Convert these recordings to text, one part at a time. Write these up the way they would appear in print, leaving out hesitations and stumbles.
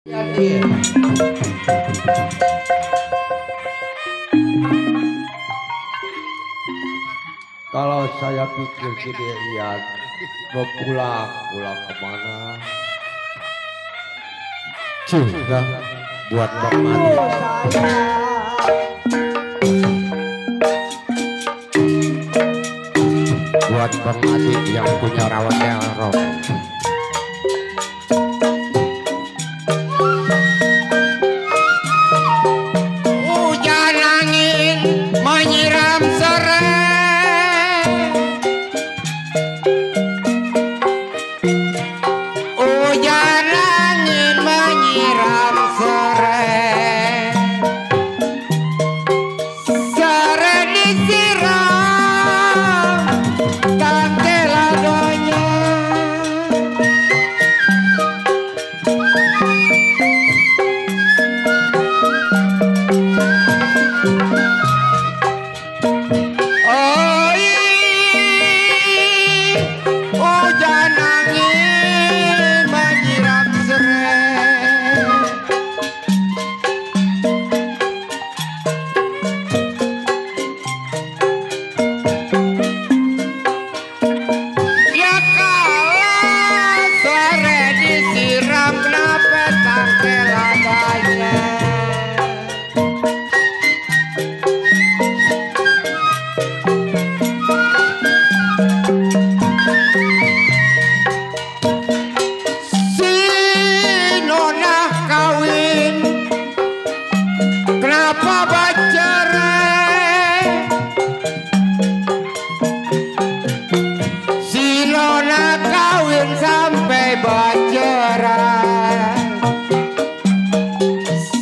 Iya. Kalau saya pikir gini ya, mau pulang kemana? Juga buat Bang Madi. Buat Bang Madi yang punya rawat terong. Hujan angin menyiram sore, hujan angin menyiram sore, sore disiram kantil adanya. Hujan angin menyiram serai, ya kalau sore disiram kenapa tangkel adanya. Kenapa bacerai? Si Nona kawin sampai bacerai.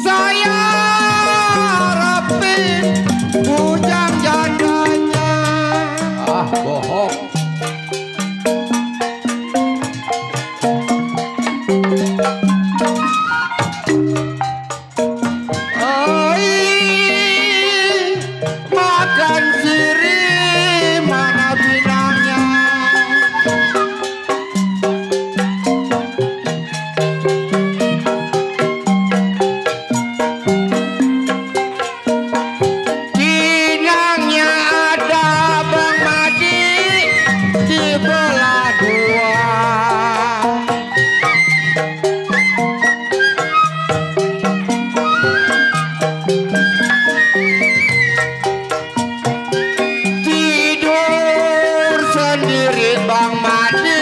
Saya harapin bujang jandanya. Ah, bohong. Makan sirih mana bilangnya. Pinangnya ada Bang Madi di belah dua. Tidur sendiri Bang Madi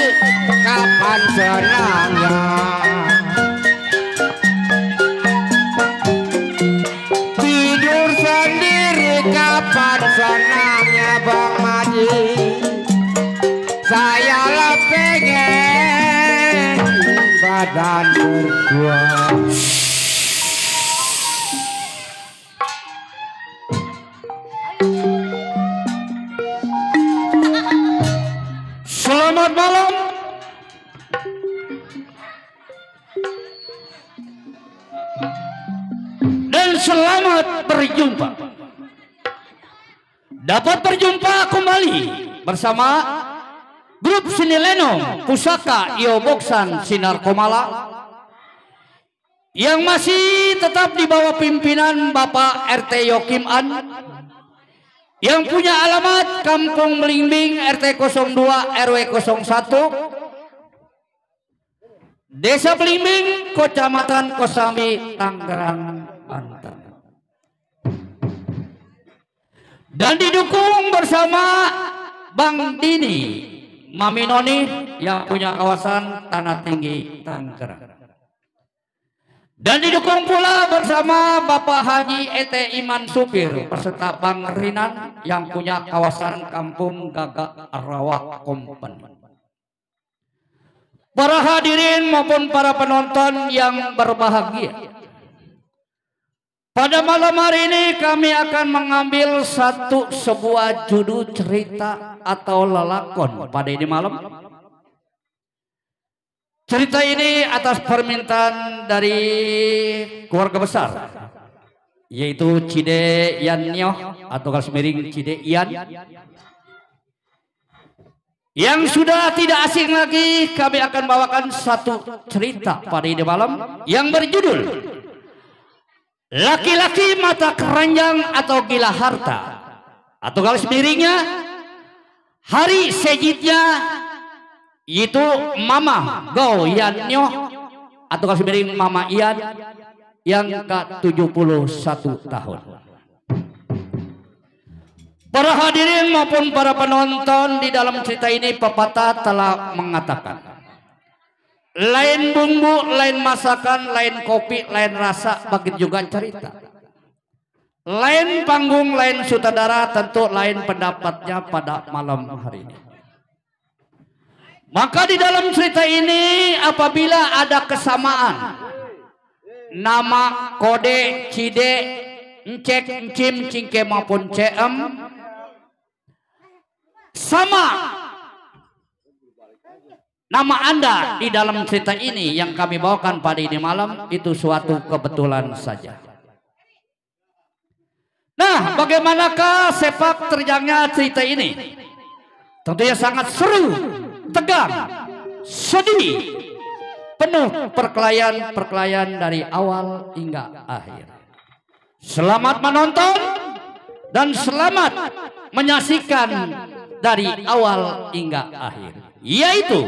kapan senangnya. Tidur sendiri kapan senangnya Bang Madi. Saya lah pengen badan berdua. Selamat malam. Dan selamat berjumpa. Dapat berjumpa kembali bersama grup Seni Lenong Pusaka Ioboksan Sinar Komala yang masih tetap di bawah pimpinan Bapak RT Yokim An, yang punya alamat Kampung Melimbing RT 02 RW 01 Desa Belimbing Kecamatan Kosambi Tangerang Banten, dan didukung bersama Bang Dini Mami Noni yang punya kawasan Tanah Tinggi Tangerang, dan didukung pula bersama Bapak Haji Ete Iman Supir beserta Bang Rinan yang punya kawasan Kampung Gagak Rawa Kompen. Para hadirin maupun para penonton yang berbahagia, pada malam hari ini kami akan mengambil sebuah judul cerita atau lelakon pada ini malam. Cerita ini atas permintaan dari keluarga besar, yaitu Cide Yan Nyoh atau garis miring Cide Ian, Yang sudah tidak asing lagi, kami akan bawakan satu cerita pada ini malam yang berjudul Laki-laki Mata Keranjang atau Gila Harta, atau garis miringnya hari sejitnya yaitu Mama Go Yanyo atau garis miring Mama Ian yang ke-71 tahun. Para hadirin maupun para penonton, di dalam cerita ini pepatah telah mengatakan, lain bumbu, lain masakan, lain kopi, lain rasa, begitu juga cerita. Lain panggung, lain sutradara, tentu lain pendapatnya pada malam hari ini. Maka di dalam cerita ini apabila ada kesamaan nama, kode, cide, encek, encim, cingke maupun ceem sama nama Anda di dalam cerita ini yang kami bawakan pada ini malam, itu suatu kebetulan saja. Nah, bagaimanakah sepak terjangnya cerita ini? Tentunya sangat seru, tegang, sedih, penuh perkelahian dari awal hingga akhir. Selamat menonton dan selamat menyaksikan dari awal hingga akhir, yaitu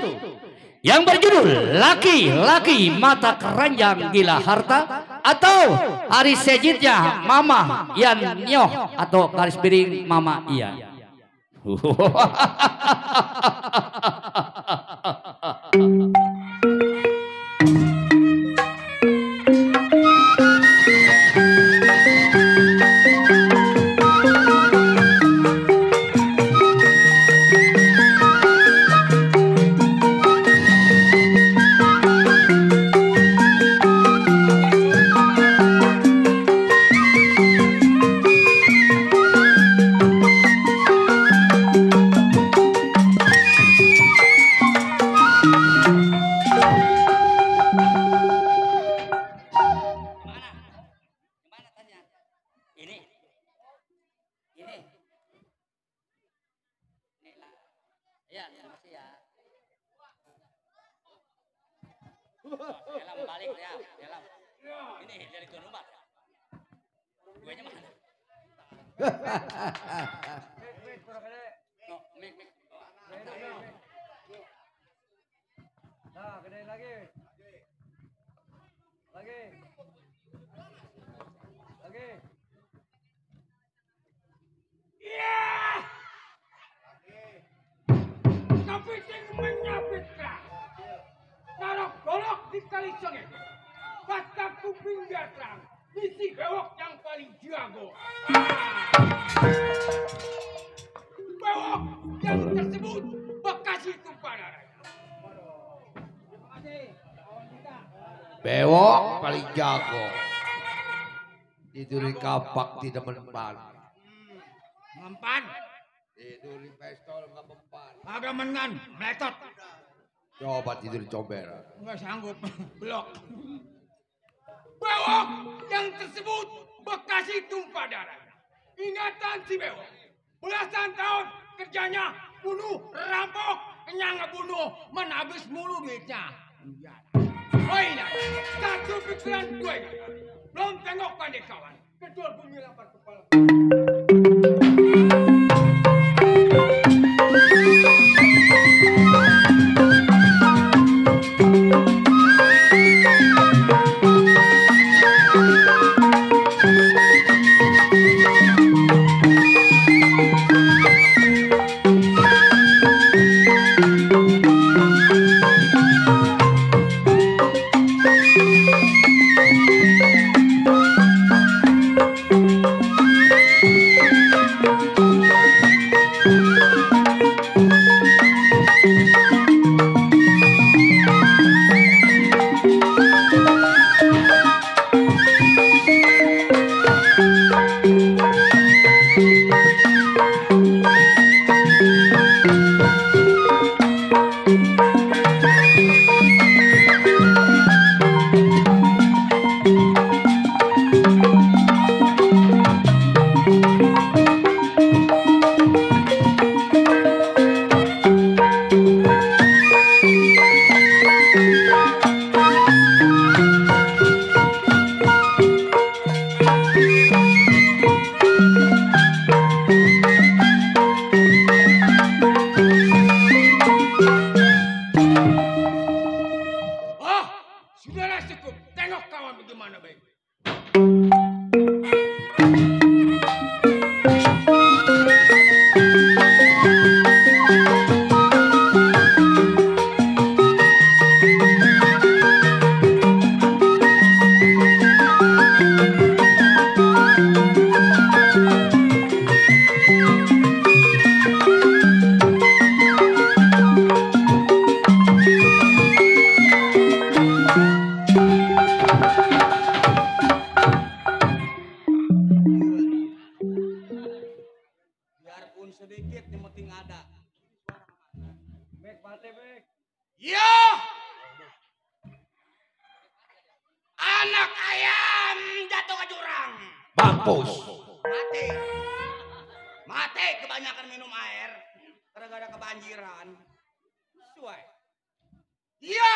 yang berjudul Laki-laki Mata Keranjang Gila Harta atau hari sejitnya Mama Ian Nyoh atau garis miring Mama Ian. Misi bewok yang paling jago. Bewok yang tersebut Bekasi Tumpah Darah. Bewok paling jago. Tiduri kapak tidak mempan. Mempan? Tiduri pistol nggak mempan. Agak menan, meletot. Coba tidur comber. Nggak sanggup, blok. Bewok yang tersebut Bekasi Tumpah Darah. Ingatan si Bewok. Belasan tahun kerjanya bunuh, rampok, kenyang ngebunuh, menabis mulu duitnya. Oh iya, satu pikiran gue. Belum tengok pandai kawan. Kecuali bumi lapar kepala. gimana baik? Biarpun sedikit yang penting ada. Bek, pate bek. Ya! Anak ayam jatuh ke jurang. Mampus. Mati. Mati kebanyakan minum air. Gara-gara kebanjiran. Sesuai. Iya!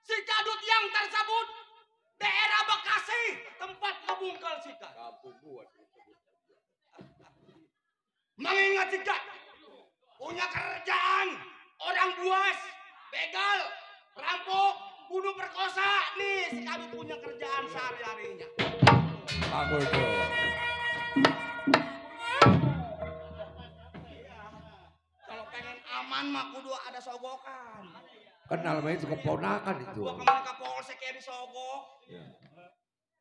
Si Kadut yang tersebut daerah Bekasi, tempat ngebungkal sikat. Mengingat si Kadut punya kerjaan orang buas, begal, rampok, bunuh perkosa. Nih si Kadut punya kerjaan sehari-harinya. Bagus tuh. Kalau pengen aman mah kudu ada sogokan. Kenal main suka ponakan itu. Gua kemarin ke polsek kayak disogok.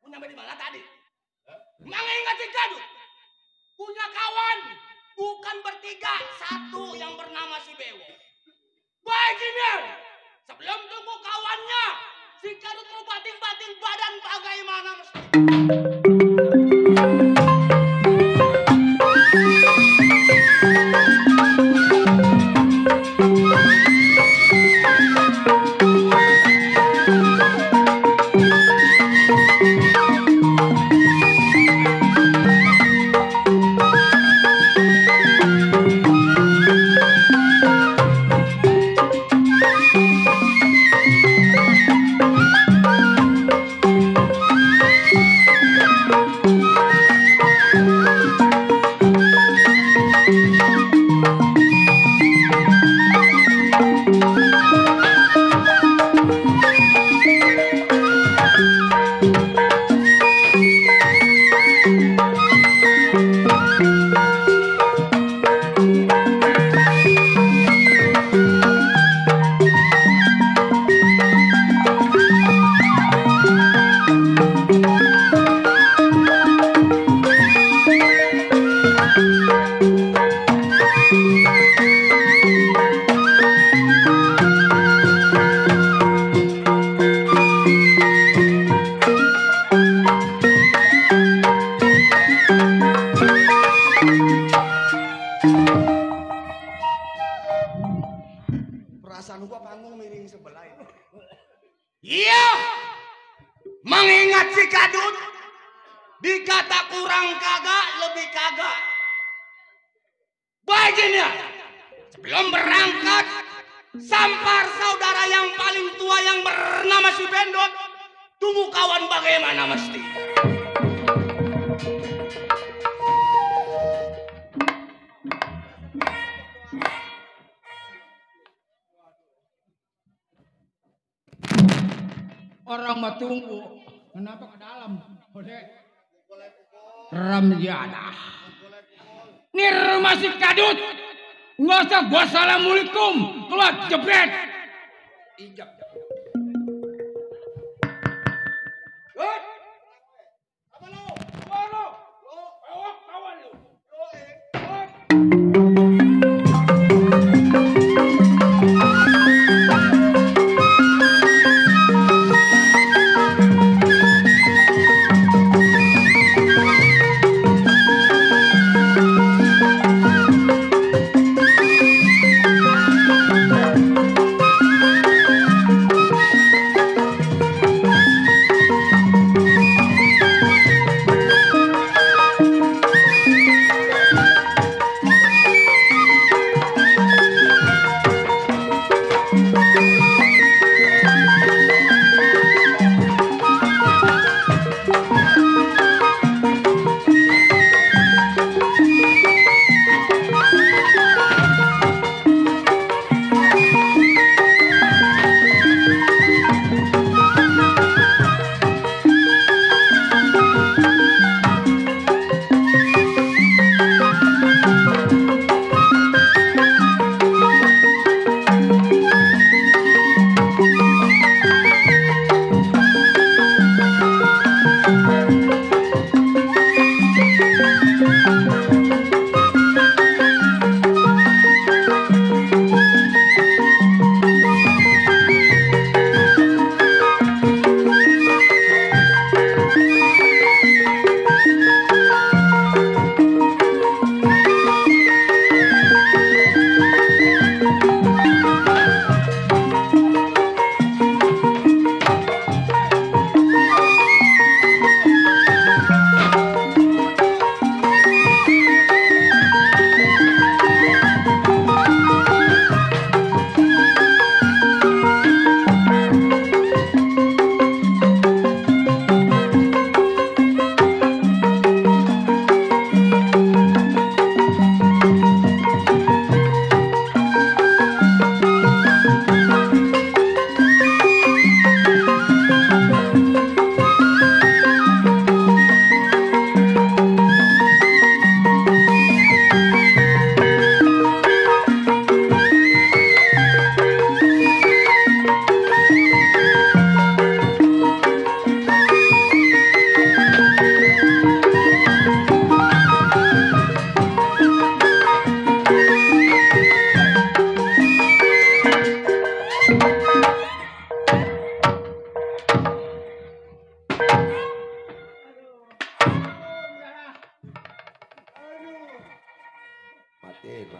Punya di mana tadi? Mengingat si Kadut punya kawan, bukan bertiga, satu yang bernama si Bewo. Baiknya, sebelum tunggu kawannya, si Kadut mau bating-bating badan bagaimana mesti. Perasaan gua panggung miring sebelah ini. Iya, mengingat si Kadut dikata kurang kagak, lebih kagak. Baginya, sebelum berangkat, sampar saudara yang paling tua yang bernama si Bendot, tunggu kawan bagaimana mesti. Orang mah tunggu. Kenapa ke dalam? Ramjana. Ini rumah si Kadut. Nggak usah gua assalamualaikum. Keluar jebret. Ijab. Apa lu? Apa lu? Bawa kawan lu.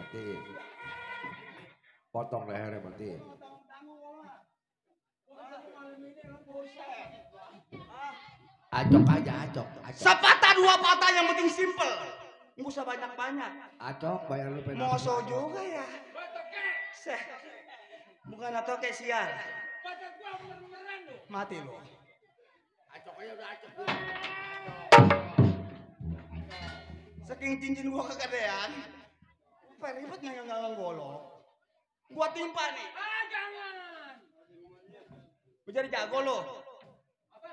berarti. Potong lehernya berarti. Acok aja, acok. Sepatah dua patah yang penting simple. Nggak usah banyak-banyak. Acok bayar lu pengen. Moso juga ya. Seh. Bukan atau kayak sial. Mati lo. Acok aja udah acok. Saking cincin gua kegedean. Apa ribet nggak golok. Gua timpa nih. Ah, jangan. Gua jadi jago lo.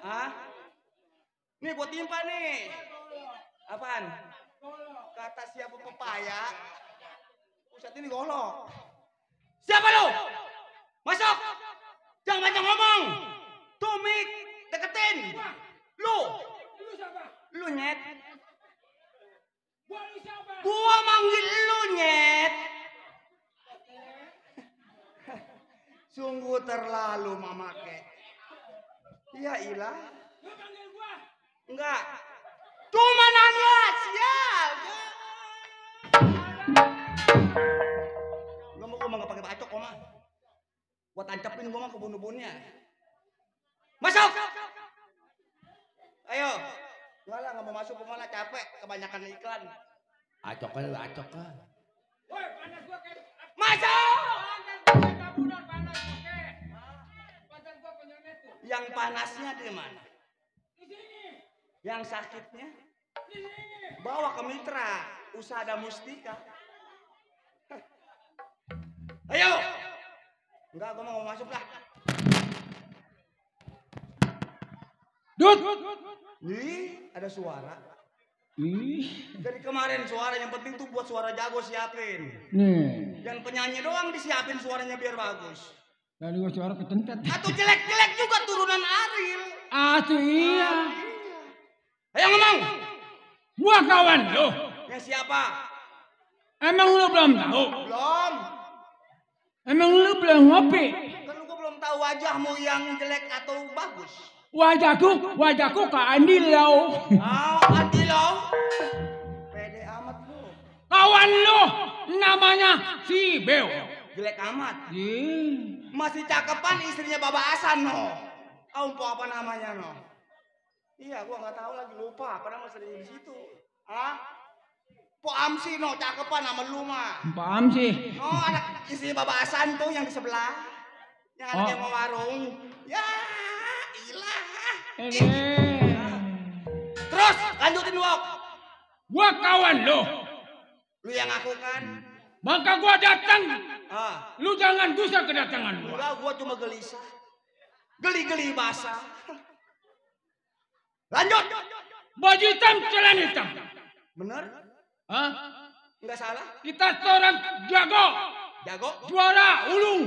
Hah? Nih gua timpa nih. Apaan? Kata siapa pepaya? Pusat ini golok. Siapa lo? Masuk. Jangan banyak ngomong. Tuh mik, deketin. Lu. Lu siapa? Lu nyet. Gua lu siapa? Gua manggil lu nyet. Sungguh terlalu mamake. Iya ilah. Lu panggil gua. Enggak. Cuma nanya, sial. Gua mah pakai bacok kok mah. Gua tancapin gua mah ke bunuh-bunuhnya. Masuk. Ayo. Enggak lah, enggak mau masuk gua malah capek, kebanyakan iklan. Acok aja udah acok kan. Woi, panas gua kayak Masuk. panas gua panas oke. Panas gua penyakit tuh. Yang panasnya di mana? Di sini. Yang sakitnya Di sini. bawa ke mitra Usada Mustika. Ayo. Enggak, gua mau masuk lah. Dut. Nih, ada suara. Ih, Dari kemarin suara yang penting tuh buat suara jago siapin. nih. Yang penyanyi doang disiapin suaranya biar bagus. Dari gua suara ketentet. Atau jelek-jelek juga turunan Ariel. Atuh iya. Ayo ngomong. Gua kawan lo. Yang siapa? Emang lu belum tahu? Belum. Emang lu belum ngopi? Kan gua belum tahu wajahmu yang jelek atau bagus. Wajahku ke Andi lo. Andi lo. Pede amat lu. Kawan lu namanya si Beo. Jelek amat. Ih, Masih cakepan istrinya Baba Hasan no. Umpo apa namanya no? Iya, gua nggak tahu lagi lupa. Padahal masih di situ. Hah? Po Amsi no, cakepan sama lu mah. paham sih. No, anak istri Baba Hasan tuh yang di sebelah. Yang anaknya mau warung. Ya, ilah. Terus lanjutin wok. Gua kawan lo. Lu yang aku kan. Maka gua datang. Ah, Lu jangan dusta kedatangan gua. enggak, gua cuma gelisah. Geli-geli basah. Lanjut. Baju hitam, celana hitam. Bener? Hah? Enggak salah? Kita seorang jago. Jago? Juara ulung.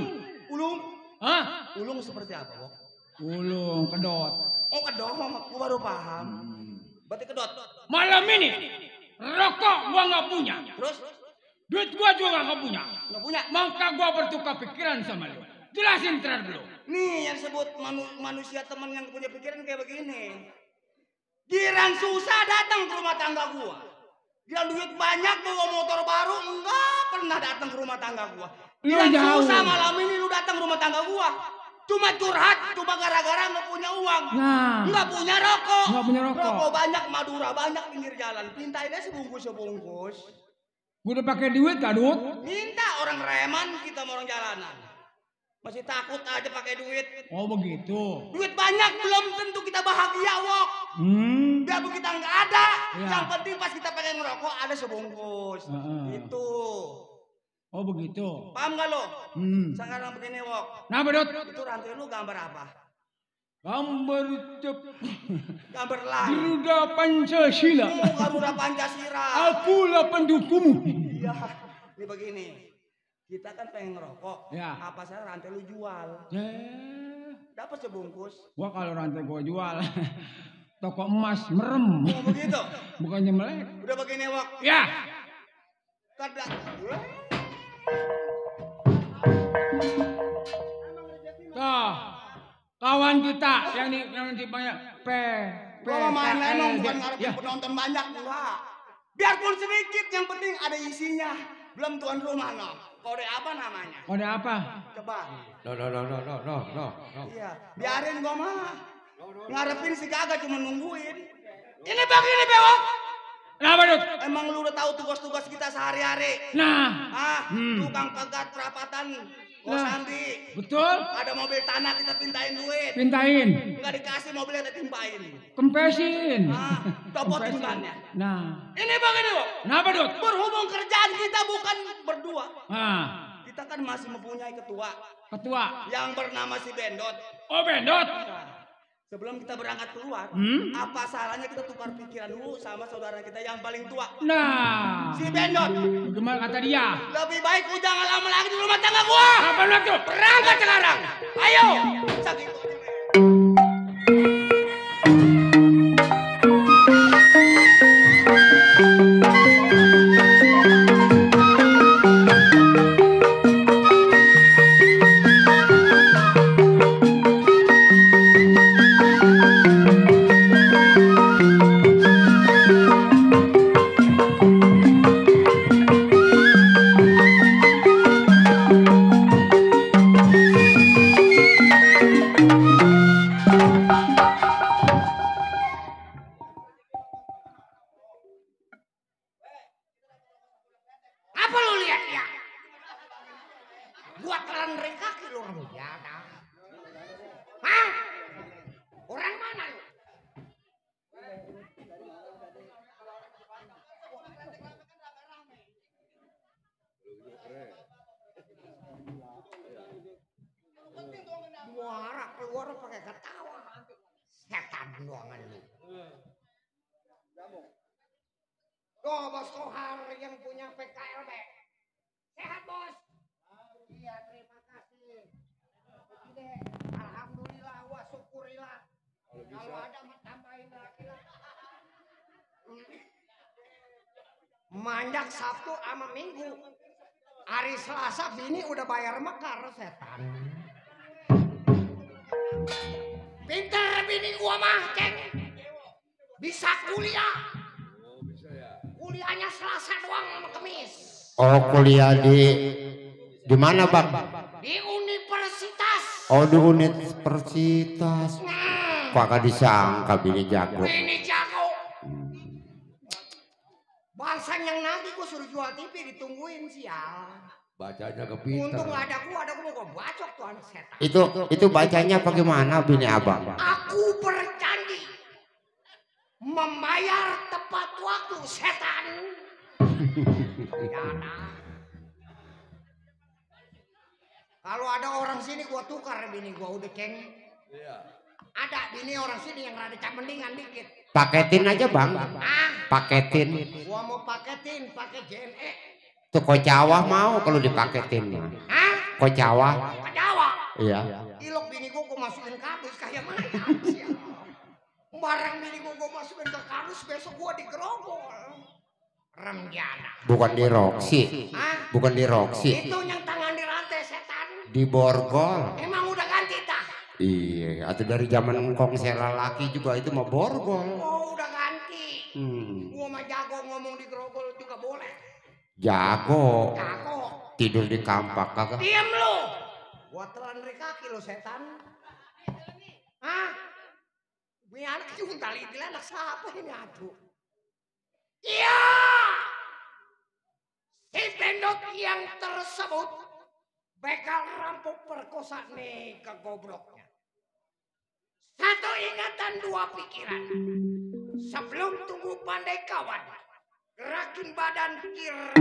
Ulung? Hah? Ulung seperti apa, Wok? Ulung kedot. Oh, kedot, gua baru paham. Berarti kedot. Malam ini rokok gua nggak punya. Terus? Duit gua juga nggak punya. Nggak punya? Maka gua bertukar pikiran sama lu. Jelasin ntar dulu. Nih yang sebut manusia teman yang punya pikiran kayak begini. Giran susah datang ke rumah tangga gua. Giran duit banyak bawa motor baru enggak pernah datang ke rumah tangga gua. Giran susah malam ini lu datang ke rumah tangga gua. Cuma curhat, cuma gara-gara nggak punya uang. Nah. Nggak punya rokok. Nggak punya rokok. Rokok banyak, Madura banyak pinggir jalan. Pintain aja sebungkus. Gua udah pakai duit gak, Dut? Minta orang reman, kita mau orang jalanan. Masih takut aja pakai duit. Oh begitu. Duit banyak belum tentu kita bahagia, Wok. Biar kita nggak ada. Ya. Yang penting pas kita pengen ngerokok ada sebungkus. Itu. Oh begitu. Paham gak lo? Sekarang begini, Wok. Nah, Dut? Itu rantai lu gambar apa? Gambar Gambar lain. Garuda Pancasila. Garuda Pancasila. Akulah pendukungmu. Iya. Ini begini. Kita kan pengen ngerokok. Ya. Apa saya rantai lu jual? Dapat sebungkus. Gua kalau rantai gua jual toko emas merem. Oh begitu. Bukannya melek. Udah begini, Wok. Ya. Kada. Tuh. Kawan kita yang nanti banyak Gua main lenong bukan ya. ngarepin penonton banyak enggak. Biarpun sedikit yang penting ada isinya. Belum tuan rumah no. Kode apa namanya? Kode apa? Coba. No. Iya, biarin gua mah. Ngarepin si Gaga cuma nungguin. Ini begini bewok. Kenapa Dut? Emang lu udah tahu tugas-tugas kita sehari-hari? Nah. Tukang pegat perapatan Kosambi. Betul. Ada mobil tanah kita pintain duit. Pintain. Enggak dikasih mobilnya ditimpain. Kempesin. Copotin bannya. Nah. Ini begini Bok. Kenapa Dut? Berhubung kerjaan kita bukan berdua. Nah. Kita kan masih mempunyai ketua. Ketua. Yang bernama si Bendot. Oh Bendot. Sebelum kita berangkat keluar, apa salahnya kita tukar pikiran dulu sama saudara kita yang paling tua. Nah. Si Bendot. Bagaimana kata dia? Lebih baik lu jangan lama lagi di rumah tangga gua. Apa lu tuh? Berangkat sekarang. Ayo. Sakit. Apa lu lihat ya? Gua telan dari kaki lu orang biasa. Hah? Orang mana lu? Muara keluar pakai ketawa. Setan doangan lu. Bos Kohar yang punya PKLB. Sehat bos. Iya terima kasih. Alhamdulillah wa syukurillah. Kalau ada mah tambahin lagi lah. Manjak Sabtu sama Minggu. Hari Selasa bini udah bayar mekar setan. Pinter bini gua mah ceng. Bisa kuliah. Kuliahnya Selasa doang sama Kemis. Oh, kuliah di mana, Bang? Di universitas. Oh, di universitas. Kagak disangka bini jago. Bini jago. Bahasan yang nanti gua suruh jual TV ditungguin sial. Bacanya Untung gak ada gua mau bacok tuh anak setan. Itu bacanya bagaimana bini abang? Aku berjanji membayar tepat waktu setan. Kalau ada orang sini gua tukar bini gua udah ceng. Iya. Ada bini orang sini yang rada mendingan dikit. Paketin aja bang. Paketin. Gua mau paketin pakai JNE. Tuh kocawah mau kalau dipaketin. Kocawah. Kocawah. Iya. Ilok bini gua masukin kardus kayak mana? Barang bini gua masukin ke kardus besok gua digerogol. Remjana. Bukan di Roxy. Bukan di Roxy. Itu yang tangan di rantai setan. Di borgol. Emang udah ganti tah? Iya, atau dari zaman kongsel laki juga itu mah borgol. Oh, udah ganti. Gua mah jago ngomong di gerogol juga boleh. Jago. Jago. Tidur di kampak kagak? Diam lu. Gua telan dari kaki lu setan. Hah? Ini anak juntal ini anak siapa ini aduh? Iya. Si Bendot yang tersebut bakal rampok perkosa nih ke gobloknya. Satu ingatan dua pikiran. Sebelum tunggu pandai kawan. Gerakin badan kiri.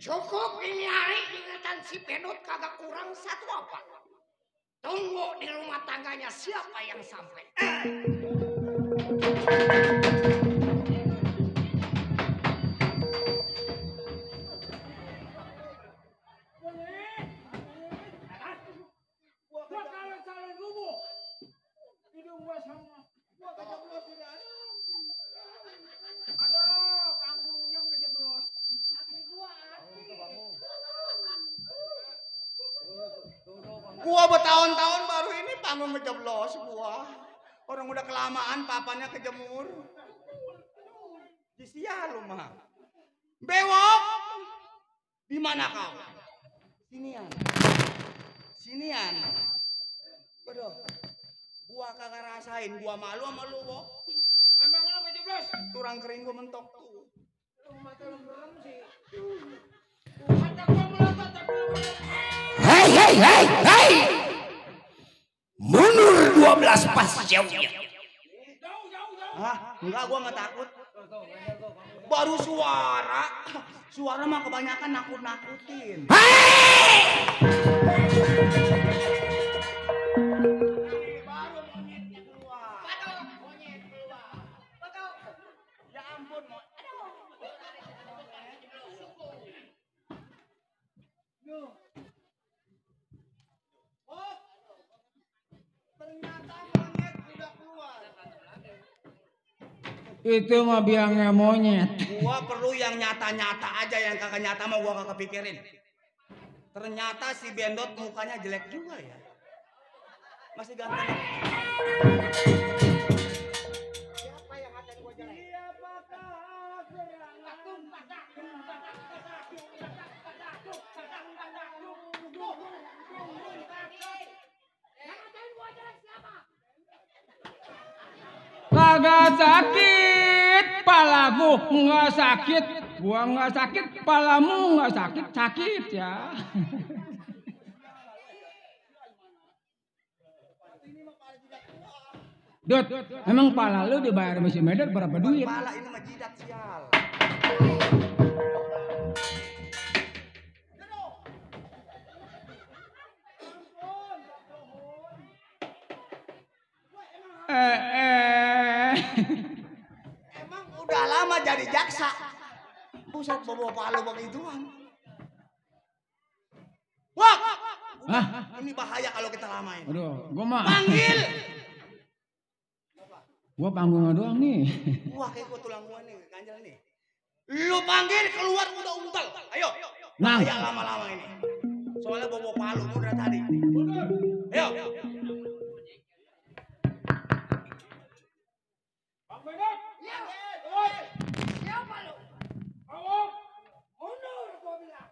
Cukup ini hari ingatan si Pedot kagak kurang satu apa. Tunggu di rumah tangganya siapa yang sampai. Gua kalau dulu. Hidung gua sama. Gua kejeblos di dalam. Aduh, panggungnya ngejeblos. Gua bertahun-tahun baru ini panggung ngejeblos gua. Orang udah kelamaan papannya kejemur. Disia lu mah. Bewok. Di mana kau? Sinian. Sinian. Waduh. Gua kagak rasain, gua malu sama lu, Bok. Emang lu kejeblos? Turang kering gua mentok tuh. Lu mata lu merem sih. Mata gua melotot tapi lu Hei, hei, hei, hei. Mundur 12 pas jauh. Hah? Enggak, gua nggak takut. Baru suara. Suara mah kebanyakan nakut-nakutin. Baru monyetnya keluar. Monyet keluar. Ya ampun, Oh, ternyata monyet udah keluar. Itu mah biangnya monyet. Gua perlu yang nyata-nyata aja, yang kagak nyata mah gua kagak pikirin. Ternyata si Bendot mukanya jelek juga ya. Masih ganteng. Siapa yang ngatain gua jelek? Kagak sakit, palaku nggak sakit, gua nggak sakit, palamu nggak sakit, sakit ya. Dot, emang pala lu dibayar sama si Medot berapa duit? Pala ini mah jidat sial. Emang udah lama jadi jaksa. Buset bawa palu begituan. Wah, Hah? ini bahaya kalau kita lamain. Aduh, gua mah, Panggil. gua panggungnya doang nih. Wah, kayak gua tulang gua nih, ganjel nih. Lu panggil keluar udah untal. Ayo. Nang. Bahaya lama-lama ini. Soalnya bawa palu udah tadi. Ayo. Bang Bedot. Iya. Oi. Siapa lu? Awak. Mundur gua bilang.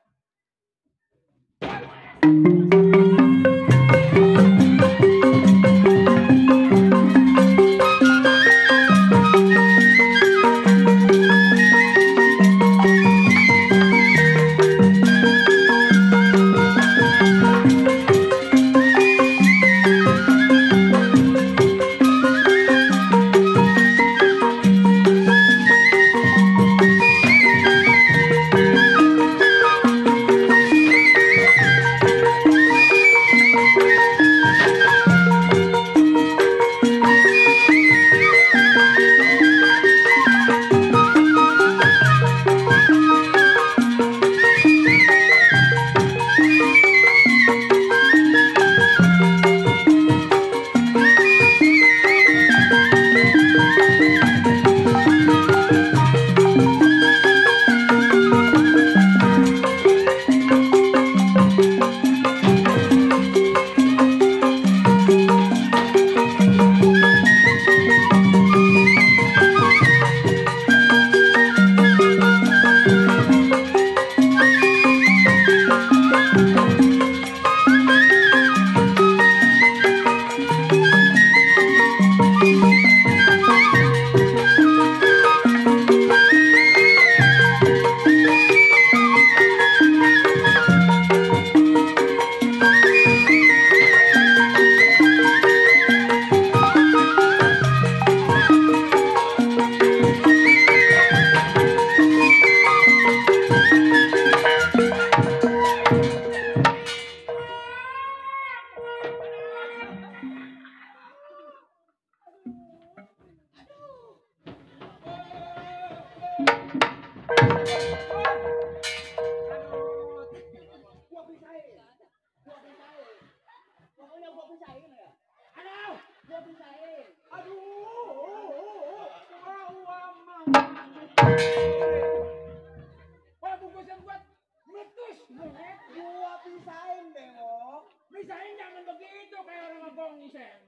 Misahin jangan begitu kayak orang ngegong Isen.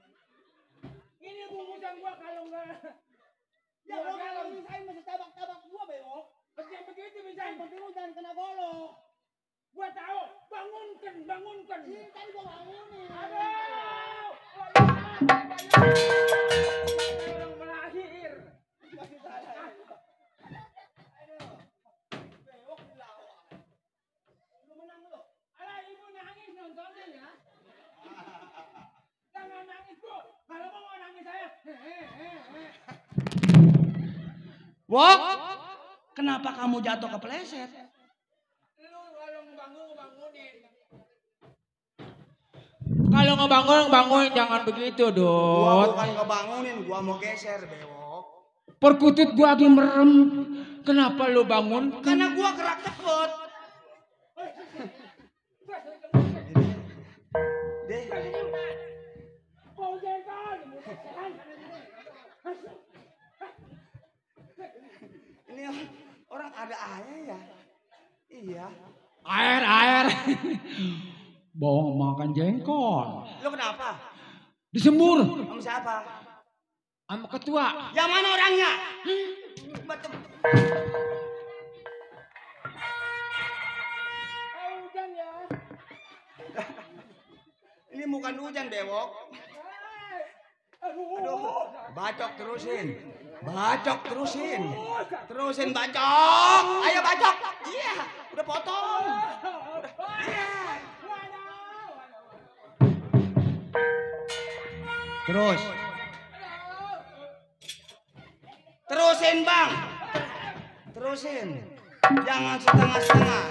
Ini bungkusan gua kalau enggak. Ya gua kalau misahin masih tabak-tabak gua bewok. Jangan begitu misahin. Penting lu jangan kena golok. Gua tahu. Bangunkan. Sini tadi gua bangunin. Aduh. Orang melahir. Masih salah. Aduh. Bewok dilawan. Lu menang lu. Alah ibu nangis nontonin ya. Jangan nangis bu. Kalau mau nangis saya. Wok, kenapa kamu jatuh kepleset? Lu kalau ngebangunin. Kalau ngebangun jangan begitu, Gua Dot. bukan ngebangunin, gua mau geser bewok. Perkutut gua lagi merem. Kenapa lu bangun? Karena gua gerak cepet. Deh, Kau jengkol. ini orang ada air ya? Iya. Air. Bawa makan jengkol. Lu kenapa? Disembur Sama siapa? sama ketua. Yang mana orangnya? Betul. Hujan ya. Ini bukan hujan bewok. Aduh, bacok terusin. Terusin bacok. Ayo bacok. Iya, udah potong. Iya. Terus. Terusin, Bang. Terusin. Jangan setengah-setengah.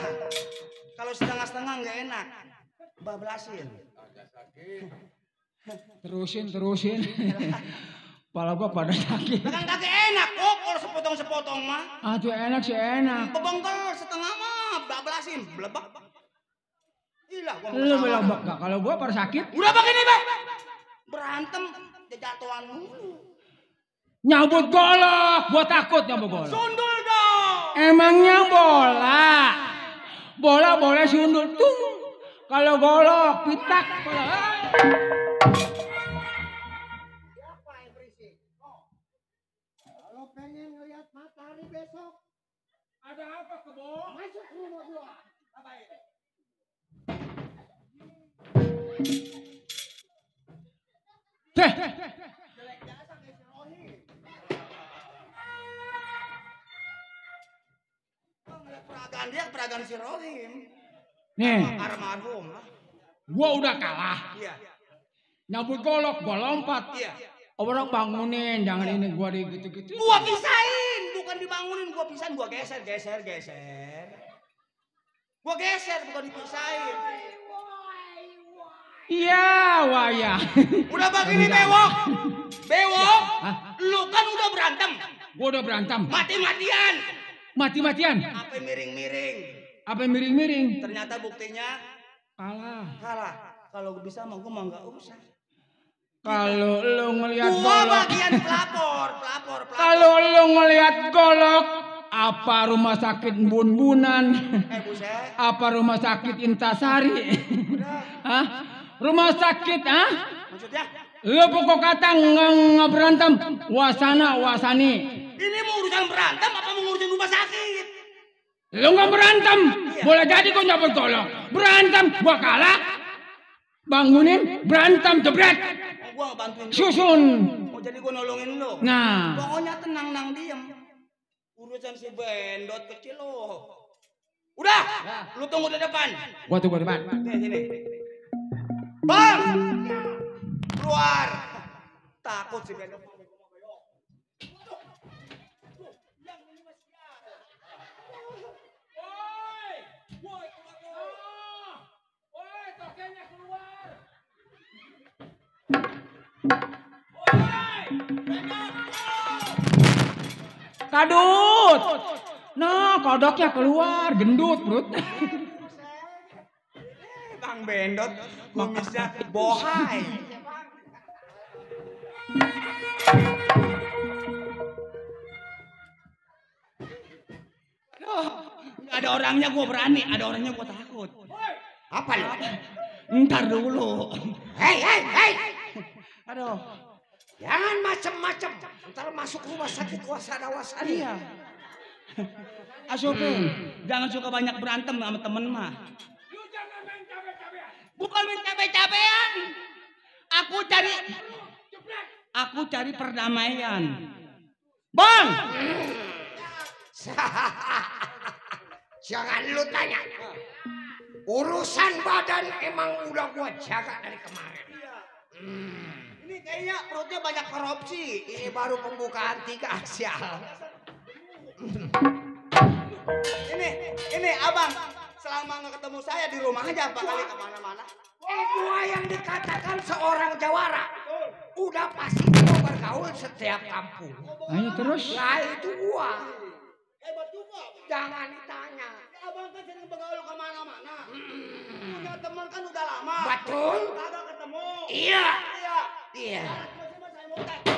Kalau setengah-setengah nggak enak. Bablasin. Terusin. Kepala gua pada sakit. Kan kagak enak kok kalau sepotong-sepotong mah. Aduh enak sih enak. Bebengkel setengah mah bablasin, blebek. Gila gua Lu belabak gak? Kalau gua pada sakit. Udah begini, Bang. Berantem jatuhan mulu. Nyabut golok. Gua takut nyabut golok. Sundul dong. Emangnya bola boleh sundul tung. Kalau golok pitak. Siapa yang berisik? Kalau pengen ngeliat matahari besok, Ada apa kebo? masuk rumah gua. Apa ini? Jelek biasa kayak si Rohi. Gua ngeliat peragaan si Rohim. Nih, Almarhum. gua udah kalah. Iya. Nyabut golok, gua lompat. Iya. Orang bangunin, jangan ini gua gitu-gitu. Gua pisahin, bukan dibangunin, gua pisahin, gua geser. Gua geser, bukan dipisahin. Iya, waya. Udah begini bewok. Hah? Lu kan udah berantem. Gua udah berantem. Mati-matian. Mati-matian. Apa miring-miring. Apa yang miring-miring? Ternyata buktinya Kalah. Kalau bisa mah gua mah nggak usah. Kalau lu ngelihat Gua golok. bagian pelapor. Kalau lu ngelihat golok. Apa rumah sakit bun-bunan? Buset. Apa rumah sakit Intasari? Udah. Hah? Rumah sakit, ah? Maksudnya, Lu pokok kata nggak berantem. Wasani. ini mau urusan berantem apa mau ngurusin rumah sakit? Lu nggak berantem. Boleh jadi gua nyabut golok. Berantem, gua kalah. Bangunin, berantem, jebret. Gua ngebantuin lu. Susun. Mau jadi gua nolongin lu. Nah, Pokoknya tenang nang diem. Urusan si Bendot kecil lo. Udah, lu tunggu di depan. gua tunggu depan. Sini. Bang, keluar. Takut si Bendot. Woi, tokenya keluar. Kadut. Nah, kodoknya keluar, gendut, Brut. Bang Bendot, kumisnya bohai. Nggak ada orangnya gua berani, ada orangnya gua takut. Apa lu? Ntar dulu. Hei. Aduh. Jangan macem-macem. Ntar masuk rumah sakit wasada-wasada. Iya. Asopin, jangan suka banyak berantem sama temen mah. Lu jangan main cabe-cabean. Bukan main cabe-cabean. Jeblek. Aku cari perdamaian. Bang! Jangan lu tanya. Urusan badan emang udah gua jaga dari kemarin. Ini kayaknya perutnya banyak korupsi. Ini baru pembukaan 3 sial. Ini abang, selama nggak ketemu saya di rumah aja apa kali kemana-mana. Gua yang dikatakan seorang jawara. Udah pasti gua bergaul setiap kampung. Ayo terus. Nah itu gua. Hebat juga. Jangan ditanya. Abang kan sering bergaul kemana-mana. Punya teman kan udah lama. Betul. Kagak ketemu. Iya. Iya. Iya. Saya mau tanya.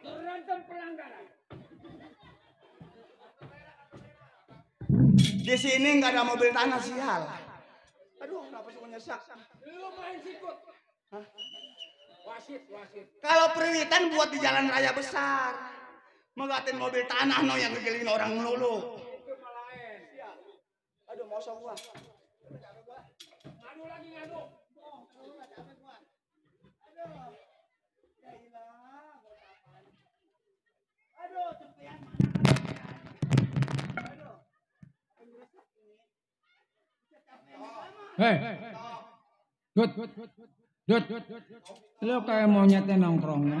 Berantem pelanggaran. Di sini nggak ada mobil tanah sial. Aduh, kenapa sih menyesak? Lu main sikut. Hah? Wasit. Kalau periwitan buat di jalan raya besar. Menggatin mobil tanah no yang ngegelin orang melulu. Itu malah lain. Aduh, mau sok gua. Ngadu lagi ngadu. Aduh, cepetan mana? Hei. Dut. Lu kayak monyetnya nongkrongnya.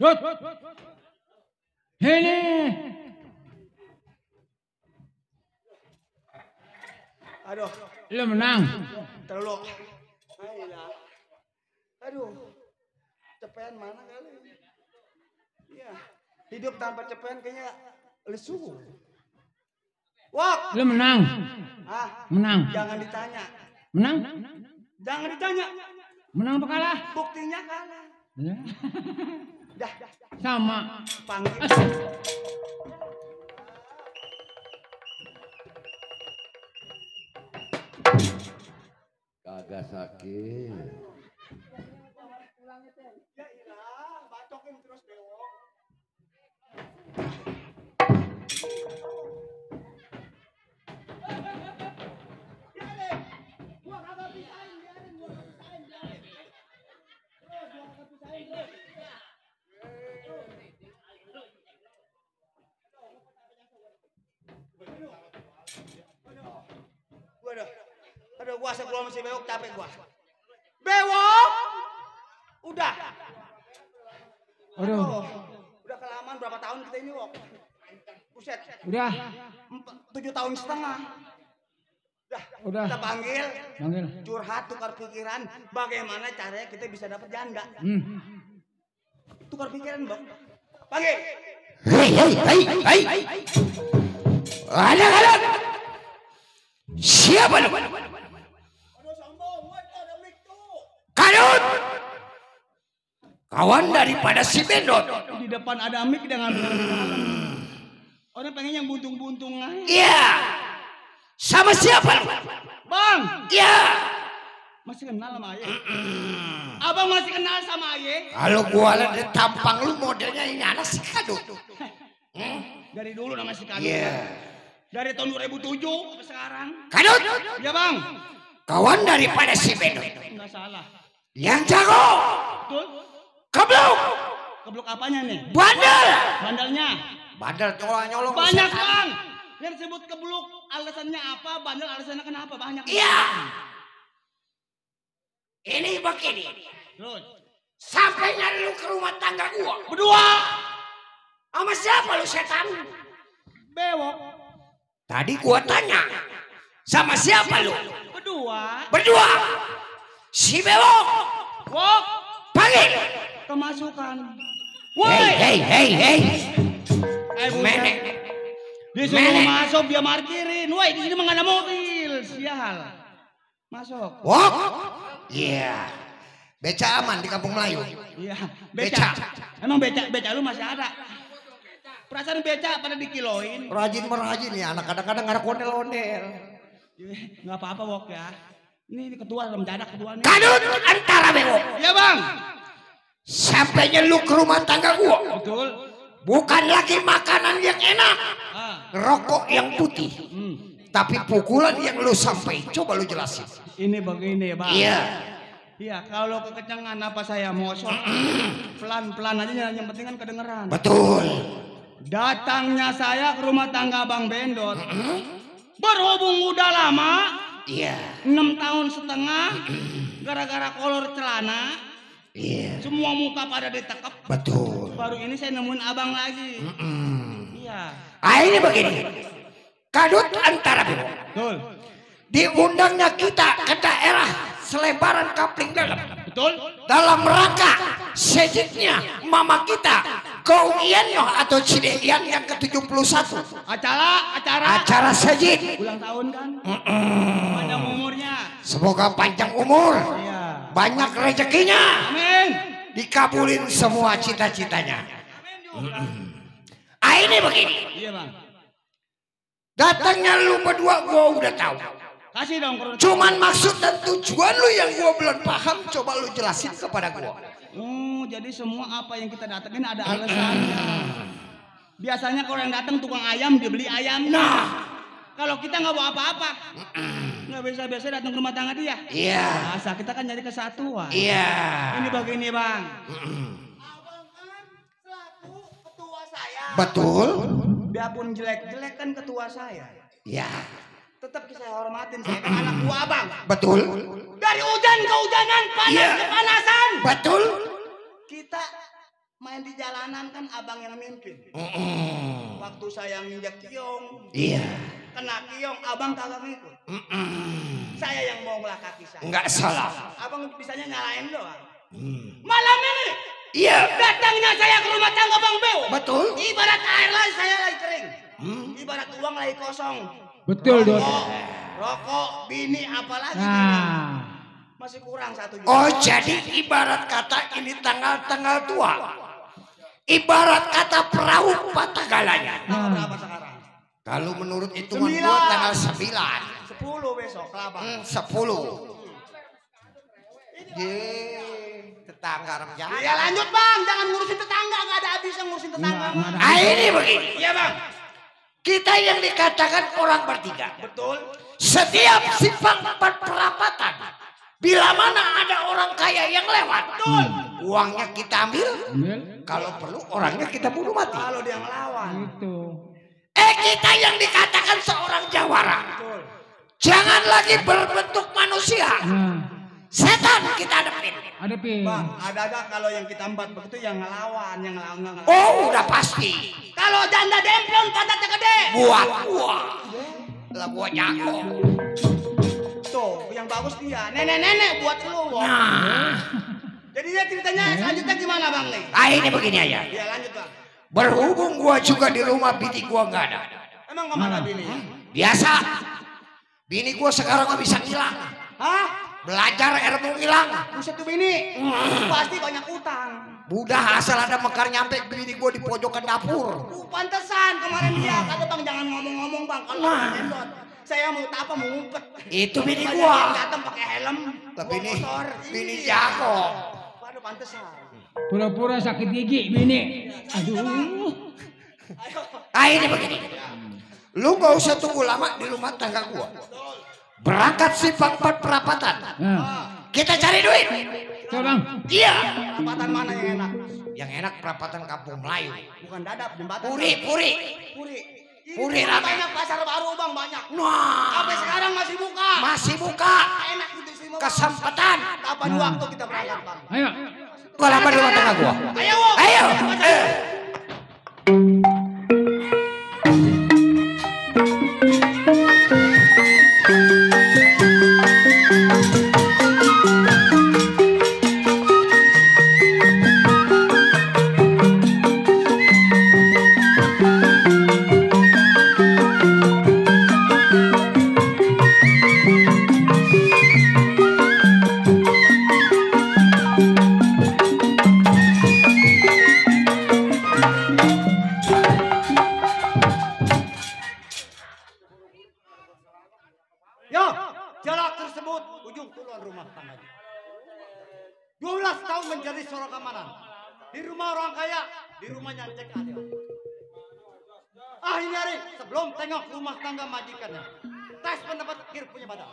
Dut. Ini. Aduh, Lu menang. terlalu. Aduh, cepean mana kali? Iya, hidup tanpa cepean kayaknya lesu. Wok, Lu menang. Menang. Jangan ditanya. Menang? Jangan ditanya. Menang apa kalah? Buktinya kalah. Ya. Dah, Sama. panggil. Kagak sakit. Ya ilah, bacokin terus bewok. Aduh, gua asal keluar masih bewok, capek gua. Bewok! Udah. Aduh. Udah kelamaan berapa tahun kita ini, Wok? Buset. Udah. 7 tahun setengah. Udah. Kita panggil. Panggil. Curhat, tukar pikiran. Bagaimana caranya kita bisa dapat janda. Tukar pikiran, Bang. Panggil. Hei. Ada. Siapa lu? Aduh, sombong. Gua ada mic tuh. Kadut. Kawan daripada si Bendot. Di depan ada mic dengan orang pengen yang buntung-buntung aja. Iya. Sama siapa lu? Bang, Iya. masih kenal sama Aye? Abang masih kenal sama Aye? Kalau gua lihat tampang lu modelnya ini anak si Kadut. Dari dulu nama si Kadut. Iya. Dari tahun 2007 sampai sekarang. Kadut. Ya bang. Kawan daripada si Bendot. Enggak salah. Yang jago. Betul? Keblok. Keblok apanya nih? Bandel. Bandalnya. Bandel nyolong. Banyak bang. Yang disebut keblok alasannya apa? Bandel alasannya kenapa? Banyak. Iya. Ini begini. Terus. Sampai nyari lu ke rumah tangga gua. Berdua. Sama siapa lu setan? Bewok. Tadi gua tanya. Sama siapa lu? Berdua. Si Bewok. Wok. Panggil. Kemasukan. Hei. Menek. Disuruh masuk dia parkirin. Woi, di sini mah nggak ada mobil. Sial. Masuk. Wok. Iya. Beca aman di Kampung Melayu. Iya. Beca. Emang beca lu masih ada? Perasaan beca pada dikiloin. Rajin ya anak kadang-kadang ada ondel-ondel. Nggak apa-apa Wok ya. Ini ketua mendadak ketua nih. Kadut antara Bewok. Iya bang. Sampainya lu ke rumah tangga gua. Betul. Bukan lagi makanan yang enak. Rokok yang putih. Tapi pukulan yang lu sampai. Coba lu jelasin. Ini begini bang. Iya. Iya, kalau kekencangan apa saya mosok. Pelan-pelan aja yang penting kan kedengeran. Betul. Datangnya saya ke rumah tangga Bang Bendot. Berhubung udah lama. Iya. 6 tahun setengah. Gara-gara kolor celana. Iya. Semua muka pada ditekep. Betul. Baru ini saya nemuin abang lagi. Iya. Ini begini. Kadut antara Bewok. Betul. Diundangnya kita ke daerah selebaran Kapling Dalam. Betul. Dalam rangka sejitnya mama kita Kau Ian atau Cidean yang ke-71. Acara sejit. ulang tahun kan. Panjang umurnya. Semoga panjang umur. Iya. Banyak rezekinya. Amin. Dikabulin semua cita-citanya. Ini begini. Iya bang. Datangnya lu berdua gua udah tahu. Kasih dong. Cuman maksud dan tujuan lu yang gua belum paham. Coba lu jelasin kepada gua. Jadi semua apa yang kita datengin ada alasannya. Biasanya kalau yang datang tukang ayam dia beli ayam. Nah, kalau kita nggak bawa apa-apa, nggak biasa datang ke rumah tangga dia. Iya. Biasa kita kan nyari kesatuan. Iya. Ini begini bang. Abang kan selaku ketua saya. Betul. Biarpun jelek-jelek kan ketua saya. Iya. Tetap saya hormatin, saya kan anak buah abang. Betul. Dari hujan ke hujanan, panas Iya. ke panasan. Betul. Kita main di jalanan kan abang yang mimpin. Waktu saya nginjak kiong, Iya. kena kiong, abang kagak ngikut. Saya yang mau ngelak kaki saya. Enggak salah. Abang bisanya nyalain doang. Malam ini Iya. datangnya saya ke rumah tangga Bang Beo. Betul. Ibarat air lagi saya lagi kering. Ibarat uang lagi kosong. Betul, Dot. Rokok, bini apalagi. Nah, Masih kurang 1 juta. Oh, jadi ibarat kata ini tanggal tua. Ibarat kata perahu patah galanya. Tanggal berapa sekarang? Kalau menurut hitungan 9. gua tanggal 9. 10 besok kelapa. 10. Tetangga remaja. Ya lanjut Bang, jangan ngurusin tetangga, nggak ada habisnya ngurusin tetangga. nggak ada. Ah, ini begini. Iya Bang. Kita yang dikatakan orang bertiga. Betul. Setiap simpang 4 perapatan. Bila mana ada orang kaya yang lewat. Uangnya kita ambil. ambil. Kalau perlu orangnya kita bunuh mati. Kalau dia ngelawan. Itu. Kita yang dikatakan seorang jawara. Betul. Jangan lagi berbentuk manusia. Nah, Setan kita hadapin. hadapin. Bang, ada kalau yang kita empat begitu yang ngelawan, yang ngelawan. Oh, udah pasti. Kalau janda demplon pantatnya gede. Buat gua. Lah gua jago. Tuh, yang bagus dia. Nenek-nenek buat lu. Nah, Jadi dia ceritanya selanjutnya gimana Bang nih? ini begini aja. Ya lanjut Bang. Berhubung gua juga di rumah bini gua nggak ada. Emang kemana bini? Biasa. Bini gua sekarang nggak bisa ngilang. Hah? Belajar ilmu ngilang. Buset tuh bini. Pasti banyak utang. Budah asal ada mekar nyampe bini gua di pojokan dapur. Pantesan kemarin dia kata Bang jangan ngomong-ngomong Bang kalau ngendot. Saya mau apa mau ngumpet. Itu bini Banyak gua. yang datang pakai helm. Lah, bawa motor. bini Iya. jago. Waduh pantesan. Pura-pura sakit gigi, bini. Aduh. Ini begini. Lu nggak usah tunggu lama di rumah tangga gua. Berangkat simpang 4 perapatan. Nah, Kita cari duit. coba Bang. Iya. Perapatan mana yang enak? Yang enak perapatan Kampung Melayu. Bukan dadap, jembatan. Puri. Puri. Puri Ini rame. banyak pasar baru Bang, banyak. Nah, Sampai sekarang masih buka. masih buka. Enak gitu sih Bang. Kesempatan. Kapan waktu kita berangkat Bang? Ayo. Gua lama di rumah tangga gua. Ayo. Ayo. Yo, jalak tersebut ujung kulon rumah tangga. 12 tahun menjadi seorang keamanan. Di rumah orang kaya, di rumahnya cek adil. Akhirnya hari sebelum tengok rumah tangga majikannya, tes pendapat kir punya badan.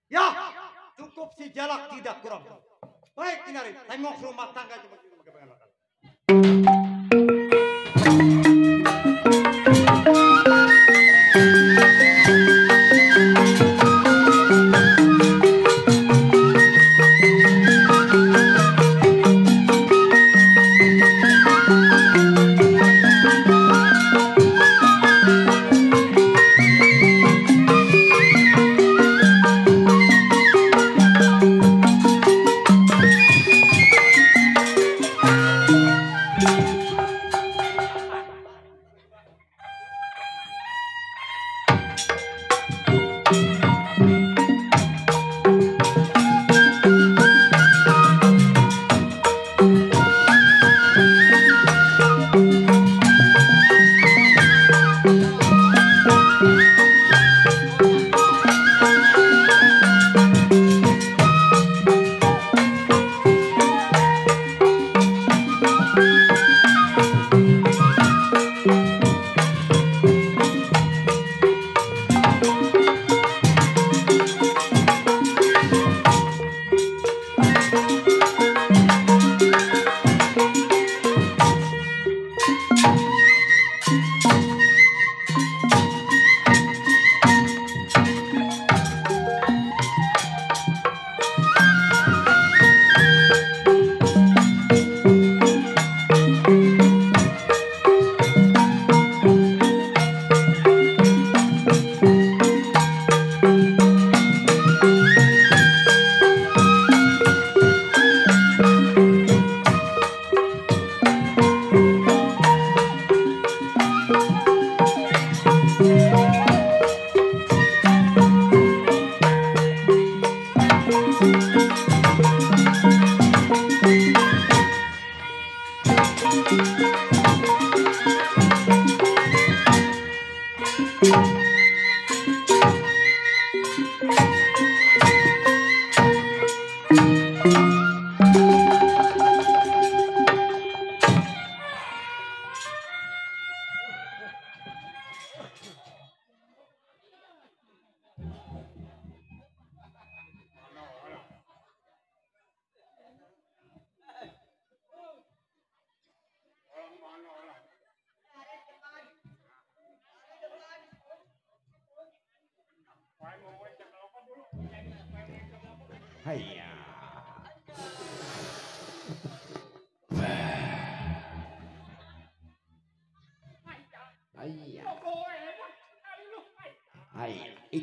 Ya, cukup si jalak tidak kurang. Baik, Kinari, tengok rumah tangga coba kita bagaimana.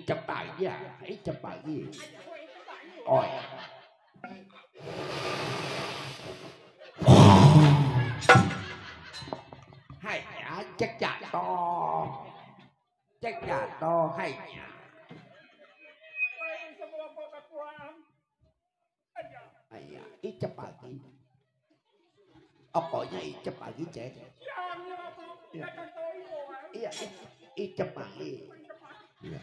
cepat ya, cepat ya. Oh. Hai ya, cek jatuh. Cek jatuh, hai ya. Ayah, cepat ya. Pokoknya cepat ya, cek. Iya, cepat ya.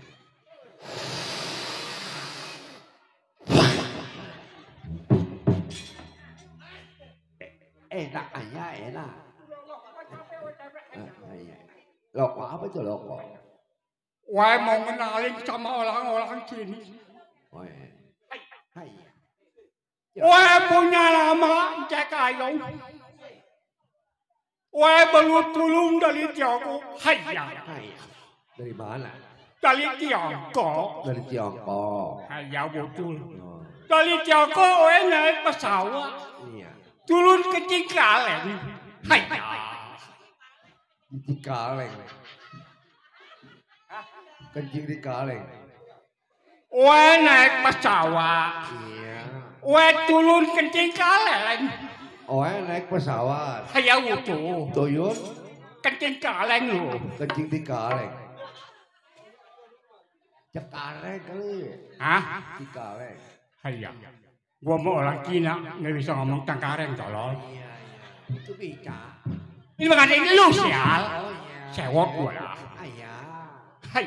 Enak aja, enak. Loko apa tuh loko? Wah mau kenalin sama orang-orang sini. Hai. Wah punya nama Cek Ayong. Wah belut tulung dari Tiongkok. Hai. Dari mana? Dari Tiongkok. Dari Tiongkok. Hai betul. Dari Tiongkok wah naik pesawat. Iya. Turun ke Cengkareng. Hai. Di kaleng. Kencing di kaleng. Wah naik pesawat. Iya. Wah turun ke Cengkareng. Oh, naik pesawat. Hai betul. Tuyul Ke Cengkareng lu. kencing di kaleng. Cekareng kali. Hah? Di kaleng. Hai. Gua mau orang Cina nggak bisa ngomong Cengkareng tolol. Iya. Itu bisa. Ini bukan lu sial. Oh iya. Sewot gua lah. Ayah. Hai.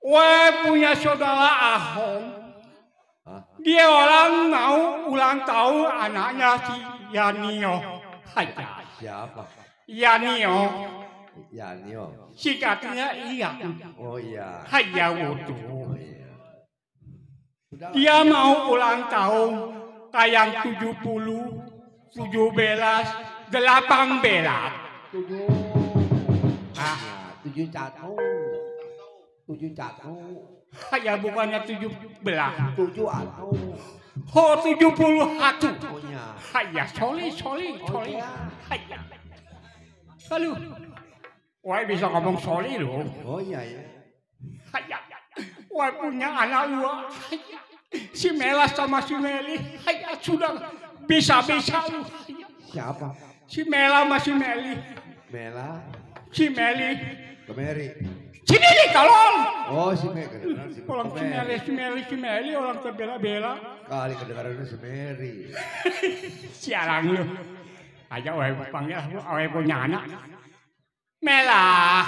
Wah punya saudara Ahong. Hah? Dia orang mau ulang tahun anaknya si Yanio. Hai. Siapa? Yanio. Yanio. Singkatnya iya. Oh iya. Hai ya Oh betul. iya. Sudah. Dia mau ulang tahun kayak 70, 17, 18. 7. Ah, 7 catu. 7 catu. ya bukannya 17. 7 atu. Oh 71. Oh iya. Hai ya, sorry. Oh iya. Hai ya. Halo. Wah bisa ngomong sorry loh. Oh iya ya. Hai ya. Wah punya anak lu. Hai ya. Si Mela sama si Meli. Hai ya, sudah bisa lu. Siapa? Si Mela sama si Meli. Mela. Si Meli. Kemeri. Si Meli tolong. Oh si Meri. Orang si Meli orang terbela-bela. Kali kedengarannya si Meri. Sialan lu. Aja wae panggil wae punya anak. Mela.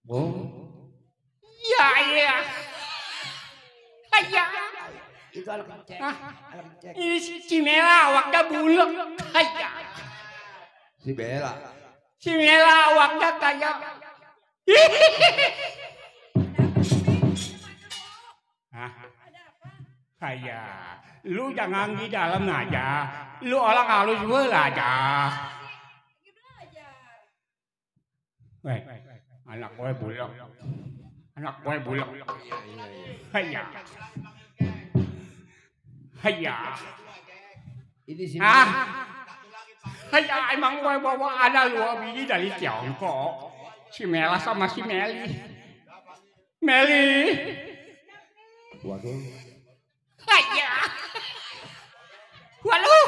Oh. Ya. Ayah. Itu anak cek. Anak cek. Ini si Mela awaknya bulek. Ayah. Si Bella. Si Mela awaknya kayak. Ayah. Lu jangan di dalam aja. Lu orang halus aja. Weh, anak gue bulek. Anak gue bulek. Ayah. Ayah. Ini si Ayah emang gue bawa ada dua bini dari Tiongkok. Si Mela sama si Meli. Meli. Waduh. Ayah. Waduh.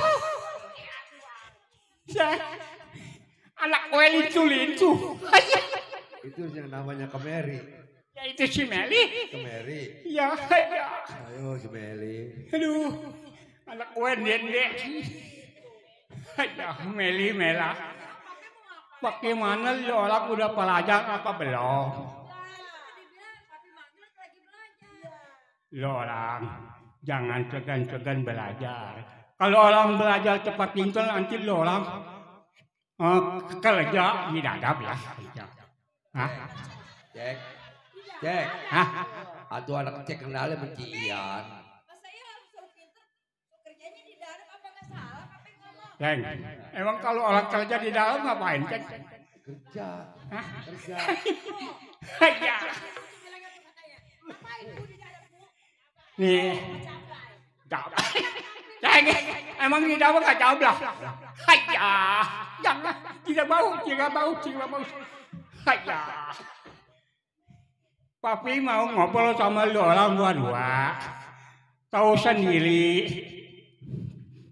Anak gue lincu. Ayah. Itu yang namanya Kemeri. Ya itu si Meli. Kemeri. Ya, ayah. Ayo si Meli. Aduh. Anak gue dendek. Ayah, Meli, Mela. Bagaimana lu orang udah pelajar apa belum? Lu orang jangan segan-segan belajar. Kalau orang belajar cepat pintar nanti lu orang kerja di dadap ya. Hah? Cek. Hah? Atuh anak cek kenalnya mencian. Ceng, emang kalau orang kerja di dalam ngapain, Ceng? Kerja. Hah? Kerja. Ya. Nih. Ceng, emang di dalam gak cablah? Hayya. Jangan. Tidak bau. Haya. Papi mau ngobrol sama lu orang dua. Tahu sendiri,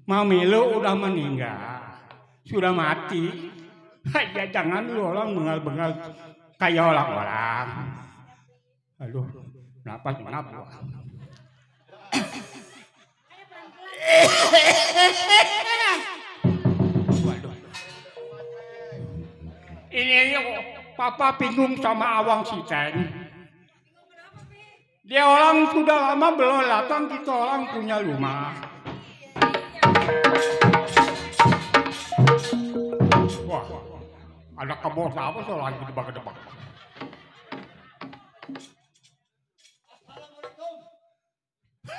mami lu udah meninggal, sudah mati. Ya jangan lu orang bengal-bengal kayak orang-orang. Aduh, kenapa? Waduh. Ini papa bingung sama Awang si Ceng. Dia orang sudah lama belum datang, kita orang punya rumah. Wah, ada kebos apa so lagi debak-debak.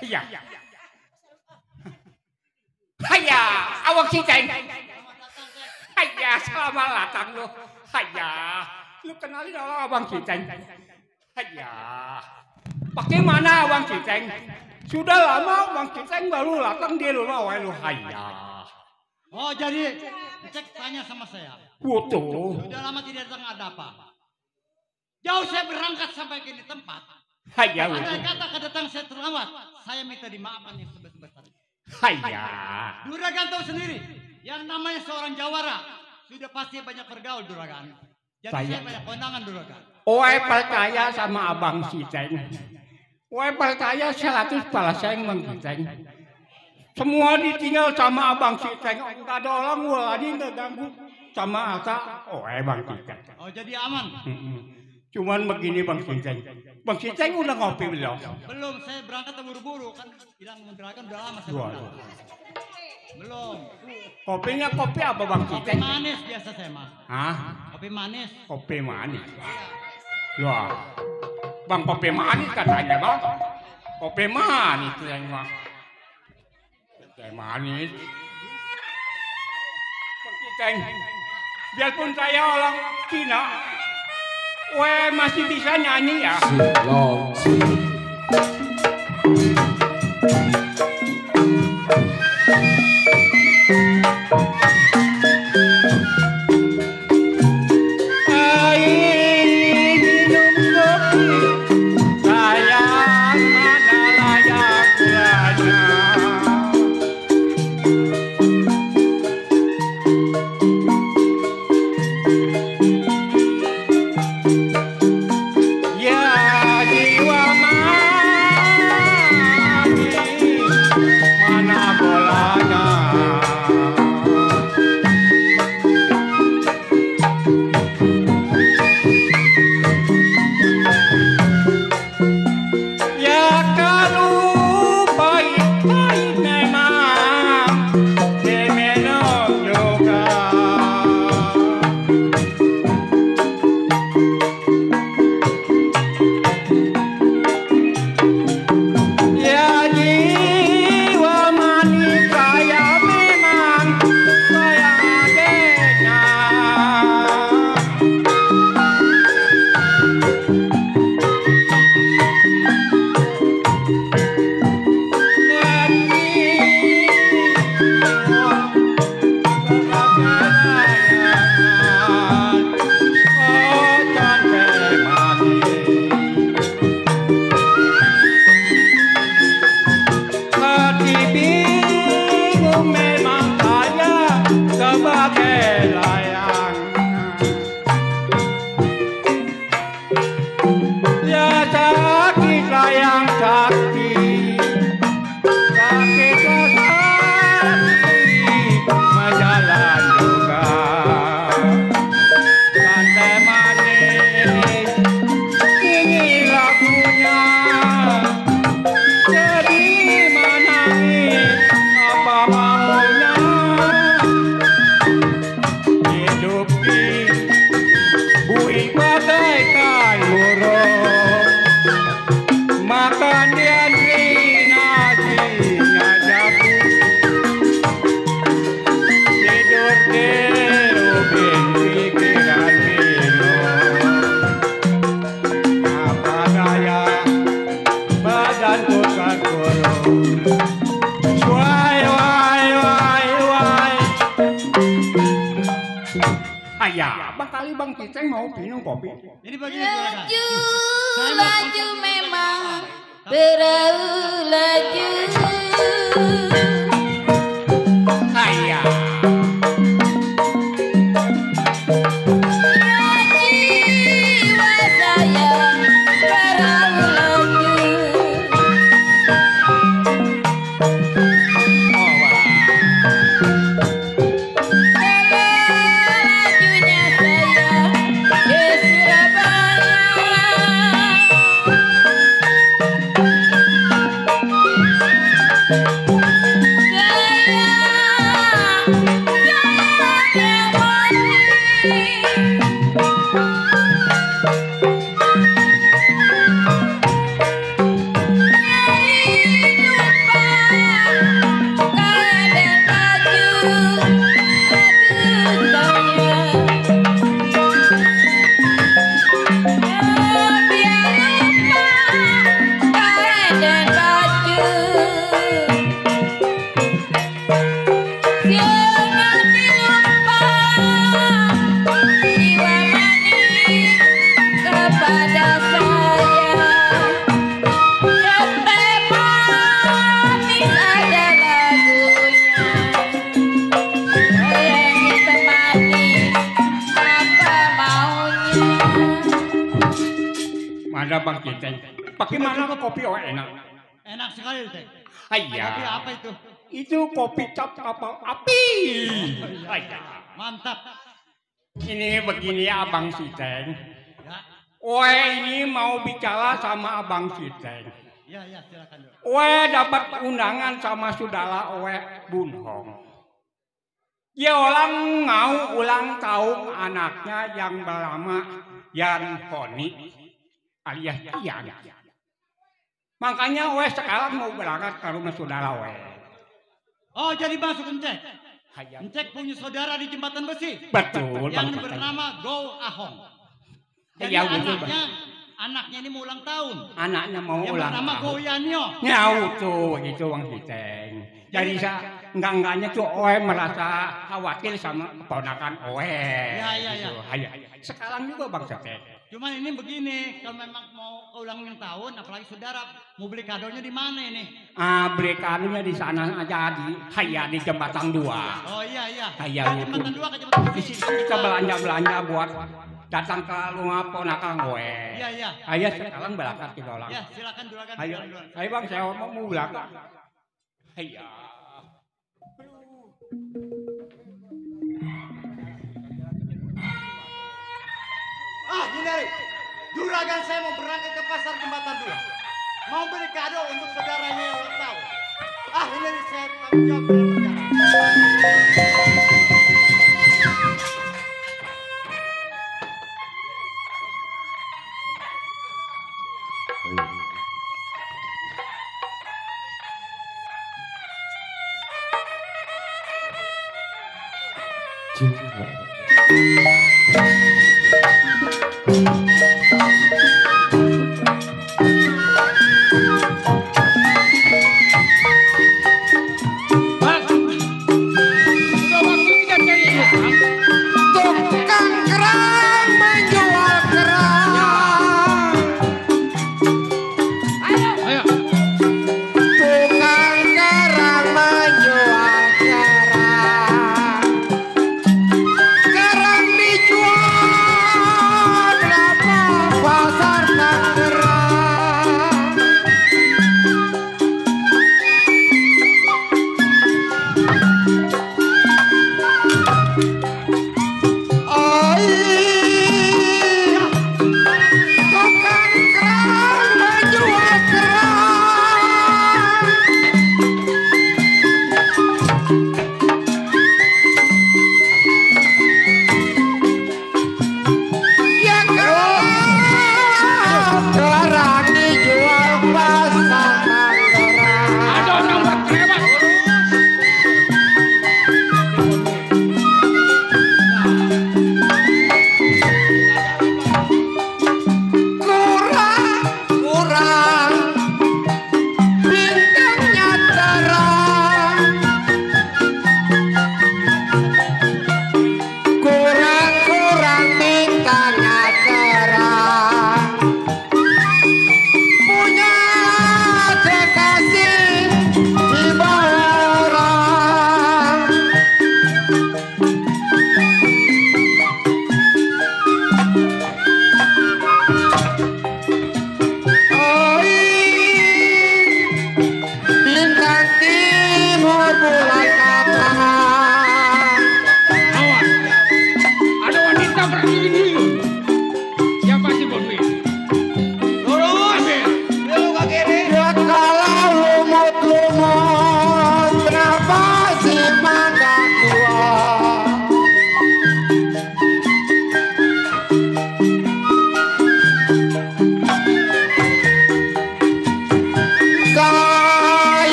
Iya. Haya, Awang si Ceng. Haya, selamat datang lo. Haya, lu kenalin orang Awang si Ceng. Haya. Bagaimana Awang si Ceng? Sudah lama Awang si Ceng baru datang di rumah lu. Haya. Oh jadi cek tanya sama saya. Betul. Sudah lama tidak datang ada apa? Jauh saya berangkat sampai ke tempat. Haya. Ada kata kedatangan saya terlambat. Saya minta dimaafkan yang sebesar-besarnya. Haya. Juragan tahu sendiri, yang namanya seorang jawara sudah pasti banyak bergaul Juragan. Jadi saya banyak kondangan Juragan. Oe percaya sama Abang si Ceng. Oe percaya 100% Bang si Ceng. Semua ditinggal sama Abang si Ceng. Enggak ada orang lagi ngeganggu sama Aka. Oe Bang si Ceng. Oh jadi aman? Cuman begini Bang si Ceng. Bang si Ceng udah ngopi belum? Belum, saya berangkat terburu-buru kan bilang Juragan udah lama saya berangkat. Belum. Kopinya kopi apa Bang si Kopi Ceng? manis biasa saya mah. Hah? Kopi manis. Kopi manis. Wah, Bang kopi manis katanya Bang. Kopi manis yang mah. Kopi manis. Kopi Ceng. Biarpun saya orang Cina, masih bisa nyanyi ya. Bang Kiceng mau minum kopi. Ini begini juragan. Laju memang perahu laju. Ayah. Jiwa saya perahu laju. Lajunya saya ke Ada Bang Kiceng. Bagaimana kopi enak? Enak sekali teh. Ayah. Kopi apa itu? Itu kopi cap kapal api. Ayah. Mantap. Ini begini Abang Kiceng. Ya, Ini mau bicara sama Abang Kiceng. ya silakan dulu. Dapat undangan sama saudara Bunhong. Ya orang mau ulang tahun anaknya yang bernama Yan Honi alias Ian. Makanya sekarang mau berangkat ke rumah saudara Oh, jadi masuk Encek. Hayang. Encek punya saudara di jembatan besi. Betul Yang Bang. bernama Go Ahong. Jadi Ya, betul, anaknya ini mau ulang tahun. Anaknya mau Yang ulang bernama tahun. Go Yanyo. Nyau tuh begitu Bang Kiceng. Jadi enggak-enggaknya tuh merasa khawatir sama keponakan Ya. Gitu. Sekarang juga Bang Kiceng. Cuman ini begini, kalau memang mau ulang tahun, apalagi saudara mau beli kadonya di mana ini? Beli kadonya di sana aja di jembatan 2. Oh iya. Hayang itu. Jembatan 2 ke jembatan Di besi. situ kita belanja buat datang ke rumah ponakan gue. Iya. Ayah sekarang berangkat kita orang. Ya, silakan juragan. Ayo Bang, saya mau berangkat. Hayah. Hindari. Juragan saya mau berangkat ke pasar jembatan 2. Mau beli kado untuk saudaranya yang ulang tahun. Hindari, saya tanggung jawab dalam perjalanan. Tukang kerang menjual kerang. Tukang kerang menjual kerang. Kerang dijual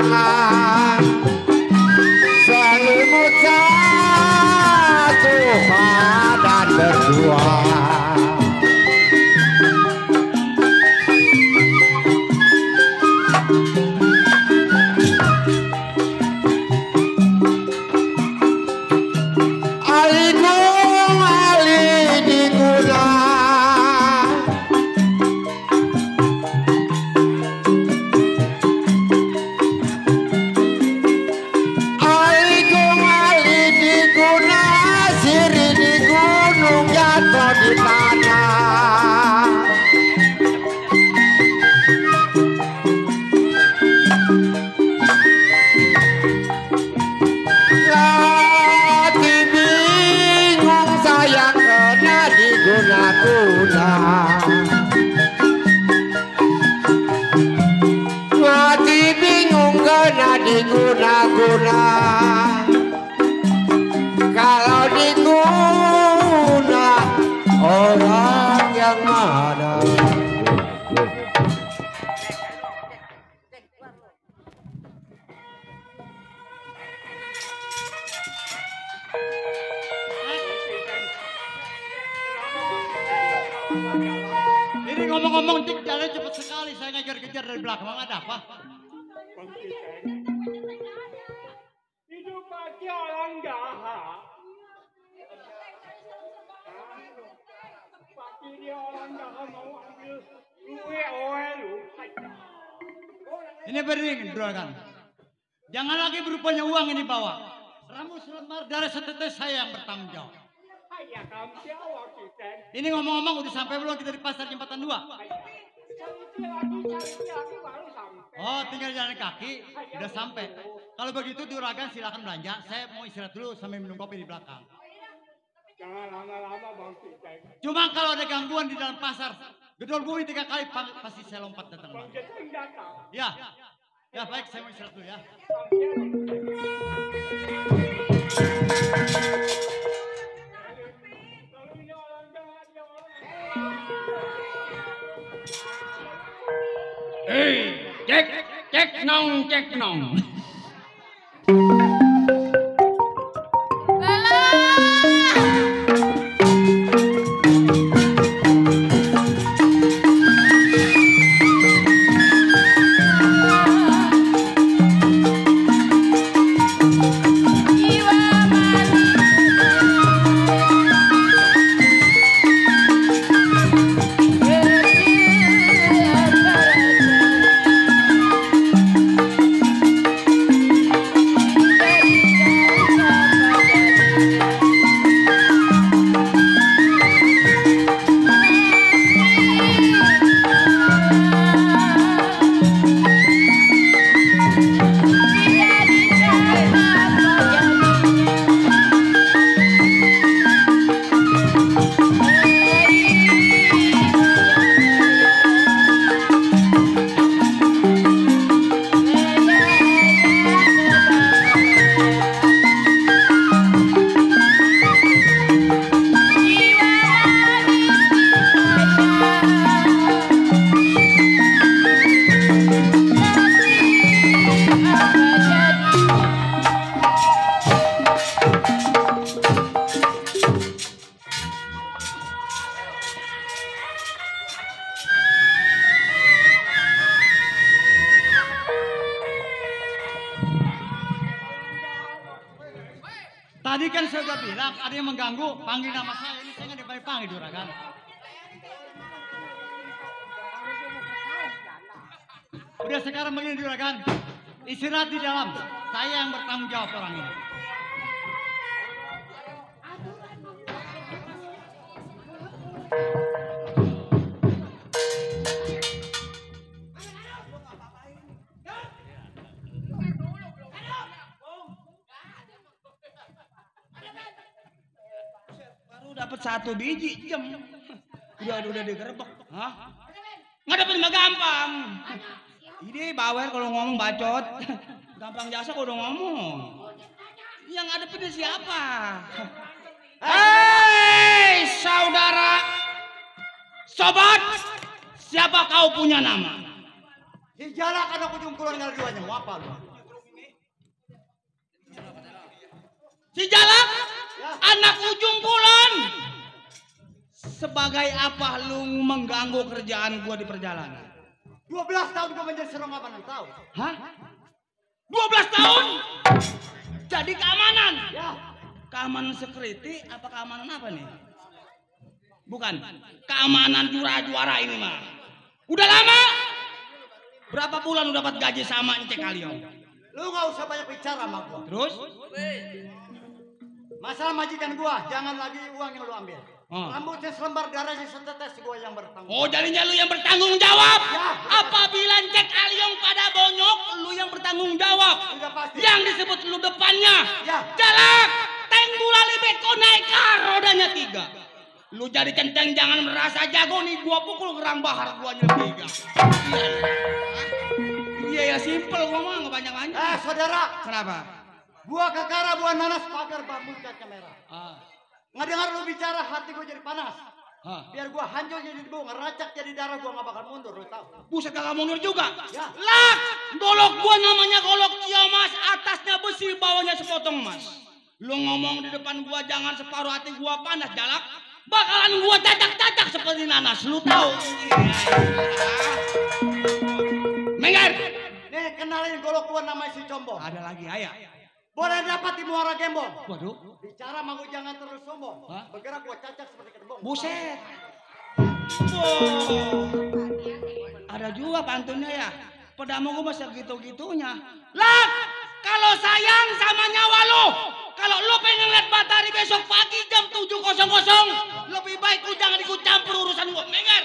tangan selimut satu badan berdua. Mati bingung kena diguna-guna. Kalau diguna orang yang mana. Ini ngomong-ngomong dik jalan cepet sekali, saya ngejar-kejar dari belakang, ada apa? Hidup pasti orang jahat. Pasti dia orang jahat mau ambil duit lu. Ini bering, Juragan. Jangan lagi berupanya uang ini bawa. Rambut selembar darah setetes saya yang bertanggung jawab. Ayah kamu siapa kita? Ini ngomong-ngomong udah sampai belum kita di pasar Jembatan 2? Baru sampai. Oh, tinggal jalan kaki, udah sampai. Kalau begitu Juragan silakan belanja. Saya mau istirahat dulu sambil minum kopi di belakang. Jangan lama-lama Bang kita. Cuma kalau ada gangguan di dalam pasar, gedor bumi 3 kali pasti saya lompat datang. Bang Jeteng datang. Ya, ya baik saya mau istirahat dulu ya. Cek nong. Tadi kan saya udah bilang ada yang mengganggu, panggil nama saya. Ini saya nggak dipanggil Juragan. Udah sekarang begini Juragan, istirahat di dalam. Saya yang bertanggung jawab orang ini. Dapat 1 biji jam. Udah digerebek. Hah? Nggak dapat mah gampang. Ini bawer kalau ngomong bacot. Gampang jasa kalau udah ngomong. Yang ngadepin siapa? Hei saudara. Sobat. Siapa kau punya nama? Hijala kan aku jungkulan dengan duanya. Mau apa lu? Si Jalak, anak ujung kulon. Sebagai apa lu mengganggu kerjaan gua di perjalanan? 12 tahun gua menjadi seorang keamanan, tahu? Hah? 12 tahun? Jadi keamanan? Ya. Keamanan security apa keamanan apa nih? Bukan. Keamanan juara-juara ini mah. Udah lama? Berapa bulan udah dapat gaji sama Encek Aliong? Lu nggak usah banyak bicara sama gua. Terus? Masalah majikan gua, jangan lagi uang yang lu ambil. Oh. Rambutnya selembar, darahnya setetes, gua yang bertanggung. Oh, jadinya lu yang bertanggung jawab. Ya. Apabila Encek Aliong pada bonyok, lu yang bertanggung jawab. Udah pasti. Yang disebut lu depannya. Ya. Jalak, tank bola lebeko naik rodanya 3. Lu jadi centeng jangan merasa jago nih, gua pukul kerang bahar gua nyelem 3. Iya ya simpel gua mah nggak banyak-banyak. Saudara, Kenapa? buah kekara, buah nanas, pagar bambu kaca merah. Ah. Nggak dengar lu bicara, hati gua jadi panas. Ah. Biar gua hancur jadi debu, ngeracak jadi darah, gua nggak bakal mundur, lu tahu. Buset kagak mundur juga. Ya. Lah, golok gua namanya golok Ciomas, atasnya besi, bawahnya sepotong emas. Lu ngomong di depan gua jangan separuh hati gua panas, Jalak. Bakalan gua cacak-cacak seperti nanas, lu tahu. Mengger. Nih, kenalin golok gua namanya si Combong. Ada lagi, ayah. Boleh dapat di Muara Gembong. Waduh. Bicara sama gua jangan terus sombong. Hah? Bergerak gua cacak seperti kedebong. Buset. Wow. Ada juga pantunnya ya. Pedamu gua masih gitu-gitunya. Lah, kalau sayang sama nyawa lo, kalau lo pengen lihat matahari besok pagi jam 7.00, lebih baik lu jangan ikut campur urusan gua. Menger.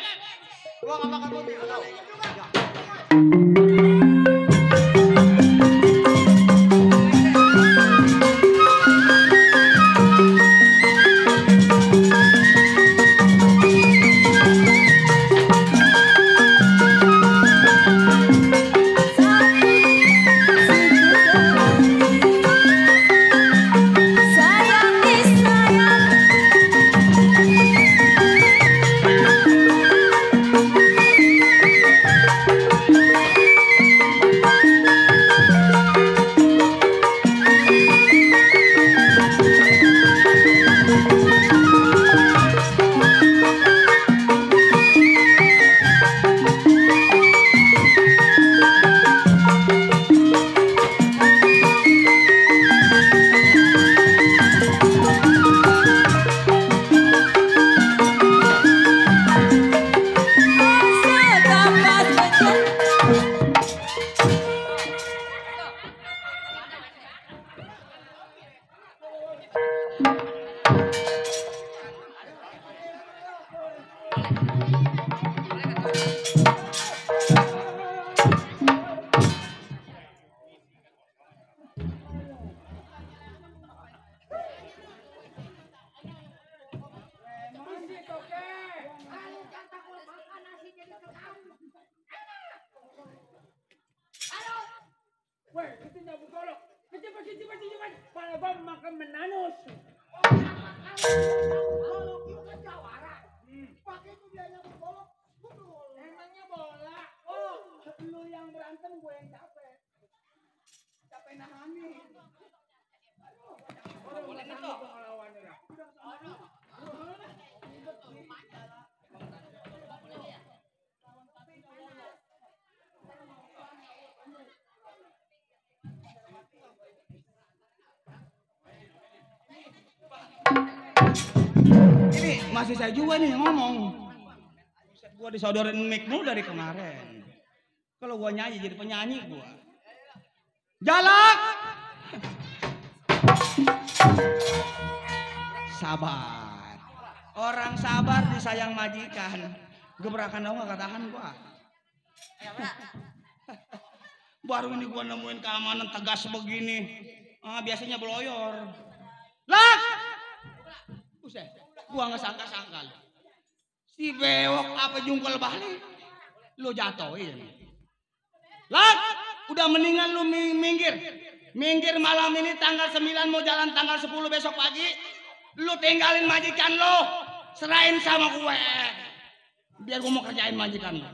Gua nggak bakal mundur, lu tahu. Ya. Sayang disayang. Weh, itu nyabu golok. Cepat, Para bang makan menanus. Golok itu kan jawara. Pakai itu dia nyabu golok. Betul. Emangnya bola. Oh, lu yang berantem, gue yang capek. Capek nahani. Boleh nih kok. Pengalamannya ya. Ini masih saya juga nih yang ngomong. Gua disodorin mic mulu dari kemarin. Kalau gua nyanyi jadi penyanyi gua. Jalak. Sabar. Orang sabar disayang majikan. Gebrakan dong gak tahan gua. Baru ini gua nemuin keamanan tegas begini. Biasanya beloyor. Lah. Buset, gua nggak sangka-sangka. Si bewok apa jungkel balik, lu jatuhin. Lah, udah mendingan lu minggir. Minggir malam ini tanggal 9 mau jalan tanggal 10 besok pagi. Lu tinggalin majikan lu, serahin sama gue. Biar gua mau kerjain majikan lu.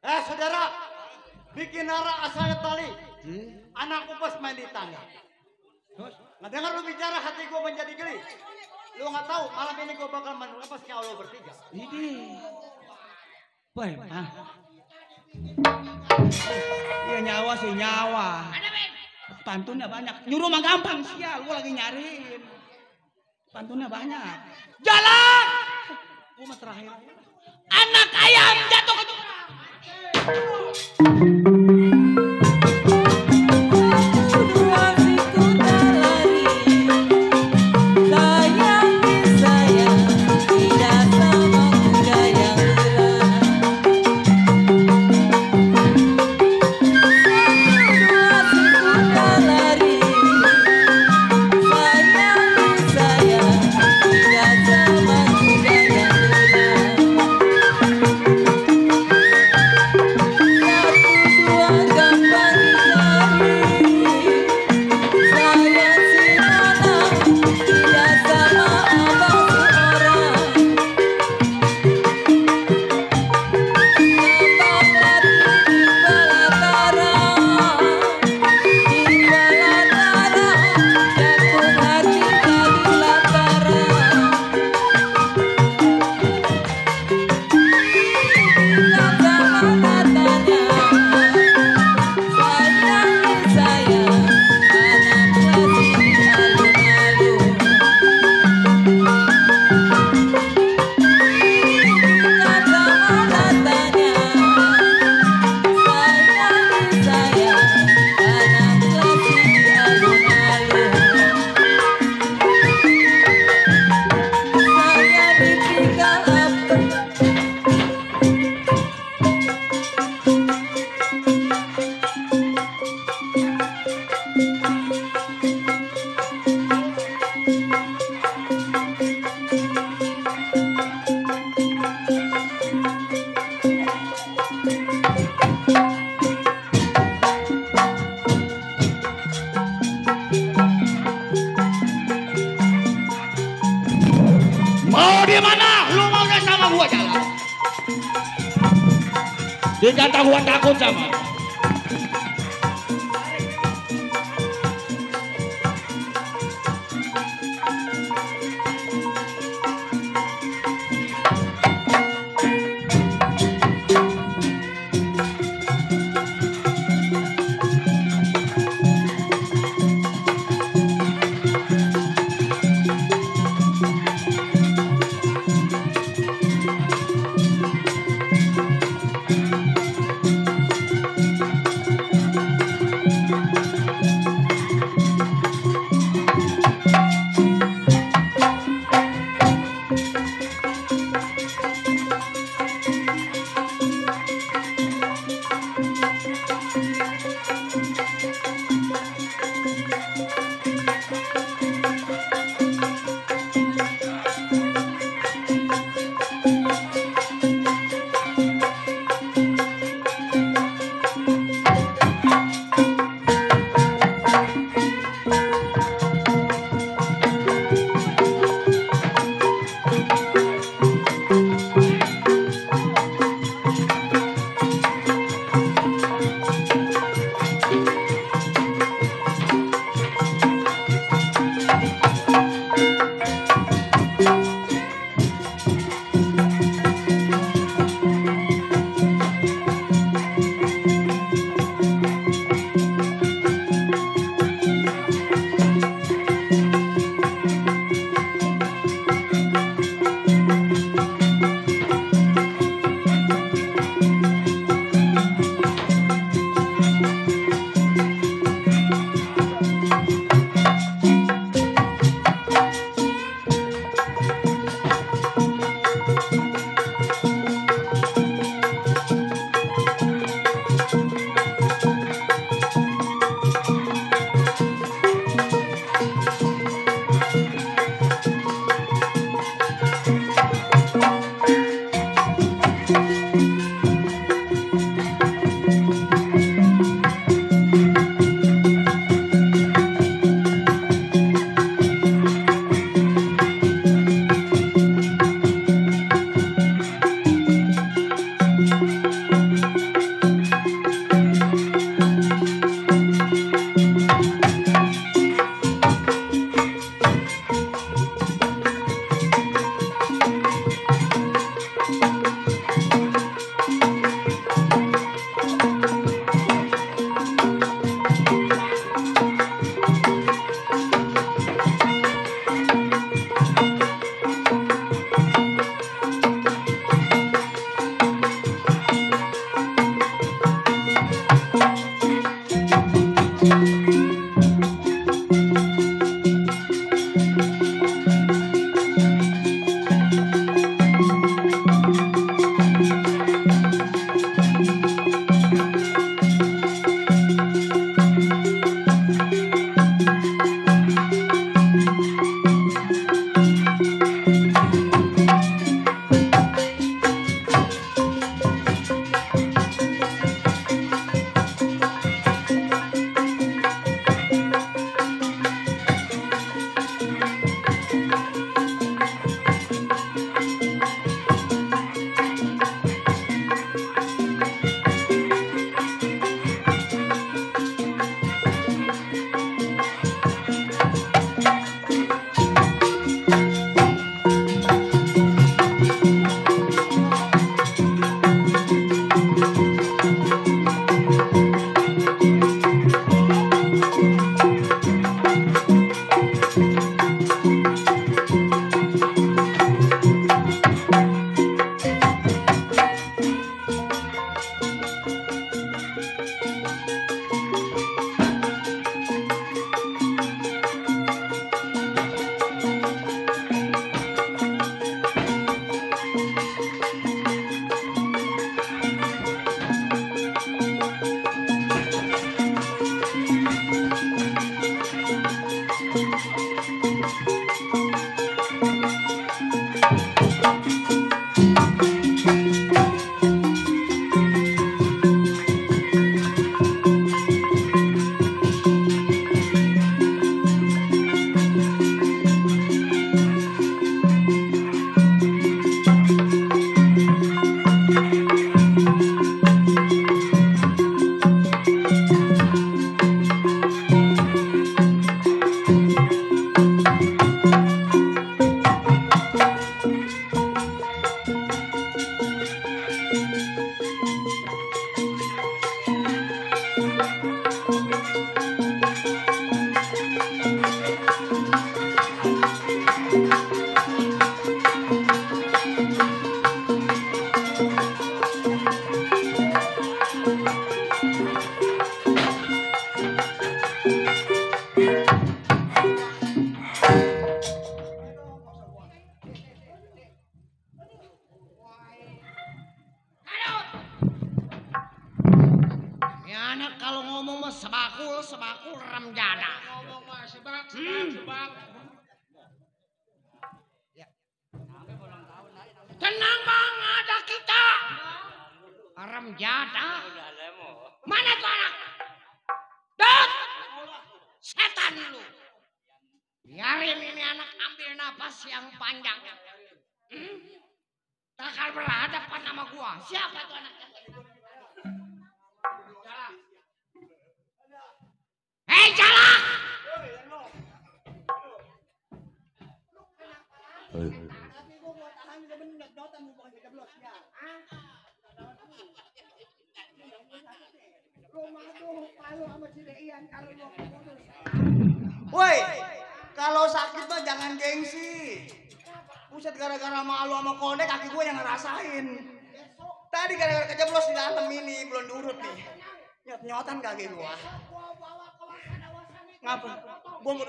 Saudara, bikin nara asalnya tali. Anak upes main di tangga. Ngedengar lu bicara hati gue menjadi geli. Lu nggak tahu malam ini gue bakal melepas nyawa lo bertiga. Ini. Boy, iya nyawa sih nyawa. Pantunnya banyak. Nyuruh mah gampang sial, gua lagi nyariin. Pantunnya banyak. Jalan! Gua mah terakhir. Anak ayam jatuh ke jurang. Dikata gua takut sama. sebakul ramjana. Ngomong mah sebak. Tenang bang, ada kita. Ramjana. Mana tuh anak? Dot! Setan lu. Biarin ini anak ambil napas yang panjang. Takal berhadapan sama gua. Siapa tuh anaknya? Hei Jalak! Woi, kalau sakit mah jangan gengsi. Buset, gara-gara malu sama kode kaki gue yang ngerasain. Tadi gara-gara kejeblos di dalam ini belum diurut nih. Nyot-nyotan kaki gue. Ngapa? Gue mau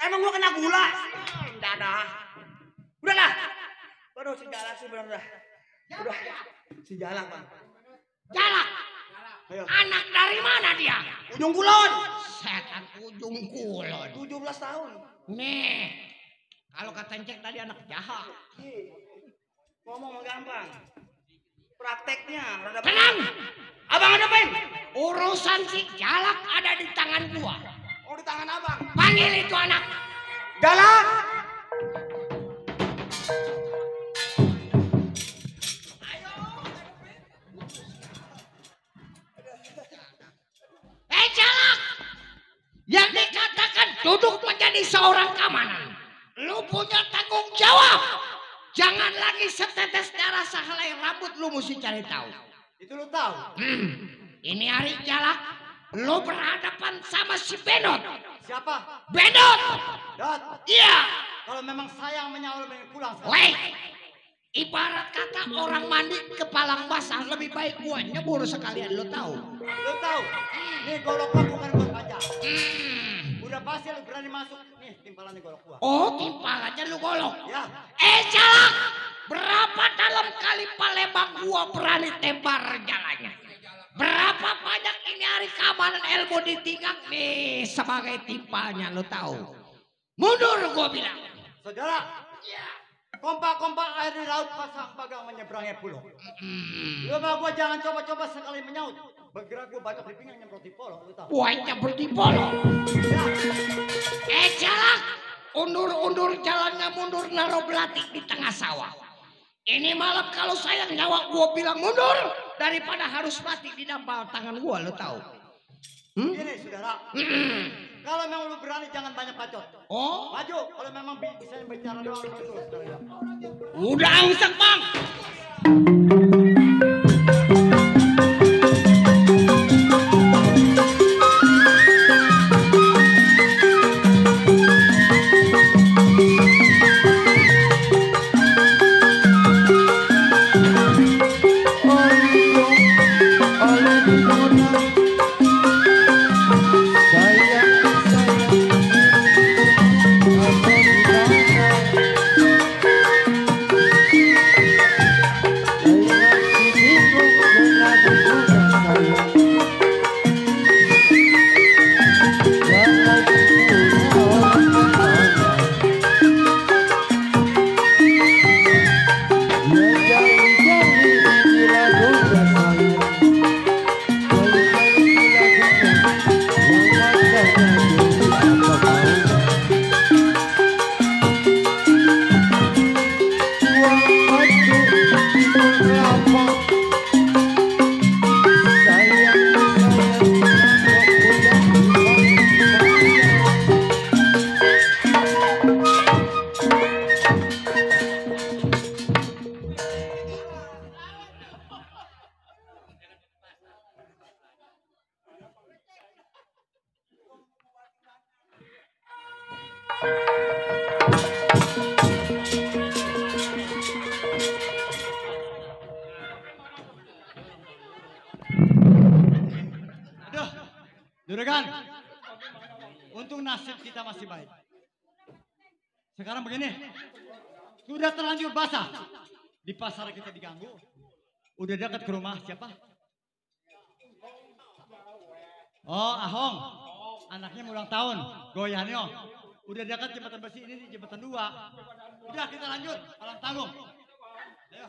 emang gue kena gula? Dadah. Udah lah. Waduh, si Jalak sih bener dah. Udah. Si Jalak, Bang. Jalak! Ayo. Anak dari mana dia? Ujung Kulon. Setan Ujung Kulon. 17 tahun. Nih, kalau kata Encek tadi anak jahat. Ngomong mah gampang. Prakteknya rada Tenang! Abang hadapin. Urusan si Jalak ada di tangan gua. Oh, di tangan abang. Panggil itu anak. Jalak. Jalak! Yang dikatakan duduk menjadi seorang keamanan. Lu punya tanggung jawab. Jangan lagi setetes darah sehelai rambut lu mesti cari tahu. Itu lu tahu? Ini hari Jalak. Lu berhadapan sama si Benot. Siapa? Benot! Dot. Iya. Kalau memang sayang menyawal pengen pulang. Woi. Ibarat kata orang mandi kepalang basah lebih baik gua nyebur sekalian lu tahu. Lu tahu? Nih golok bukan buat pajak. pasti lu berani masuk. Nih timpalannya golok gua. Oh, timpalannya lu golok. Ya. Jalak, berapa dalam kali Palembang gua berani tembar jalannya? Berapa banyak ini hari keamanan ilmu ditinggal nih sebagai timpalnya lu tahu? Mundur gua bilang. Saudara. Kompak-kompak air di laut pasang bagang menyeberangnya pulau. Lu mah gua jangan coba-coba sekali menyaut. Bergerak gua bacok di pinggang nyemprot di polo, lu tahu. Wah, nyemprot di polo. Ya. Jalak, undur-undur jalannya mundur naruh belati di tengah sawah. Ini malam kalau sayang nyawa gua bilang mundur daripada harus mati di dampal tangan gua, lu tahu. Ini saudara. Kalau memang lu berani jangan banyak bacot. Oh, Maju kalau memang bisa bicara doang itu saudara. udah angsek bang. Juragan, untung nasib kita masih baik. Sekarang begini, sudah terlanjur basah. Di pasar kita diganggu. Udah dekat ke rumah siapa? Oh, Ahong. Anaknya ulang tahun, Goyanyo. Udah dekat jembatan besi ini di jembatan 2. Udah kita lanjut, malang tanggung. Ayo.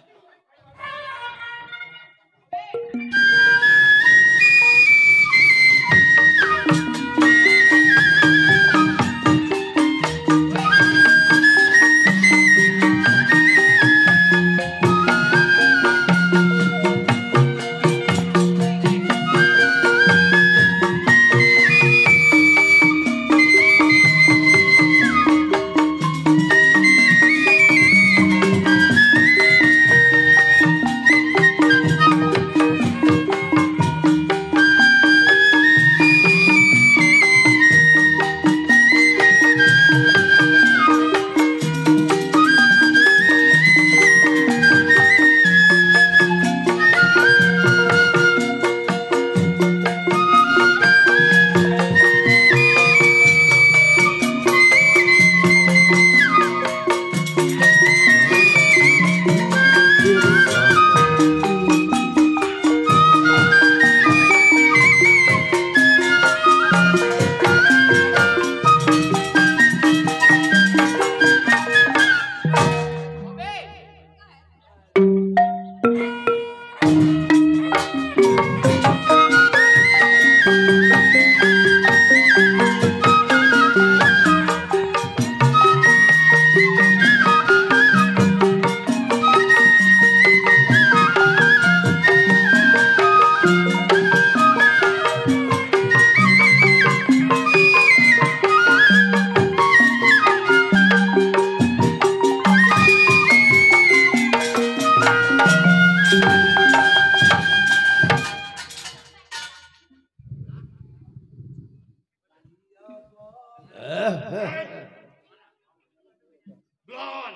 Blon.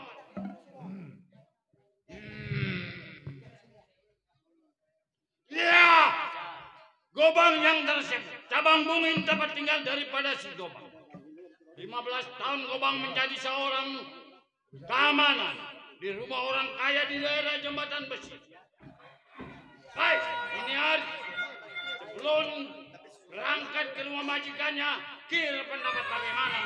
Ya, Gobang yang tersebut. Cabang bungin dapat tinggal daripada si Gobang. 15 tahun Gobang menjadi seorang keamanan di rumah orang kaya di daerah Jembatan Besi. Baik, ini hari sebelum berangkat ke rumah majikannya, kira pendapat bagaimana?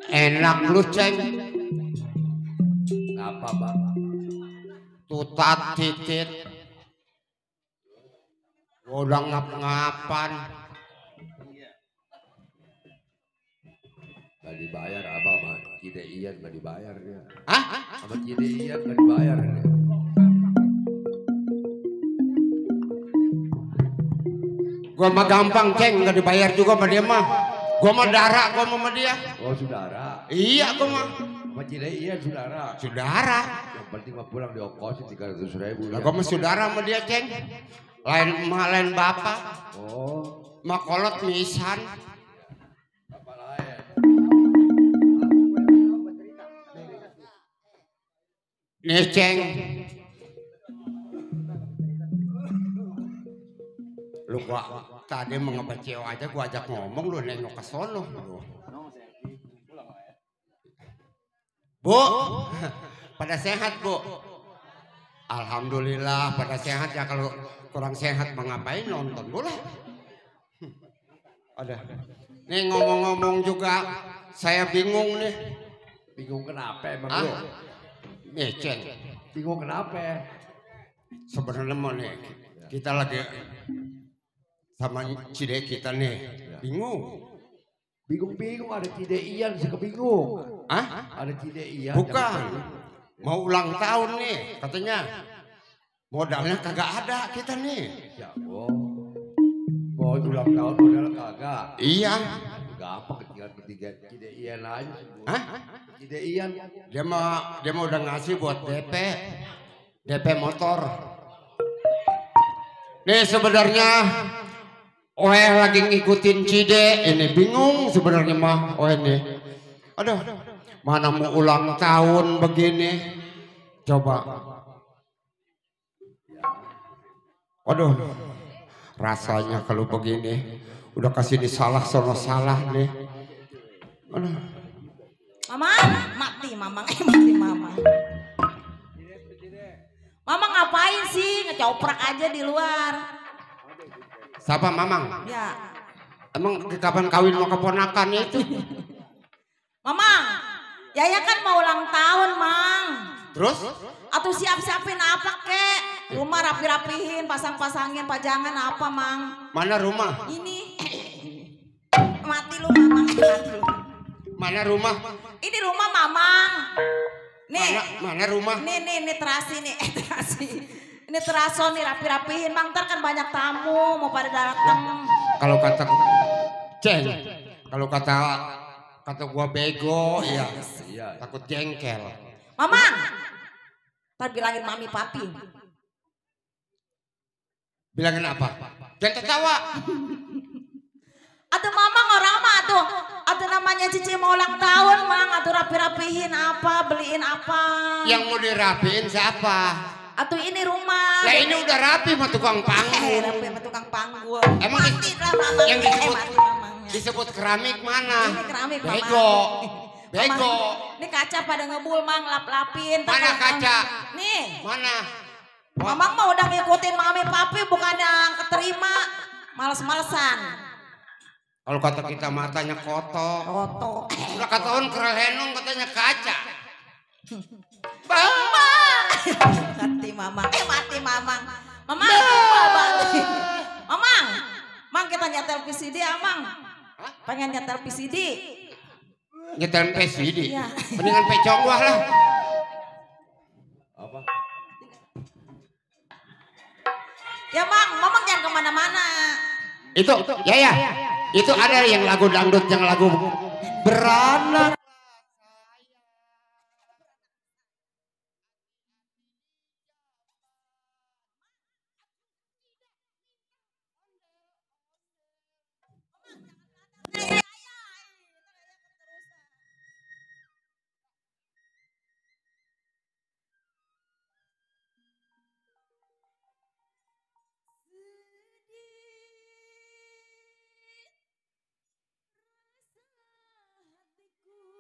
Enak lu ceng. Apa bang? Tutat titit. Udah ngap-ngapan. Gak dibayar apa sama Cide Ian gak dibayar dia. Hah? Sama Cide Ian gak dibayar dia. Gua mah gampang ceng, gak dibayar juga sama dia mah. Gua mah darah, gua mah sama dia. Oh saudara. Iya gua mah. Sama Cidai Ian saudara. Saudara. Yang penting mah pulang di ongkosin 300.000. Lah gua mah saudara sama dia, Ceng. Lain emak, lain bapak. Oh. Mak kolot misan. Apa lain? Nih, Ceng. Lu gua tadi mengapa cewek aja gua ajak ngomong lu nengok ke sono. Bu, pada sehat bu? Alhamdulillah pada sehat ya, kalau kurang sehat mengapain nonton bola? Ada. Nih ngomong-ngomong juga saya bingung nih. Bingung kenapa emang Ah? lu? Nih Ceng, Bingung kenapa? sebenarnya mau nih kita lagi sama Cide kita nih bingung. Bingung-bingung ada Cidai Ian bisa kebingung. Ah? Ada Cidai Ian. Bukan. Mau ulang tahun nih katanya. Modalnya kagak ada kita nih. Ya Allah. Oh, ulang tahun modal kagak. Iya. Gampang tinggal ketiga Cidai Ian aja. Hah? Cidai Ian. Dia mau udah ngasih buat DP motor. Nih sebenarnya Oe lagi ngikutin Cide, ini bingung sebenarnya mah Oe nih. Aduh, mana mau ulang tahun begini. Coba. Aduh, rasanya kalau begini udah kasih disalah sono salah nih. Aduh. Mamang, mati mamang, mati mamang. Mamang ngapain sih? Ngecoprak aja di luar. Siapa Mamang? Ya. Emang kapan kawin mau keponakannya itu? Mamang, Yaya kan mau ulang tahun, Mang. Terus? Atau siap-siapin apa kek? Rumah rapi-rapihin, pasang-pasangin pajangan apa, Mang? Mana rumah? Ini. Mati lu, Mamang. Mati lu. Mana rumah? Ini rumah Mamang. Nih. Mana rumah? Nih terasi nih, terasi. Ini teraso nih rapi-rapihin, Mang. Ntar kan banyak tamu mau pada datang. Kalau kata Ceng, kalau kata gua bego, iya, takut jengkel. Mamang, ntar bilangin mami papi. Bilangin apa? Jangan tertawa. Atau mamang orang mah atau namanya cici mau ulang tahun, Mang. Atau rapi-rapihin apa, beliin apa. Yang mau dirapiin siapa? Atau ini rumah. Ya ini udah rapi mah tukang panggung. Rapi sama tukang panggung. Emang mati lah mamang. yang disebut mati mamangnya. disebut keramik mana? Ini keramik mamang. Bego. Bego. Ini kaca pada ngebul, Mang, lap-lapin. Ntar Mana kalau- kaca? Nih. Mana? Mamang mah udah ngikutin mami papi bukannya keterima. Males-malesan. Kalau kata kita matanya kotor. Kotor. Udah katakan kerehenung katanya kaca. Mati mamang. Mati mamang. Mamang. Mamang. Mang kita nyetel PCD Amang. Pengen nyetel PCD. Nyetel PCD. Iya. Mendingan pecong gua lah. Apa? Ya Mang, Mamang jangan kemana-mana. Itu, ya. Itu ada yang lagu dangdut, yang lagu beranak. Sedih rasa hatiku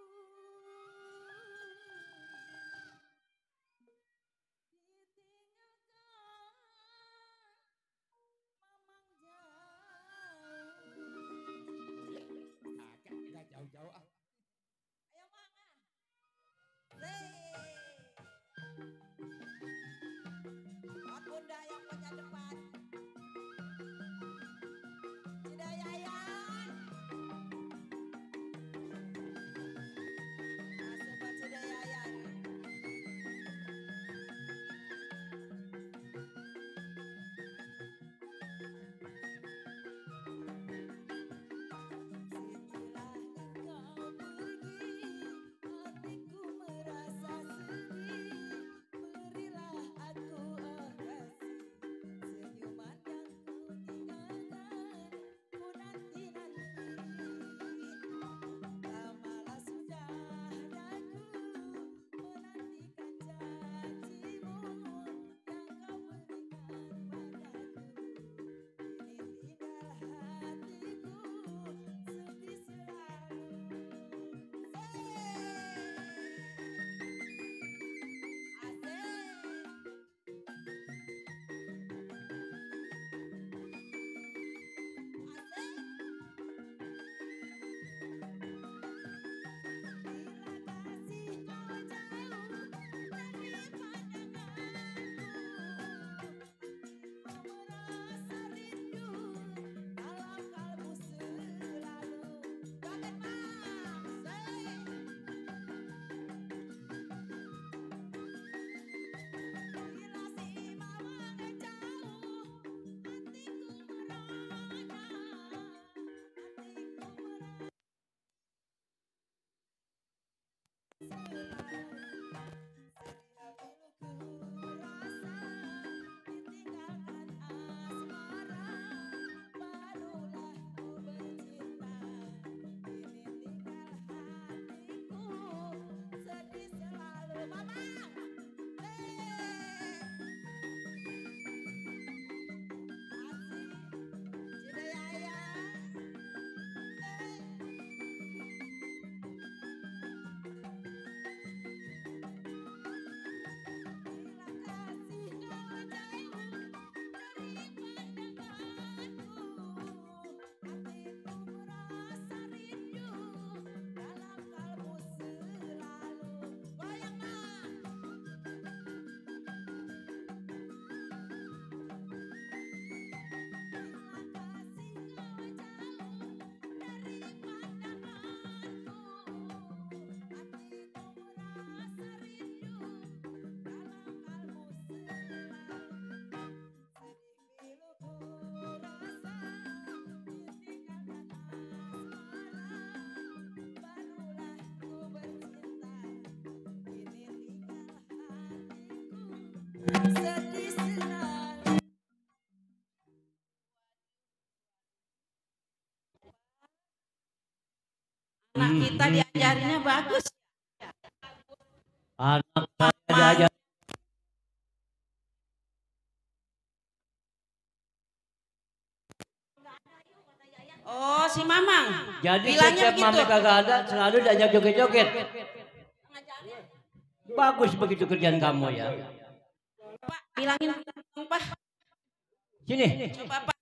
Anak kita diajarinnya bagus. Anak saya diajar. Oh, si Mamang. Jadi bilangnya setiap mami begitu. kagak ada selalu diajak joget-joget. Bagus begitu kerjaan kamu ya. Pak, bilangin Pak. Sini. Bapak.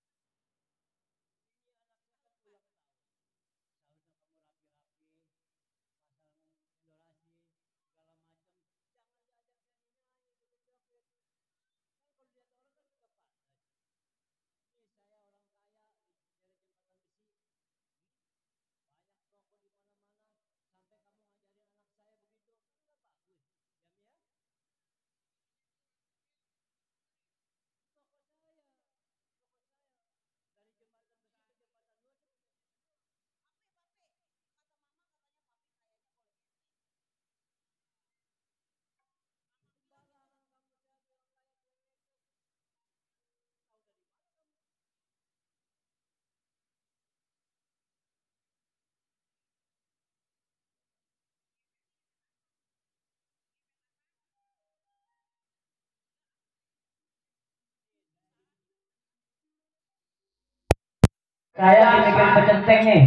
Saya dibikin pecenteng nih.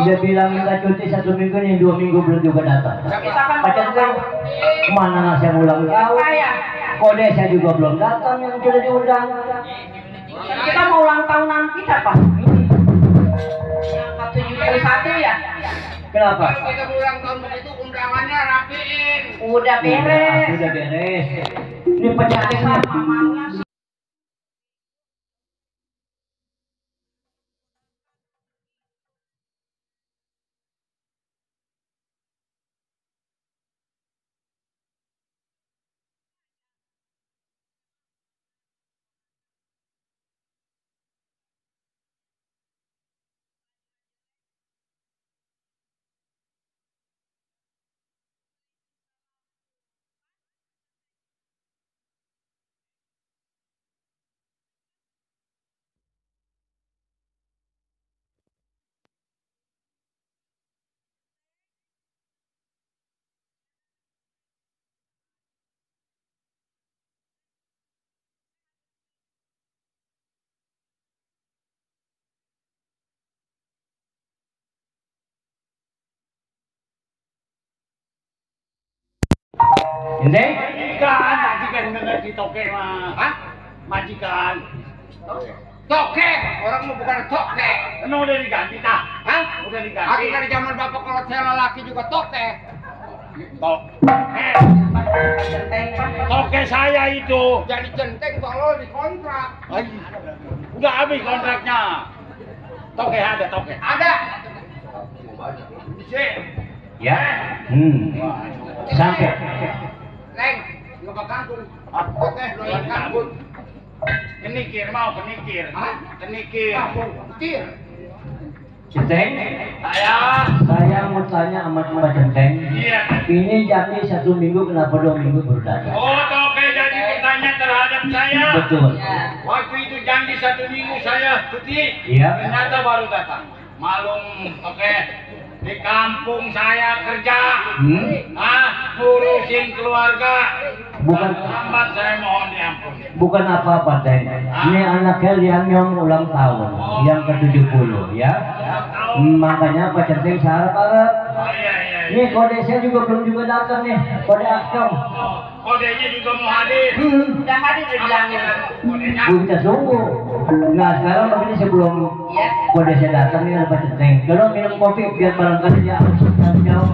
Dia bilang minta cuti 1 minggu nih, 2 minggu belum juga datang. Pecenteng, kemana nggak saya ulang tahun? Kode saya juga belum datang yang sudah diundang. Kita mau ulang tahun anak kita, Pak. Yang 71 ya? Kenapa? Kalau kita ulang tahun begitu undangannya rapiin. Udah beres. Udah beres. Ini pecenteng nih. Mamanya Ini? Majikan ngerti toke mah. Hah? Majikan. Toke, orang mau bukan toke. Emang udah diganti tak? Hah? Udah Aku diganti. dari zaman bapak kalau saya lelaki juga toke. Toke saya itu. Jadi centeng kalau dikontrak. Ay, udah habis kontraknya. Toke ada toke. Ada. Bisa. Ya. Sampai. Leng, nggak kangkung. Toke, nggak kangkung. Kenikir mau kenikir. Hah? Kenikir. Tir. Centeng, Saya mau tanya sama Mbak Centeng. iya. Ini jadi 1 minggu, kenapa 2 minggu baru datang? Oh, toke jadi bertanya terhadap saya. Betul. Waktu itu janji 1 minggu saya cuti. Iya. Ternyata baru datang. Malum, oke. Di kampung saya kerja. Ngurusin keluarga. Bukan Lambat saya mohon diampuni. bukan apa-apa, Teng. Ini anaknya Liang Yong ulang tahun yang ke-70 ya. Makanya Pak Centeng harap-harap. Oh iya iya. Ini kode saya juga belum juga datang nih. Kode Akam. Kodenya juga mau hadir. udah hadir udah bilangin. Kodenya. Gue minta tunggu. Nah sekarang begini sebelum kode saya datang nih ada Pak Centeng. Kalau minum kopi biar barangkali dia jauh.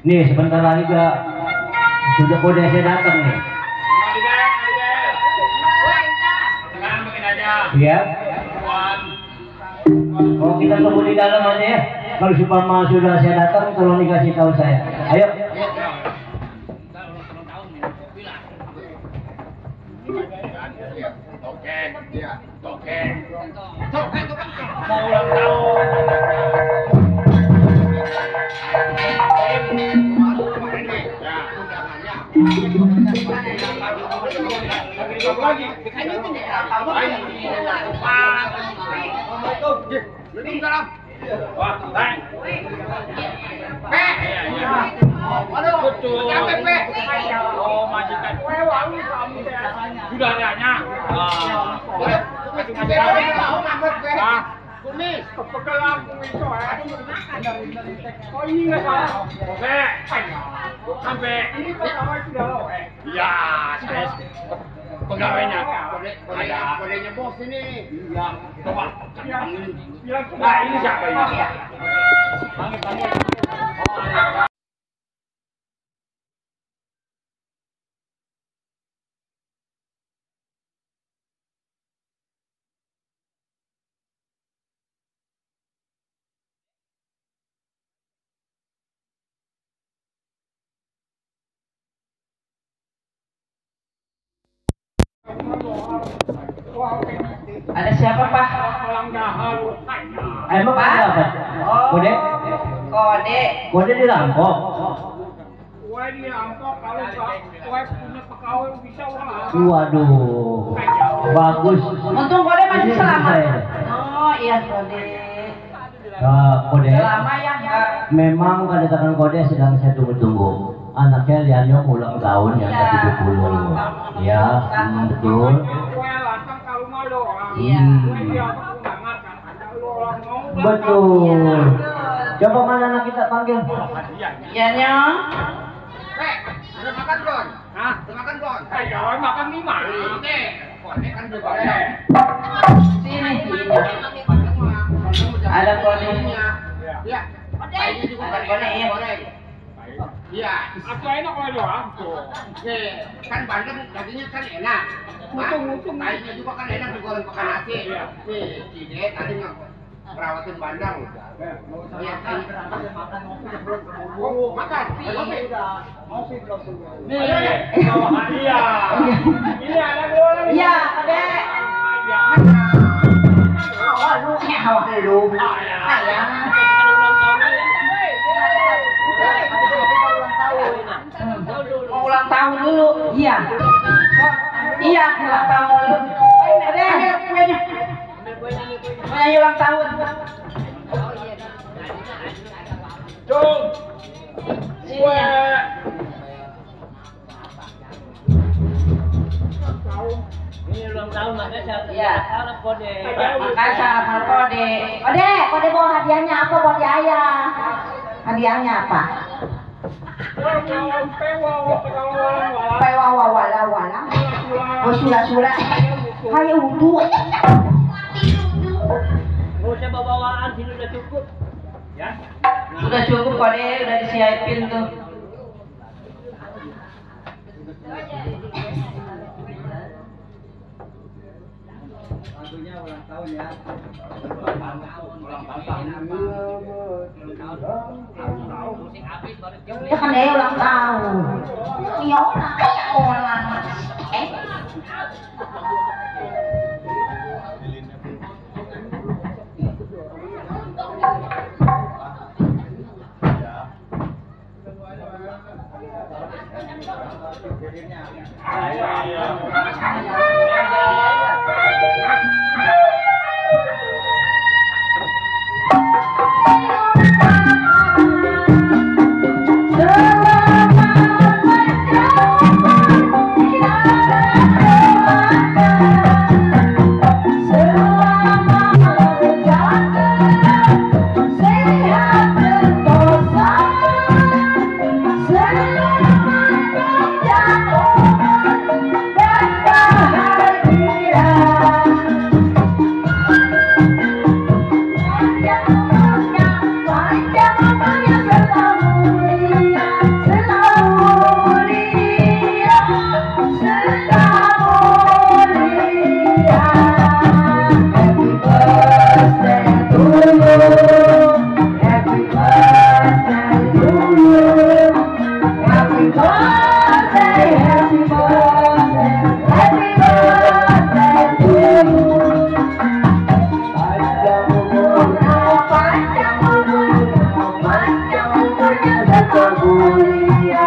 Nih sebentar lagi sudah kode saya datang nih. Sekarang begini aja. Iya. Tuan. Oh kita tunggu di dalam aja ya. Kalau si Pama sudah saya datang, tolong dikasih tahu saya. Ayo. Oke. Oke. Mau ulang tahun. hidup lagi. Waalaikumsalam. Wah, baik. Pe. Aduh, capek, Pe. Oh, majikan. Saudaranya. Kunis, kepegelan itu oh iya salah. Sampai ini pegawai sudah loh. Iya, saya pegawainya. Kodenya bos ini. Iya, coba. Nah, ini siapa ini? Panggil. Ada siapa, Pak? Emang apa? Kode? Kode dirampok. Kue dirampok kalau kue punya pegawai bisa ulang. Waduh, bagus. Untung Kode masih selamat. Oh iya Kode. Kode. Lama ya Mbak. Memang kedatangan Kode sedang saya tunggu-tunggu. Anaknya Lianyo ulang tahun yang ke-70. Ya, betul. Iya. Betul. Coba mana anak kita panggil? Iya Nyo. Udah makan belum? Hah? Udah makan belum? Ayo, makan nih mah. Ini kan udah banyak. Sini. Ada Kode. Iya. Ini juga ada Kode ya. Iya. Aku enak kalau doang tuh. Nih, kan bandeng dagingnya kan enak. Mutung-mutung. Kayaknya juga kan enak digoreng pakai nasi. Nih, Cide tadi ngerawatin bandeng. Iya, makan. Ngopi. Ngopi belum dulu. Nih, iya. Ini ada goreng. Iya, Kode. Awal lu. Ayah. Mau ulang tahun dulu. Iya. Iya, ulang tahun dulu. Ada kuenya. Kuenya ulang tahun. Cung. Kue. Ini ulang tahun makanya Iya. harap Kode. Makanya sama Kode. Kode bawa hadiahnya apa buat ayah? Hadiahnya apa? Wala. Oh sula. Kayak udu. Nggak usah bawaan, sini udah cukup. Ya. Sudah cukup Kode, udah disiapin tuh. Lagunya ulang tahun ya. Ya kan dia ulang tahun. Iya ulang. Mulia,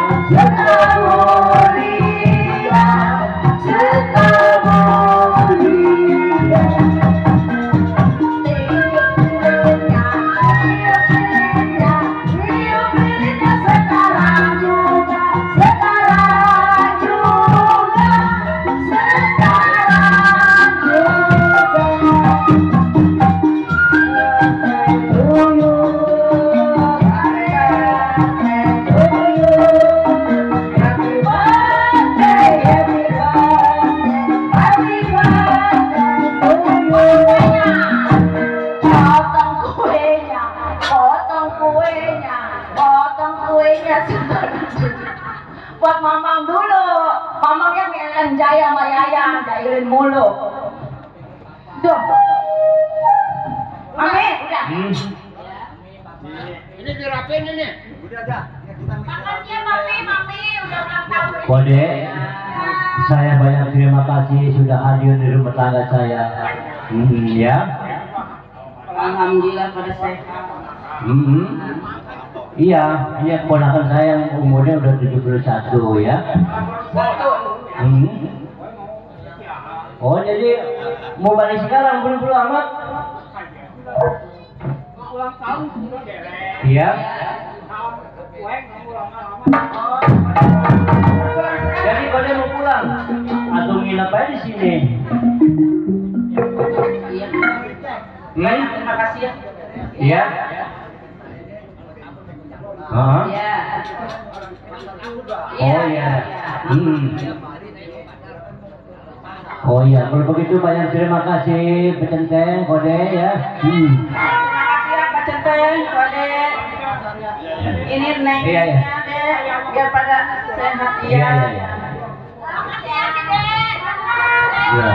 buat Mamang dulu. Mamangnya ngelain Jaya sama Yayang, jahilin mulu. Duh. Mami, udah. Ini dirapiin ini. Udah ada. Makasih ya Mami udah ulang tahun. Kode, saya banyak terima kasih sudah hadir di rumah tangga saya. Ya. Alhamdulillah pada sehat. Iya, ini keponakan saya yang umurnya udah 71 ya. Oh, jadi mau balik sekarang buru-buru amat? Ulang tahun sudah beres. Iya. Jadi pada mau pulang atau nginep aja di sini? Iya. Terima kasih ya. Iya. Iya. Oh iya. Oh iya, kalau begitu banyak terima kasih Pecenteng, Kode ya. Terima kasih ya Pak Centeng, Kode. Ini Neng, Iya. Dek, biar pada sehat ya. Iya. Iya.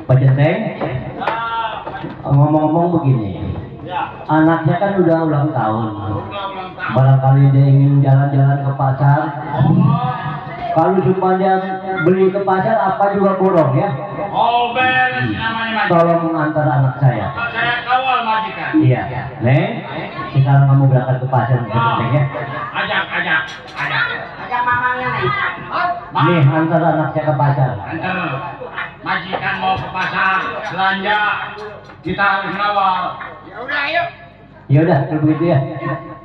Pak Centeng, ngomong-ngomong begini, anaknya kan udah ulang tahun. Barangkali dia ingin jalan-jalan ke pasar. Kalau cuma dia beli ke pasar apa juga bodoh ya. Oh beres namanya majikan. Tolong mengantar anak saya. Saya kawal majikan. Iya. Neng, sekarang kamu berangkat ke pasar Neng ya. Ajak. Ajak mamangnya nih. Nih, antar anak saya ke pasar. Antar. Majikan mau ke pasar belanja, kita harus ngawal. Ya udah ayo. Ya udah, kalau begitu ya.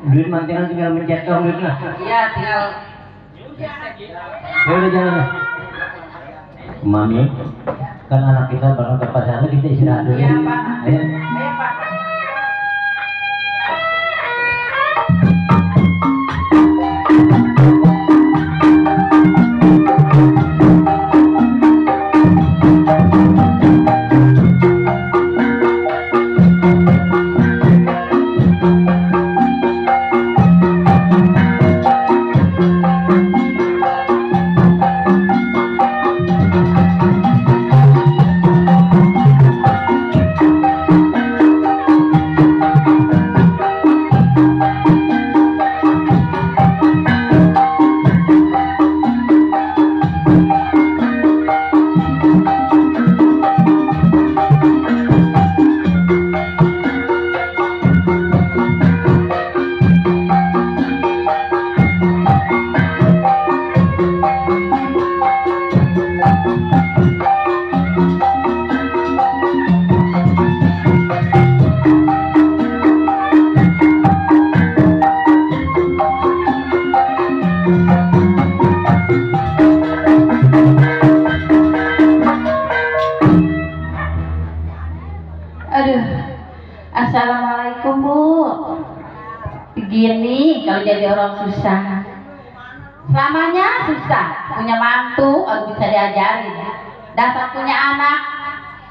Duit mantingan tinggal mencet dong duitnya. Iya, tinggal. Ya udah jalan. Mami, kan anak kita bakal ke pasar, kita istirahat dulu. Iya, Pak. Ayo. Ayo, Pak. Aduh, assalamualaikum Bu. Begini kalau jadi orang susah. Selamanya susah. Punya mantu, kalau bisa diajarin. Dasar punya anak,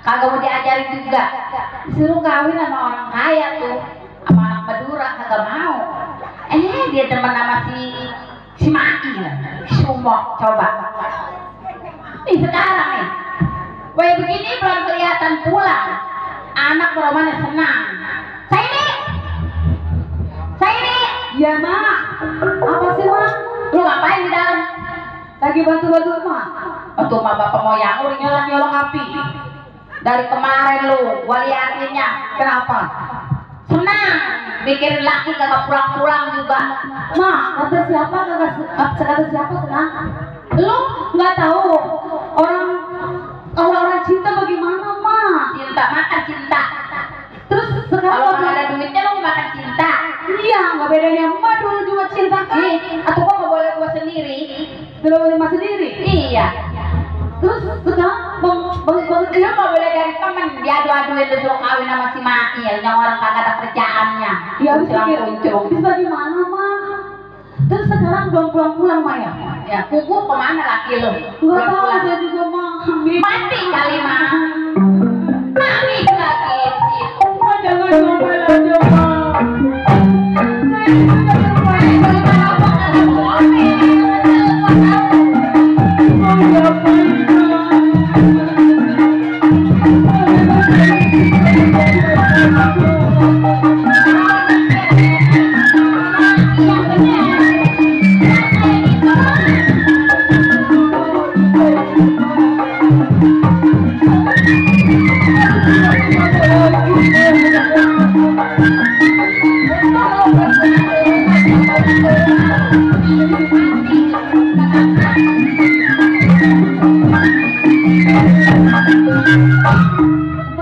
kagak mau diajarin juga. Disuruh kawin sama orang kaya tuh, sama anak Madura kagak mau. Dia teman sama si Maki lah, si Umok, coba. Nih sekarang nih, kayak begini belum kelihatan pulang. Anak beromannya senang. Saya ini. Ya Mak. Apa sih Mak? Lu ngapain di dalam? Lagi bantu-bantu Mak. Bantu Mak bapak moyang lu nyolong api. Dari kemarin lu gua liatinnya. Kenapa? Senang. Bikin laki kagak pulang-pulang juga. Mak, kata siapa senang? Lu nggak tahu kalau orang cinta bagaimana Mak? Cinta makan cinta. Terus sekarang kalau ada duitnya lo makan cinta. Iya, nggak bedanya Emak dulu juga cinta kan? Atau kok nggak boleh gua sendiri? Tidak boleh Emak sendiri? Iya. Terus sekarang bang dia nggak boleh dari temen. Dia adu-aduin disuruh kawin sama si Mail yang orang kagak ada kerjaannya. Iya, bisa gimana Mak? Terus sekarang belum pulang-pulang Maya? Ya, Kuku kemana laki lo? Nggak tahu, saya juga Mak. Mati kali Mak. Nangis lagi. Jangan ngomel aja Mak. Saya juga bermain.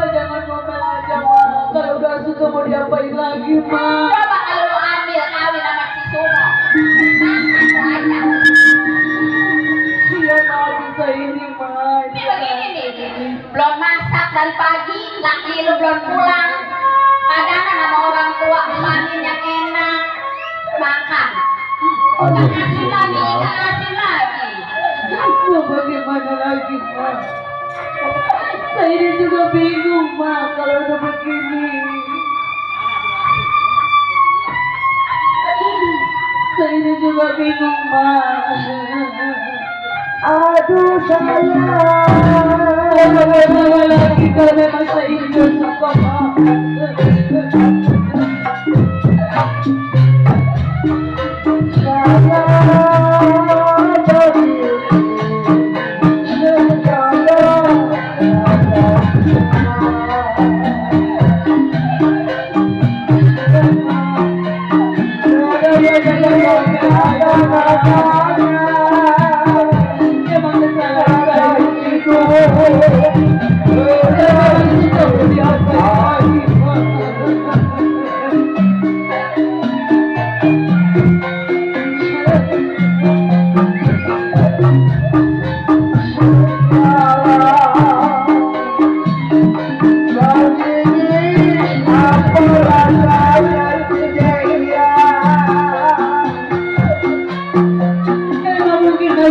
jangan ngomel aja, Ma. Kalau udah suka mau diapain lagi, Ma? Coba kalau lu ambil kawin sama si Sumo. Makan aja. Iya, Ma, bisa ini, Ma. Ini begini nih, belum masak dari pagi, laki lu belum pulang. Kadang sama orang tua manin yang enak, makan. Udah ngasih lagi, ikan asin lagi. Mau bagaimana lagi, Ma? Saya ini juga bingung, Ma, kalau udah begini. Saya ini juga bingung, Ma. Aduh, sayang. Bagaimana lagi kalau memang saya ini gak suka, Ma?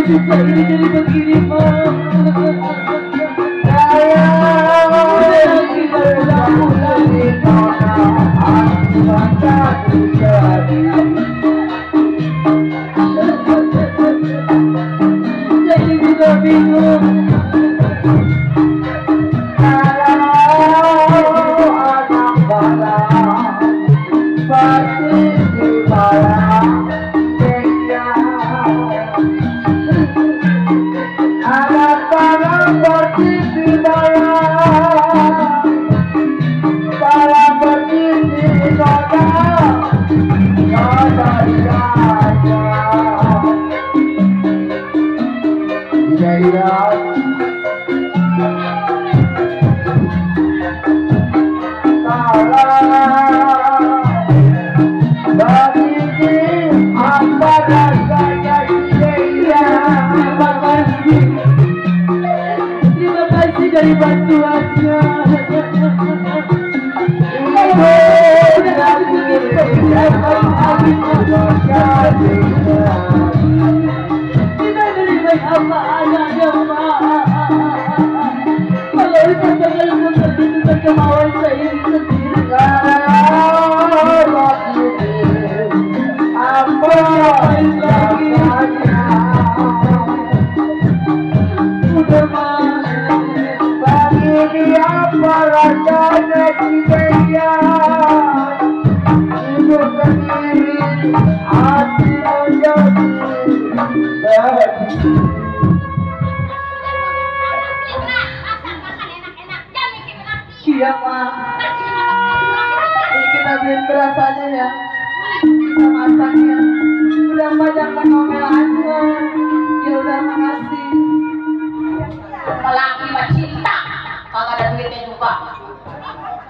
Saya ini jadi begini, Ma. Saya juga bingung. Terima kasih dari bantuannya. Kita beri baik apa adanya, Ma. Kalau saya bakal memperhitungkan kemauan saya sendiri. Apa lagi? Udah, Ma. Bagi dia rasanya dia hidup sendiri, hati menjadi iya, Ma. Kita beliin beras aja ya. Kita masaknya. Udah banyak ngomel aja. Ya udah, makasih. Laki mah cinta, kagak ada duitnya juga.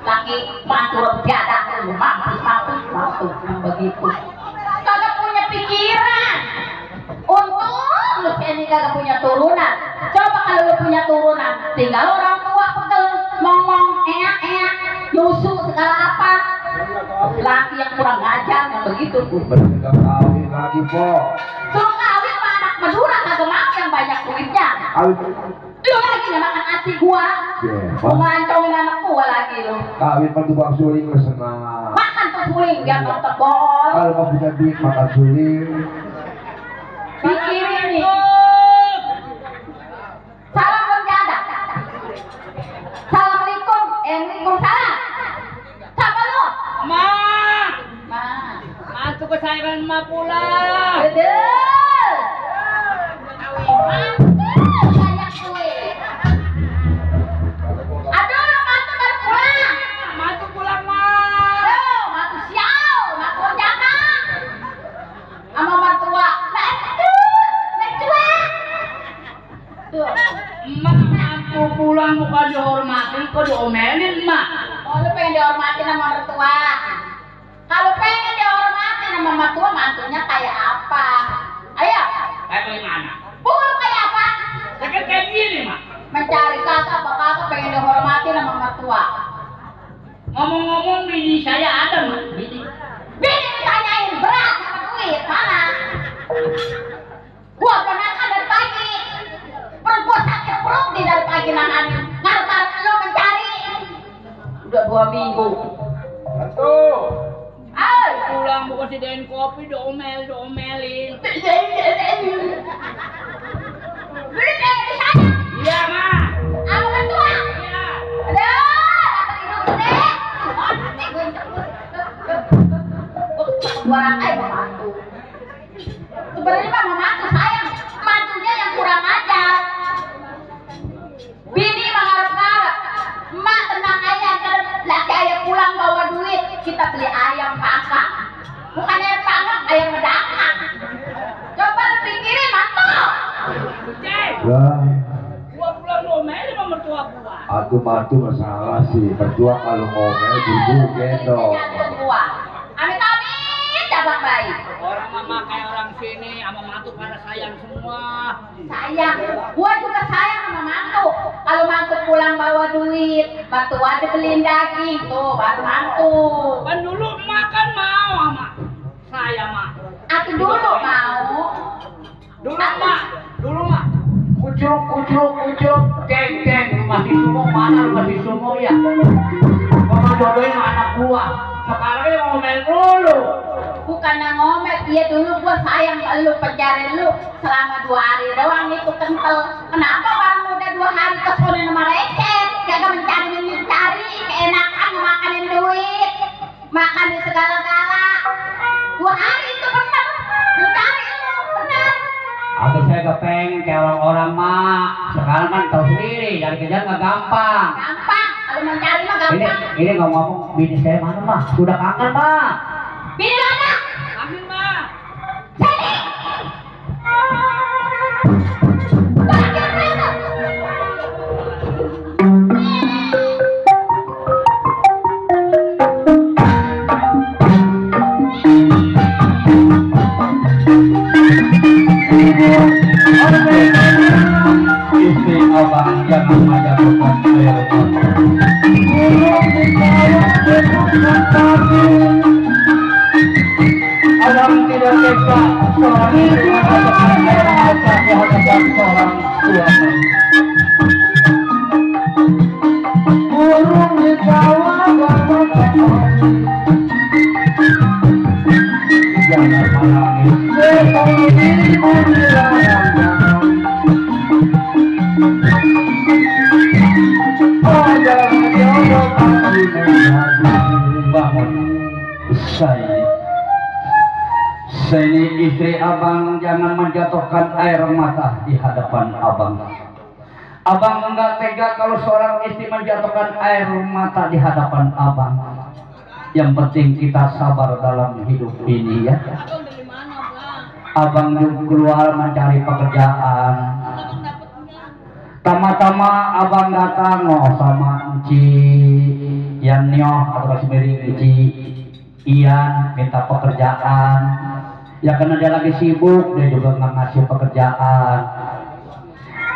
Laki mantul biadab, mampus begitu. Kagak punya pikiran. Untung lu ini kagak punya turunan. Coba kalau lu punya turunan, tinggal orang tua pegel, ngomong eak, nyusu segala apa. Laki yang kurang ngajar yang begitu tuh. Bertingkah kawin lagi, Po. Suruh kawin sama anak Madura kagak mau yang banyak duitnya. Lu lagi makan hati gua. Mau ngancongin anak gua lagi lu. Kawin pentukang suling lu senang. Makan tuh suling biar nggak tebol. Kalau mau punya duit makan suling. Pikirin nih. Salam penjadak. Assalamualaikum. Waalaikumsalam. Siapa lu? Ma. Ma. Mantu kesayangan Ma pula. Betul. Banyak duit. Aduh, mantu baru pulang. dihormatin sama mertua. Kalau pengen dihormatin sama mertua, mantunya kayak apa? Ayo. Kayak gimana? Pukul kayak apa? Sakit kayak gini, Mak. Mencari kakak apa kakak pengen dihormatin sama mertua. Ngomong-ngomong bini saya ada, Mak. Bini Ditanyain beras sama duit, mana? Gua pernah kan dari pagi. Perempuan sakit perut di dari pagi nanganin. Ngarep lu mencari. Udah 2 minggu. tuh. Ay, Pulang bukan sediain kopi, diomelin. beli deh di sana. Iya, Mak. Sama mertua. Iya. Aduh, dasar hidup deh. Mati gue Gua rakai membantu. Sebenarnya mah membantu sayang, mantunya yang kurang ajar. Bini mengharap-harap, emak tenang aja, ntar laki ayah pulang bawa duit, kita beli ayam panggang. Bukan ayam panggang, ayam medakang. Coba lu pikirin, mantu. Lah, Gua pulang diomelin sama mertua gua. aku mantu masalah sih. Berdua kalau ngomel buru gendong. Gua. Amit-amit, cabang baik. Orang mama kayak orang sini sama mantu pada sayang semua. Sayang, gua juga sayang sama mantu. Kalau mantu pulang bawa duit, mantu aja beliin daging tuh, baru mantu. Kan dulu emak kan mau sama saya, Mak. Aku dulu mau. Dulu Mak. Kucuk, geng, masih sumo mana lu masih sumo ya? Gua jodohin anak gua. Sekarang dia ngomel dulu. Bukannya ngomel, iya dulu gua sayang lu, pencariin lu selama 2 hari doang itu kental. Kenapa baru udah 2 hari kesana sama recet? Kagak mencari, keenakan makanin duit, makan di segala-gala. 2 hari itu bener, mencari lu, bener. Aku saya kepengen kayak orang-orang mak. Sekarang kan tahu sendiri, dari kejar nggak gampang. Gampang, kalau mencari mah gampang. Ini ngomong bini saya mana mah? Sudah kangen mah. Bini mana? Amin, Mak. Sini. Istri abang jangan menjatuhkan air abang tidak tega seorang istri menjatuhkan air mata di hadapan seorang suami. Burung di sawah jangan menangis dirimu dilarang. Bangun, saya ini istri abang, jangan menjatuhkan air mata di hadapan abang. Abang enggak tega kalau seorang istri menjatuhkan air mata di hadapan abang. Yang penting kita sabar dalam hidup ini ya. Abang keluar mencari pekerjaan. Tama-tama abang datang sama Enci Yanyo atau Kasmiri Enci Ian minta pekerjaan. Ya karena dia lagi sibuk, dia juga nggak ngasih pekerjaan.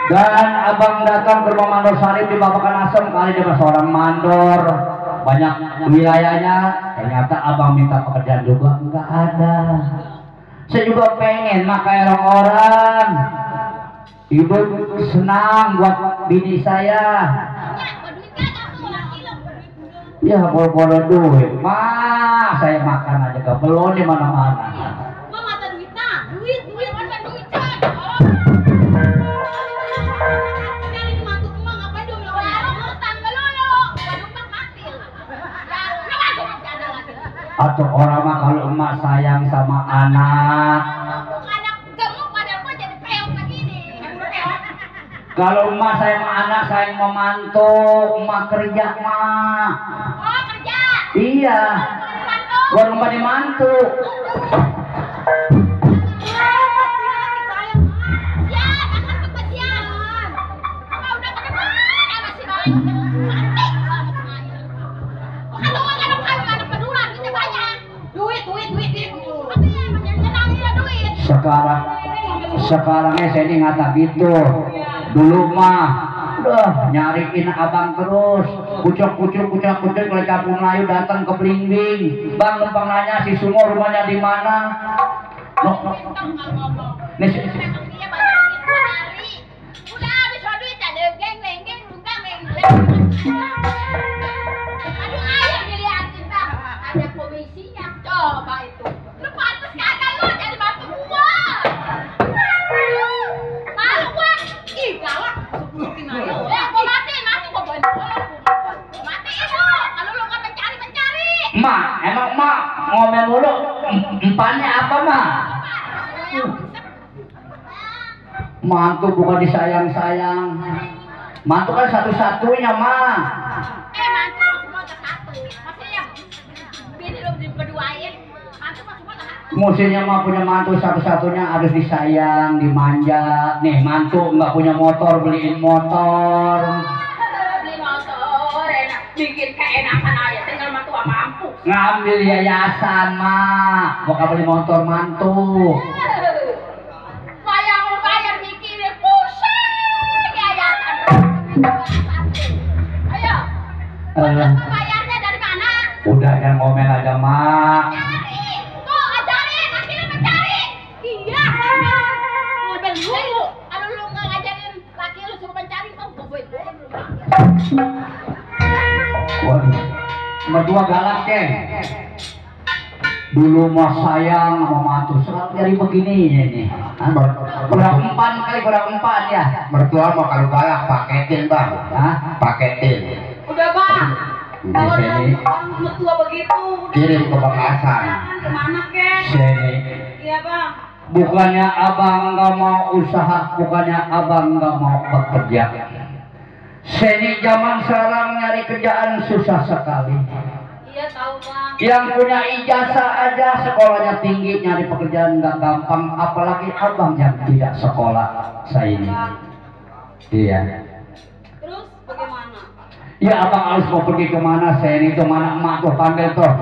Dan abang datang ke rumah Mandor Sarip di Babakan Asem, kali dia seorang mandor banyak wilayahnya. Ternyata abang minta pekerjaan juga nggak ada. Saya juga pengen makai orang-orang. Ibu senang buat bini saya. Ya boro-boro duit, mah saya makan aja gak belum di mana-mana. Mah mata duitnya, duit mata duit kan. Kali mantu emang ngapain dong ya orang utang melulu. Numpang mati. Atau orang mah kalau emak sayang sama anak. Kalau emak sayang sama anak, sayang sama mantu, emak kerja mah. Oh kerja? Iya. Buat rumah di mantu. Kalau Sekarangnya saya ini ngata gitu. Dulu mah udah nyariin abang terus, kucuk kalau kampung Melayu datang ke Blimbing. Bang numpang nanya si Sumo rumahnya di mana. Udah habis duit ada geng aduh ayo dilihatin bang, ada komisinya. Coba itu lu pantas kagak lu jadi batu gua. Malu gua. Ih galak. Sebutin aja. Gua mati gua bantuin. Matiin lu kalau lu nggak mencari. Mak, emang mak ngomel mulu. Empatnya apa mak? Mantu bukan disayang-sayang. Mantu kan satu-satunya mah. Mantu semua satu. Maksudnya bini lu berduain. Mantu semua satu. Musimnya mah punya mantu satu-satunya harus disayang, dimanja. Nih mantu nggak punya motor, beliin motor. Beli motor enak, bikin keenakan aja. Tinggal mantu apa mampu. Ngambil yayasan mah, mau beli motor mantu. Bayar mikirin pusing yayasan. Ayo. Bayarnya dari mana? Udah jangan ngomel aja mak. Tuh ajarin, akhirnya mencari. Iya. Ngomel dulu. Kalau lu nggak ngajarin laki lu suruh mencari, tuh gue. Waduh, berdua galak deh. Dulu mah sayang sama mantu, selalu jadi begini ini. Kurang empat ya. Mertua mau kalau galak paketin bang. Hah? Paketin. Udah bang. Kalau Sini. orang mertua begitu, Kirim ke Bang Hasan. kemana kek? Sini. Iya bang. Bukannya abang nggak mau usaha, bukannya abang nggak mau bekerja. Seni zaman sekarang nyari kerjaan susah sekali. Iya tahu bang. Yang punya ijazah aja sekolahnya tinggi, nyari pekerjaan nggak gampang, apalagi abang yang tidak sekolah. Saya ini. Iya. Terus bagaimana? Ya abang harus mau pergi kemana? Saya ini tuh mana emak tuh panggil tuh.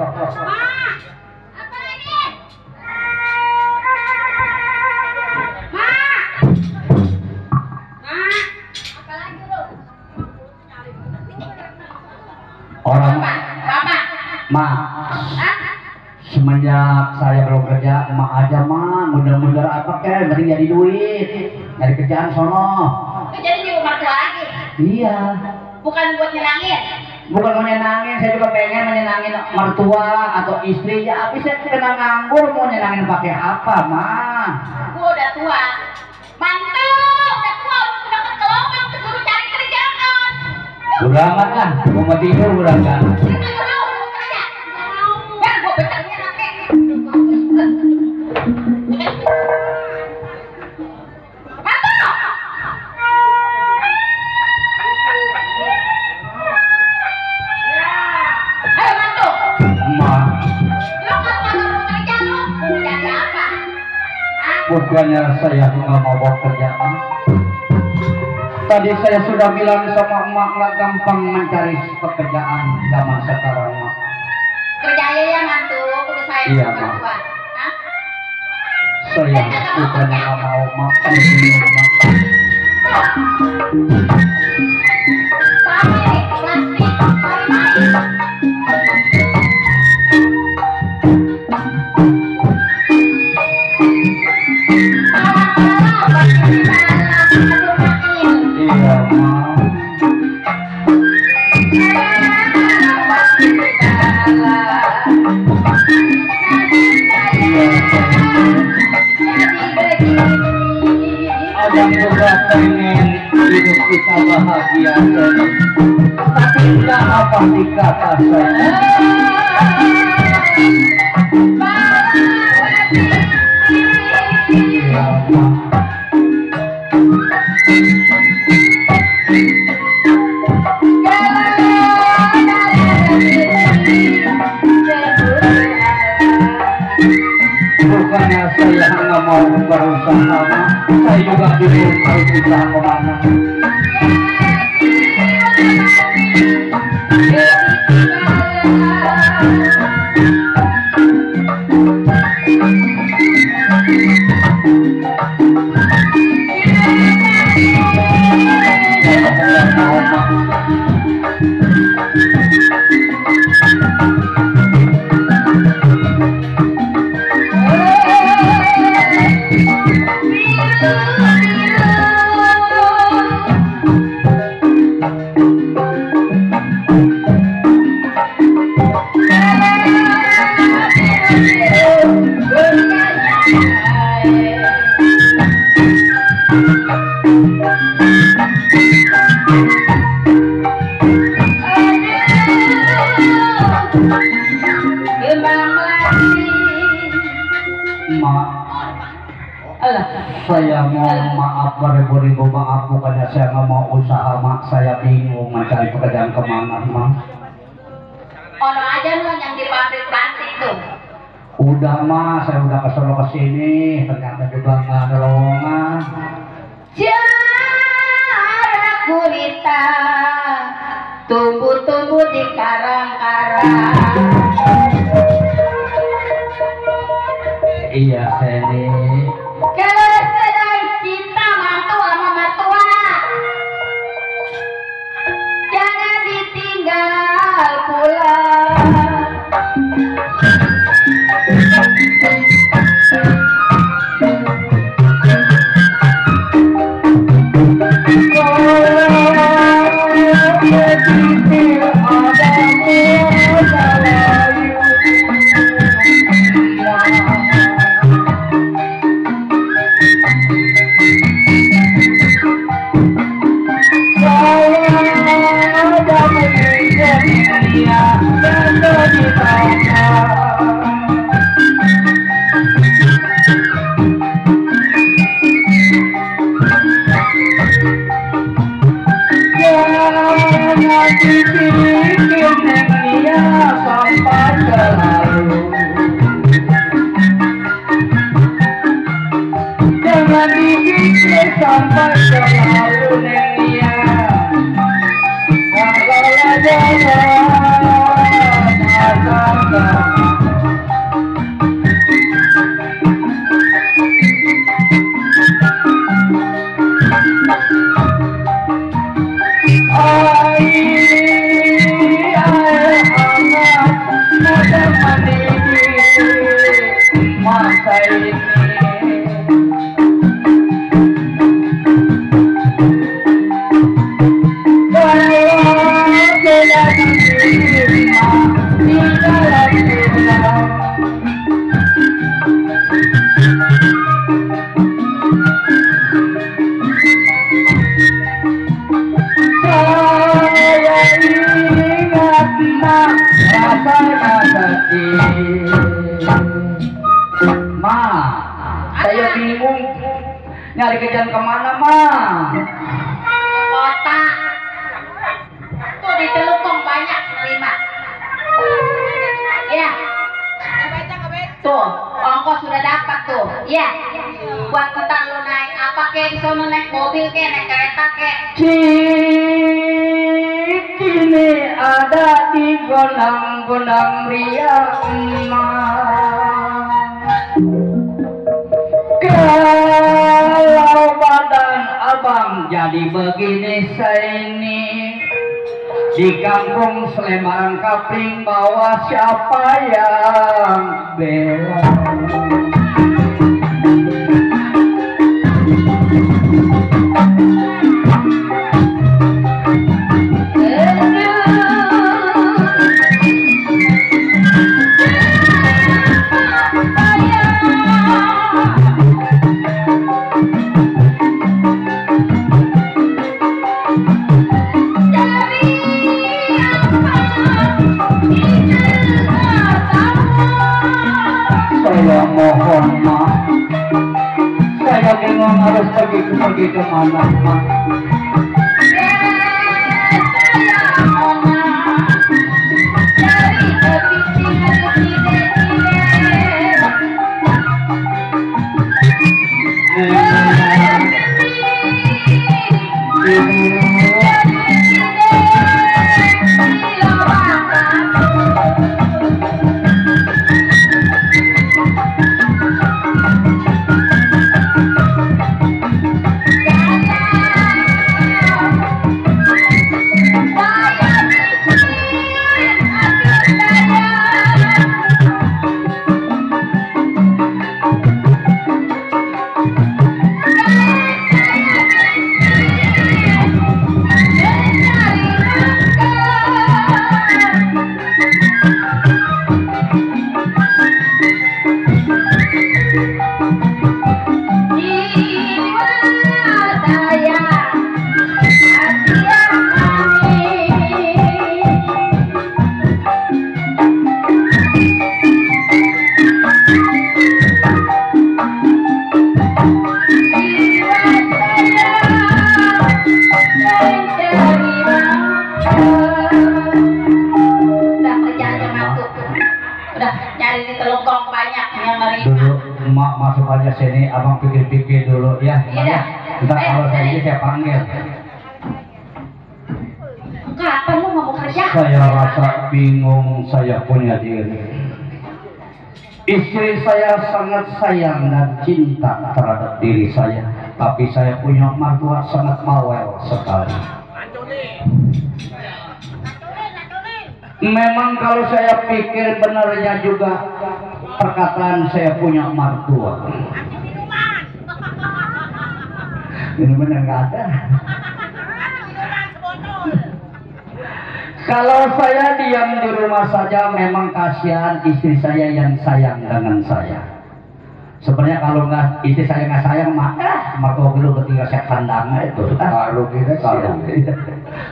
Orang ma, semenjak saya belum kerja, emak aja mah, mudah-mudahan apa kek, mending jadi duit, nyari kerjaan sono. Jadi di rumah tua lagi. Iya. Bukan buat nyenangin. Bukan mau nyenangin, saya juga pengen menyenangin mertua atau istri. Ya, tapi saya kena nganggur, mau nyenangin pakai apa, mah? Gua udah tua. Mantu, udah tua, udah ke lubang, disuruh cari kerjaan. Udah amat lah, mau tidur udah enggak. Biar gua becaknya nanti. Bukannya saya nggak mau bekerjaan. Tadi saya sudah bilang sama emak nggak gampang mencari pekerjaan zaman sekarang, mak. Kerja ya mantu, udah saya Iya, sama Mak. tua. Hah? Saya bukannya nggak mau, mak. Abang juga pengen hidup kita bahagia, tapi nggak apa dikata saya. Bukannya saya nggak mau berusaha, saya juga bingung harus usaha kemana. Saya mohon maaf beribu-ribu maaf, bukannya saya nggak mau usaha mak, saya bingung mencari pekerjaan kemana mak. Ono aja lu yang di pabrik plastik tuh. Udah mah, saya udah kesana kesini, ternyata juga nggak ada lowongan. Cara gurita tumbuh-tumbuh di karang-karang. Iya Seni. Kalau sedang cinta mantu sama mertua, jangan ditinggal pulang. Saya bingung nyari kerjaan kemana mah? Kota tuh di Telukong banyak nerima. Ya, tuh ongkos sudah dapat tuh. Ya, buat kita lu naik apa kek di sana, naik mobil kek, naik kereta kek. Kini ada di gondang-gondang ria emas. Kalau badan abang jadi begini saya ini, di kampung Sleman Kapling bawa siapa yang bela? Saya mohon maaf, saya bingung harus pergi kemana mak. Udah nyari di telungkong banyak yang nerima. Dulu emak masuk aja sini, abang pikir-pikir dulu ya. Iya. Ntar kalau saya panggil. Kapan lu nggak mau kerja? Saya rasa bingung saya punya diri. Istri saya sangat sayang dan cinta terhadap diri saya, tapi saya punya mertua sangat bawel sekali. Memang kalau saya pikir benarnya juga perkataan saya punya mertua. Minuman yang nggak ada. Kalau saya diam di rumah saja, memang kasihan istri saya yang sayang dengan saya. Sebenarnya kalau nggak istri saya nggak sayang, maka mertua dulu ketika saya kandangnya itu. Kalau kita kalau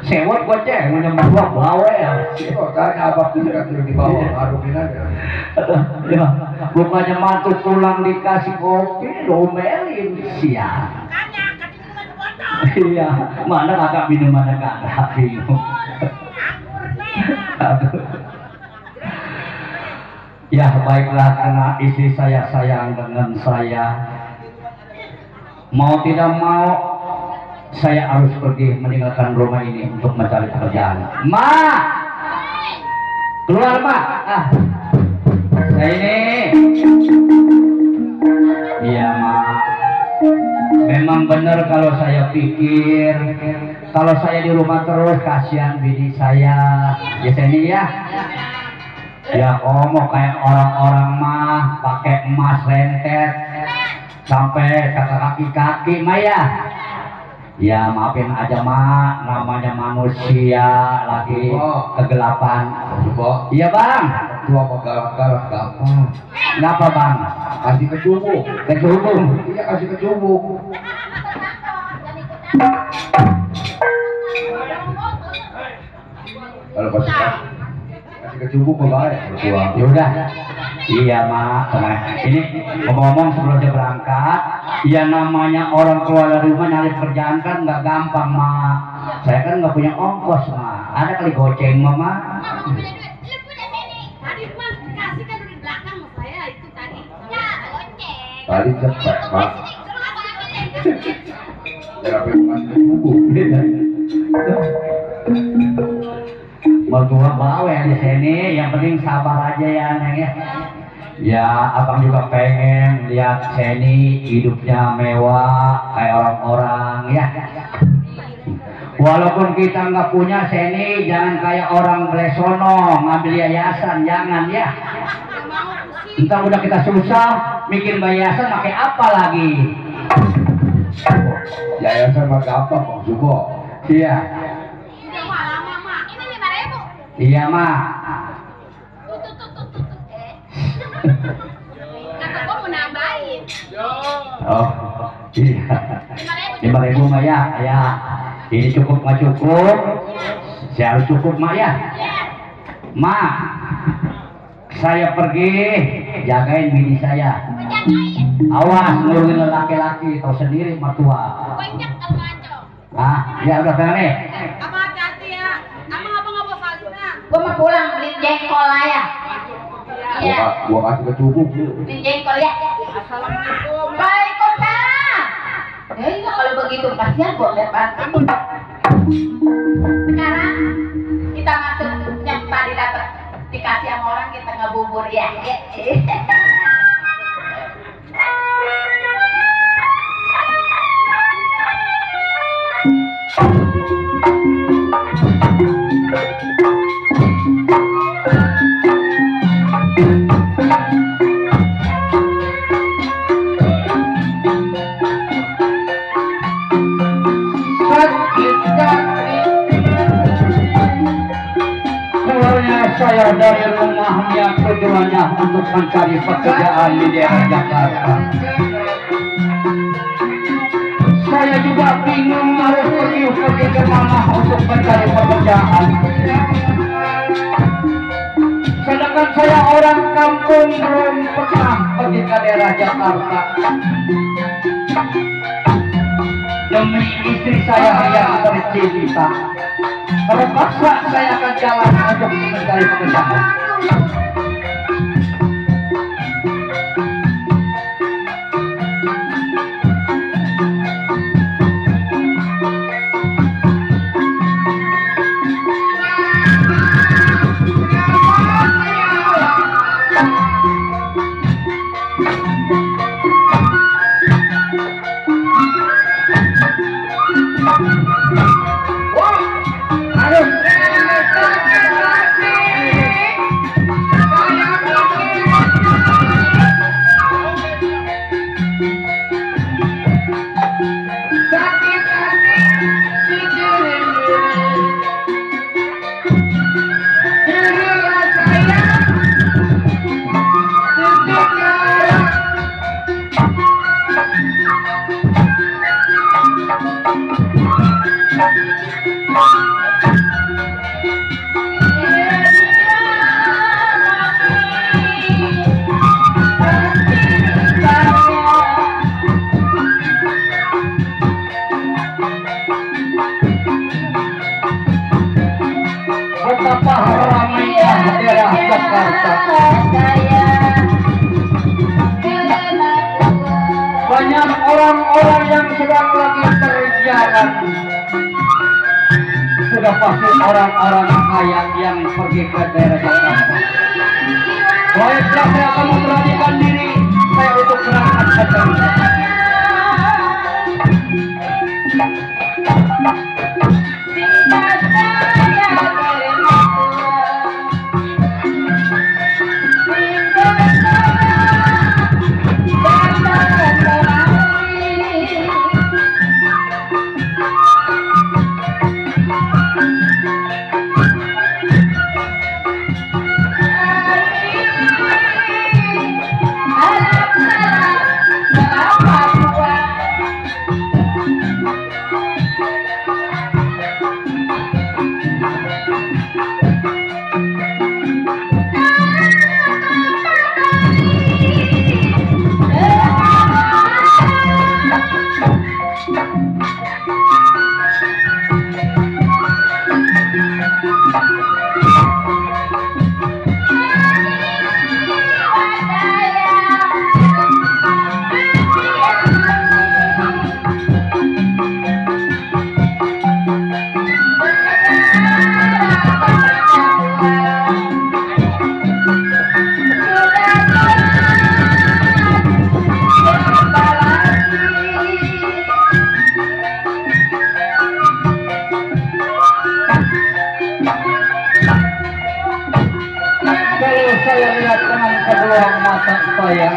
sewot goceng, menyembah bawa ya. Tanya apa kita kan di bawah, harukin aja. Bukannya mantu pulang dikasih kopi, domelin siang. Iya, mana agak minuman agak ada bingung. Ya baiklah, karena istri saya sayang dengan saya, mau tidak mau saya harus pergi meninggalkan rumah ini untuk mencari pekerjaan. Ma, keluar ma. Saya ini. Iya ma. Memang benar kalau saya pikir, kalau saya di rumah terus kasihan bini saya. Ya sini ya. Ya mau kayak orang-orang mah pakai emas rentet sampai ke kaki-kaki mah ya. Ya maafin aja mak, namanya manusia lagi kegelapan. Iya bang. Tua mau galak-galak gampang. Kenapa bang? Kasih kecubung. Kecubung? Iya kasih kecubung. Kalau kasih kecubung boleh. Ya udah. Iya mak. Ini ngomong-ngomong sebelum dia berangkat, ya namanya orang keluar dari rumah nyari kerjaan kan nggak gampang mak. Saya kan nggak punya ongkos mak. Ada kali goceng mama. Tadi cepet pak. Mertua bawa ya di sini, yang penting sabar aja ya neng ya. Ya abang juga pengen lihat Seni hidupnya mewah kayak orang-orang ya. Walaupun kita nggak punya Seni, jangan kayak orang Blesono ngambil yayasan, jangan ya. Entah udah kita susah bikin yayasan pakai apa lagi? Yayasan pakai apa Bang Subo? Iya. Iya mak. Kata gua mau nambahin. Oh iya. 5.000 mah ya. Ya. Ini cukup nggak cukup? Saya harus cukup mak ya. Mak. Saya pergi jagain bini saya. Awas nurunin laki-laki, tahu sendiri mertua. Banyak kalau ngaco. Ah, ya udah pengen nih. Abang hati-hati ya. Abang nggak bawa salinan. Gua mau pulang beli jengkol lah ya. Iya. Gua kasih kecubung dulu. Beli jengkol ya. Assalamualaikum. Waalaikumsalam. Ya iya kalau begitu kasihan gua lihat bantu. Sekarang kita masuk yang tadi dapat dikasih sama orang, kita ngabubur ya. Saya dari rumahnya tujuannya untuk mencari pekerjaan di daerah Jakarta. Saya juga bingung harus pergi ke mana untuk mencari pekerjaan. Sedangkan saya orang kampung belum pernah pergi ke daerah Jakarta. Demi istri saya yang tercinta, terpaksa saya akan jalan untuk mencari pekerjaan. Banyak orang-orang yang sedang lagi berjalan. Sudah pasti orang-orang kaya yang pergi ke daerah Jakarta. Baiklah, saya akan memberanikan diri saya untuk berangkat ke Jakarta. Saya lihat dengan kedua mata saya,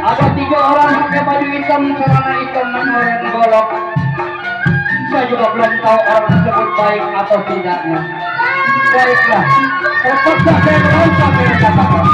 ada 3 orang pakai baju hitam, celana hitam menoreh golok. Saya juga belum tahu orang tersebut baik atau tidaknya. Baiklah, terpaksa saya meloncat ke belakang.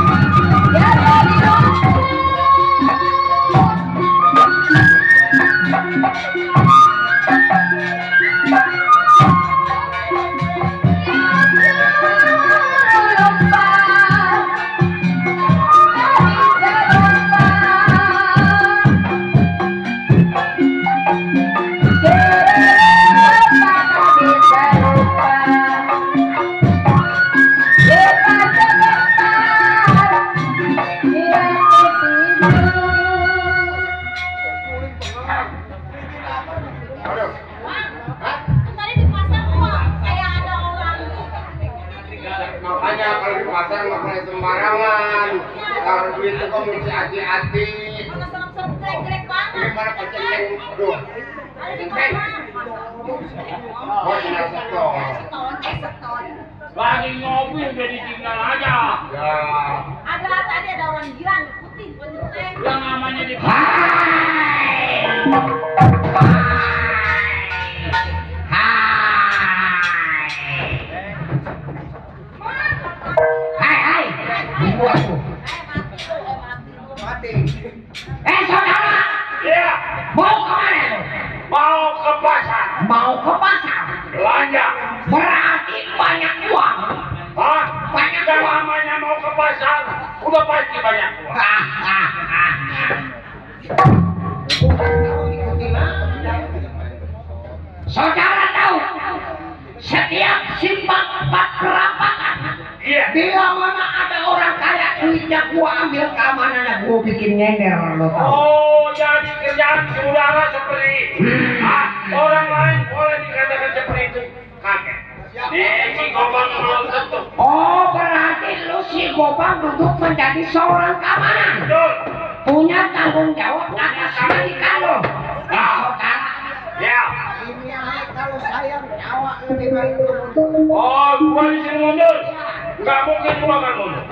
Makanya kalau di pasar nggak boleh sembarangan. Kalau duit itu kok mesti hati-hati. Gimana pacengeng? Aduh. Cengeng. Oh, tinggal seton. Lagi ngopi udah ditinggal aja. Ya. Ada tadi ada orang gila ngikutin penyerteng. Yang namanya di saudara, iya. mau kemana lu? Mau ke pasar. Mau ke pasar? Belanja. Berarti banyak uang. Hah? Banyak Yang uang. namanya mau ke pasar, udah pasti banyak uang. Saudara tahu, setiap simpang empat perampakan, Iya. bila mana ada orang kaya duitnya gua ambil keamanannya, gua bikin nyender, lo tahu. Oh, jadi kerjaan saudara seperti itu. Orang lain boleh dikatakan seperti itu. Kakek. Ini gobang belum tentu. Oh, Gobang duduk menjadi seorang keamanan. Betul. Punya tanggung jawab atas Majikanum. Saudara. Ya. Ini kalau saya nyawa lebih baik mundur. Oh, gua di sini mundur. Nggak mungkin gua akan mundur.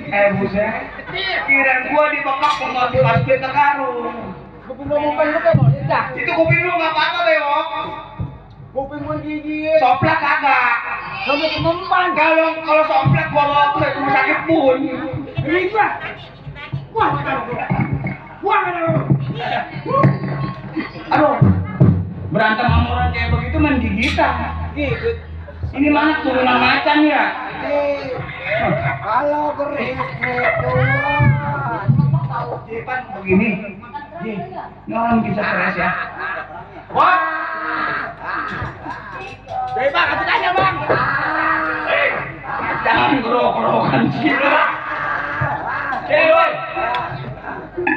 Ayo, buset. Kirain gua dibekap pengganti pasti tekarung. Kuping lu ngomong lu kan dah. Itu kuping lu nggak apa-apa, Bewok. Kuping gua gigit. Soplak kagak. Kamu kemempan. Kalau soplak gua bawa ke rumah sakit pun. Riba. Wah, wah, aduh, berantem sama orang kayak begitu main gigitan. Gigit. Ini mana turunan macan ya? Kalau berisik doang. Cepat begini. Ini orang bisa stres ya. Wah. Hei bang, aku tanya bang. Jangan gerok-gerokan sih. Woi.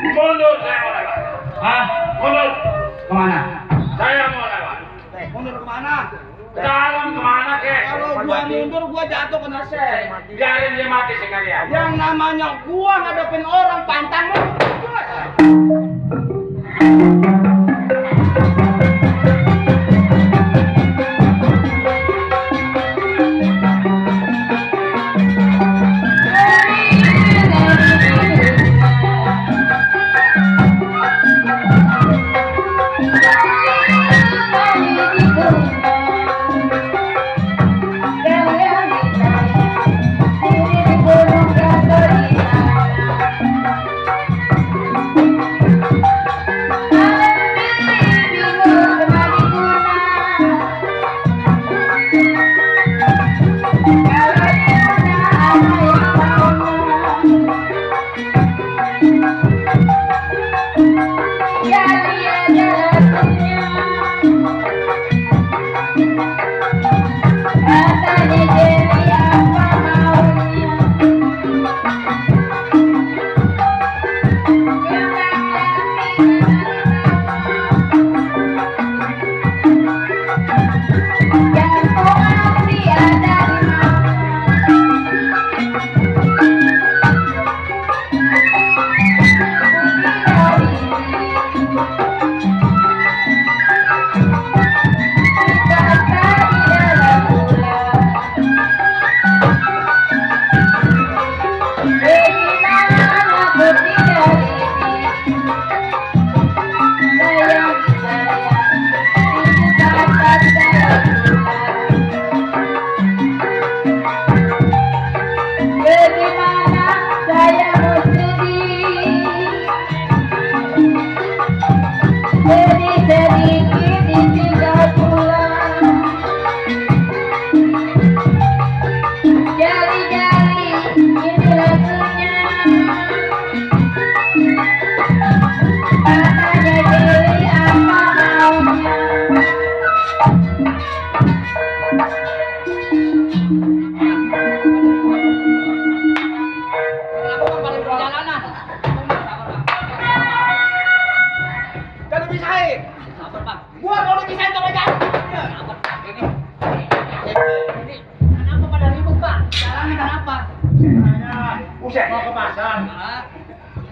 Mundur saya mau lewat. Hah? Mundur. Kemana? Saya mau lewat. Mundur kemana? Dalam kemana kek? Kalau gua mundur gua jatuh kena seng. Biarin dia mati sekalian. Yang namanya gua ngadepin orang pantang lu.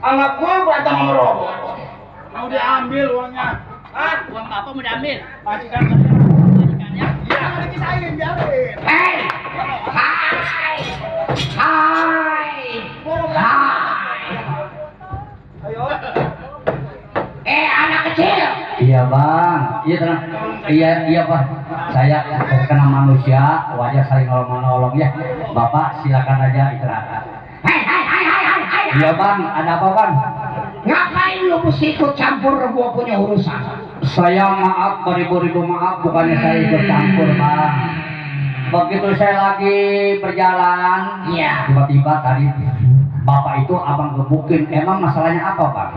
Anak gue berantem sama robot. Mau diambil uangnya. Ah, uang bapak mau diambil. Majikan saya. Majikannya? Iya, mau dipisahin, biarin. Hei! Hai! Hai! Hai! Ayo. Anak kecil! Iya bang, iya tenang. Iya pak. Saya kena manusia, wajah saling nolong-nolong ya. Bapak silakan aja istirahat. Hai! Iya bang, ada apa bang? Ngapain lu mesti ikut campur gua punya urusan? Saya maaf, beribu-ribu maaf, bukannya saya ikut campur bang. Begitu saya lagi berjalan, iya. Tiba-tiba tadi bapak itu abang gebukin. Emang masalahnya apa bang?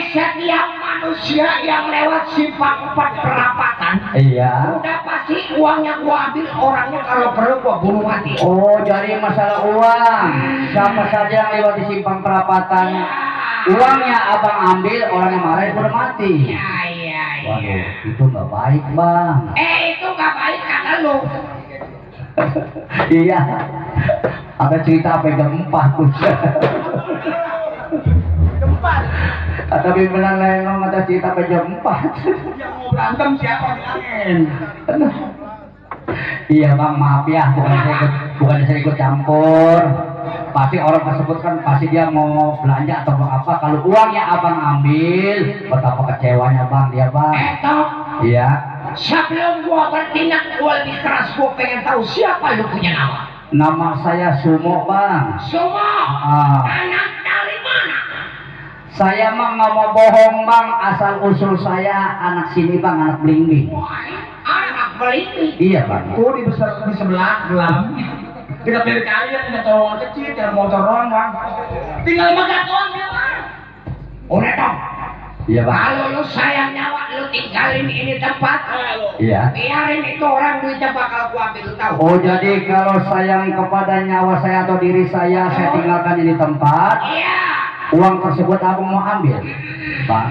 Setiap manusia yang lewat simpang 4 perapatan, Iya. udah pasti uangnya gua ambil, orangnya kalau perlu gua bunuh mati. Oh, jadi masalah uang. Siapa saja yang lewat di simpang perapatan, uangnya abang ambil, orangnya marah udah mati. Iya. Waduh, itu nggak baik bang. Itu nggak baik kata lu. Iya. Ada cerita apa jam 4 tuh. Tapi benar memang ada cerita apa jam 4. Yang mau berantem siapa bilangin? Iya bang, maaf ya, bukan saya ikut campur. Pasti orang tersebut kan pasti dia mau belanja atau mau apa. Kalau uangnya abang ambil, betapa kecewanya bang dia bang. Iya. Sebelum gua bertindak, gua lebih keras, gua pengen tahu siapa lu punya nama. Nama saya Sumo bang. Sumo. Anak dari mana? Saya mah nggak mau bohong bang, asal usul saya anak sini bang, anak Blingling. Anak Blingling? Iya bang. Oh, di sebelah gelam. Kita pilih kalian, punya terowongan kecil, tinggal motoran bang. Tinggal makan doang dia bang. Udah dong. Iya bang. Kalau lu sayang nyawa, lu tinggalin ini tempat. Iya. Biarin itu orang, duitnya bakal gua ambil, tahu. Oh, jadi kalau sayang kepada nyawa saya atau diri saya tinggalkan ini tempat. Iya. Uang tersebut abang mau ambil, bang.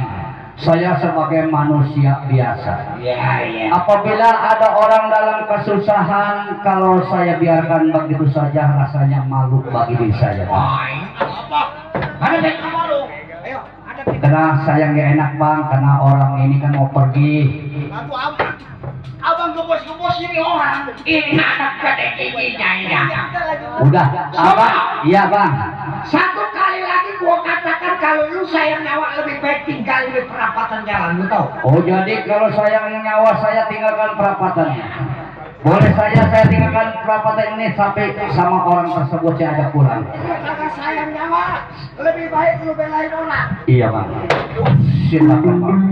Saya sebagai manusia biasa. Iya. Apabila ada orang dalam kesusahan, kalau saya biarkan begitu saja, rasanya malu bagi diri saya. Apa? Ada baik sama lu. Ayo, ada. Karena saya nggak enak bang, karena orang ini kan mau pergi. Abang gebos-gebos ini orang. Ini anak gede giginya ya. Udah, abang. Iya bang. Satu kali lagi gua katakan, kalau lu sayang nyawa, lebih baik tinggal di perapatan jalan, lu tahu? Oh, jadi kalau sayang nyawa saya tinggalkan perapatannya. Boleh saya tinggalkan perapatan ini sampai sama orang tersebut saya ajak pulang. Karena sayang nyawa, lebih baik lu belain orang. Iya bang. Silakan bang.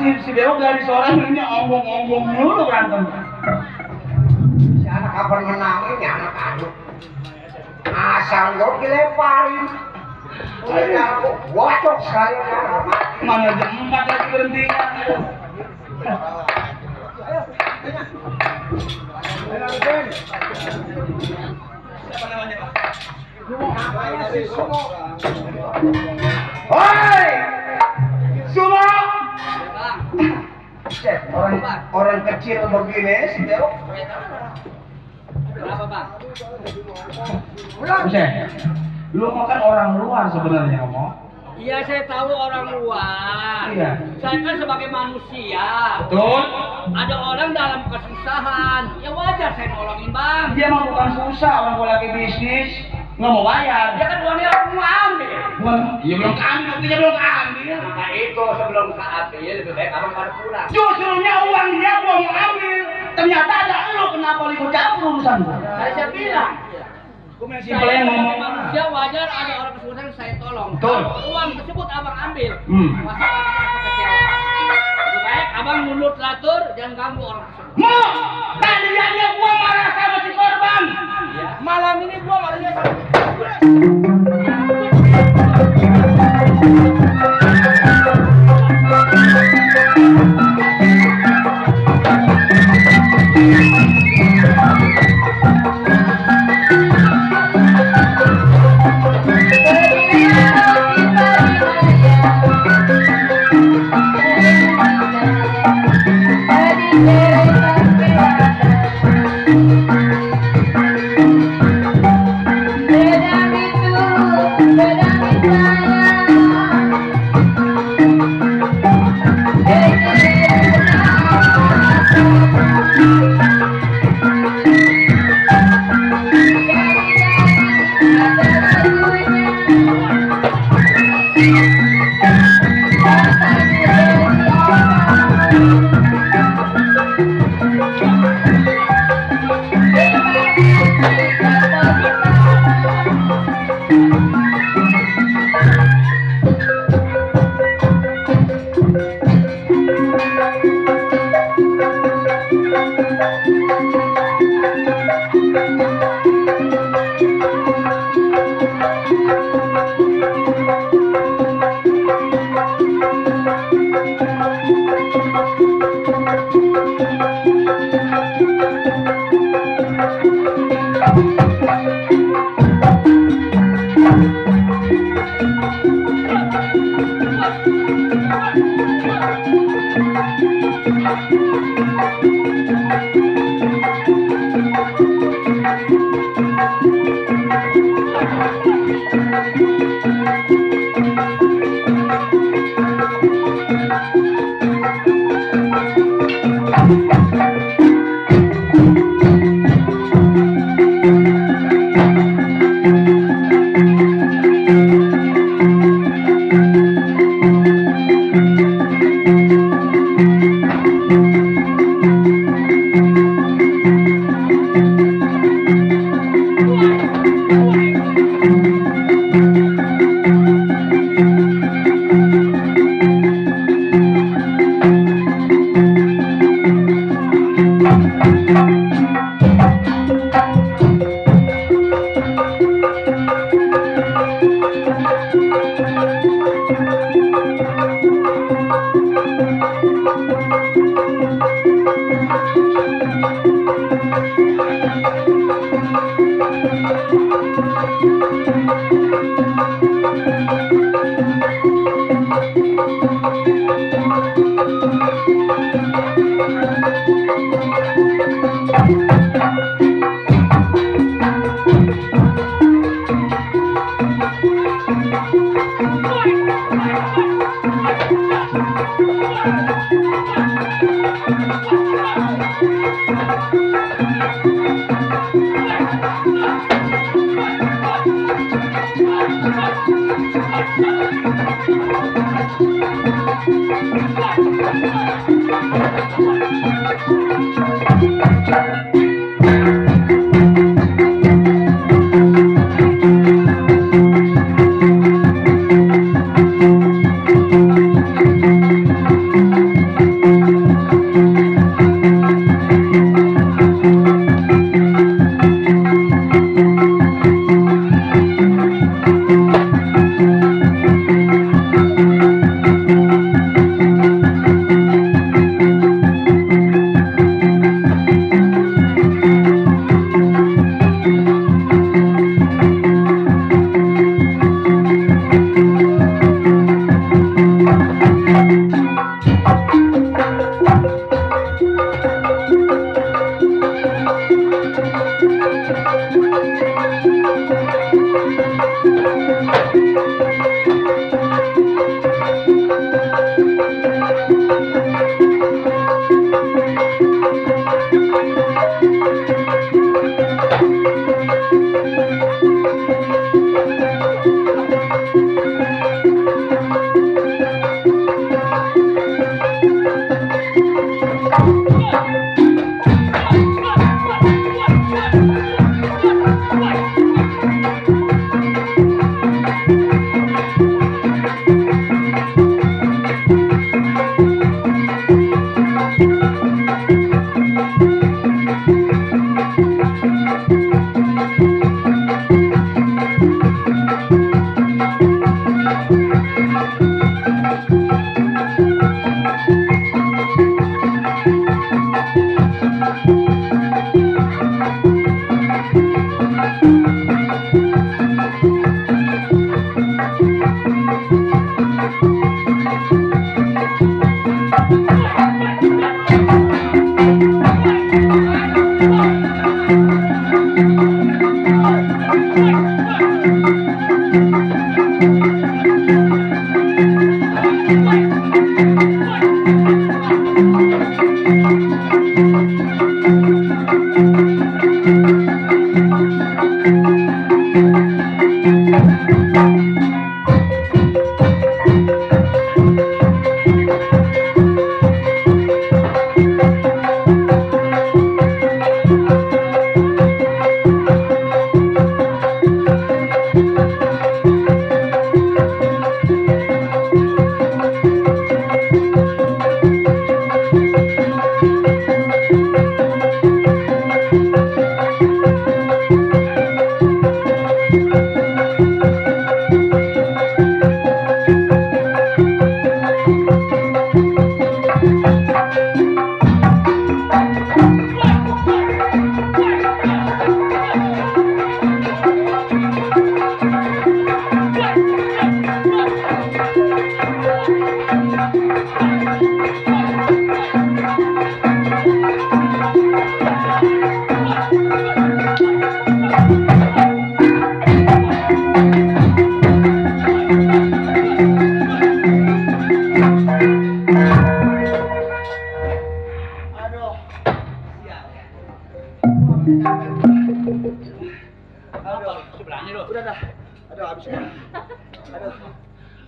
Si Dewa dari seorang ini onggong-onggong dulu berantem. Si anak kapan menangin ya anak anu. Asal gua dilemparin. Aku bocok saya. Mana jam 4 lagi berhentinya. Siapa namanya Pak? Hoi! Sumo! Orang kecil begini si Dewa. Berapa bang? Buset, lu mau kan orang luar sebenarnya ngomong. Iya, saya tahu orang luar. Iya. Saya kan sebagai manusia. Betul. Ada orang dalam kesusahan. Ya wajar saya nolongin, Bang. Dia mah bukan susah, orang gua lagi bisnis, nggak mau bayar. Dia kan uangnya aku mau ambil. Iya belum keambil, buktinya belum keambil. Nah itu sebelum keambil lebih baik abang pada pulang. Justrunya uang dia gua mau ambil. Ternyata ada lu, kenapa lu ikut campur urusan gua? Saya bilang. Simpel yang ngomong. Manusia wajar ada orang kesusahan saya tolong. Betul. Uang tersebut abang ambil. Masa abang merasa kecewa. Lebih baik abang mundur teratur jangan ganggu orang tersebut. Mau! Tadinya gua marah sama si korban. Malam ini gua marahnya sama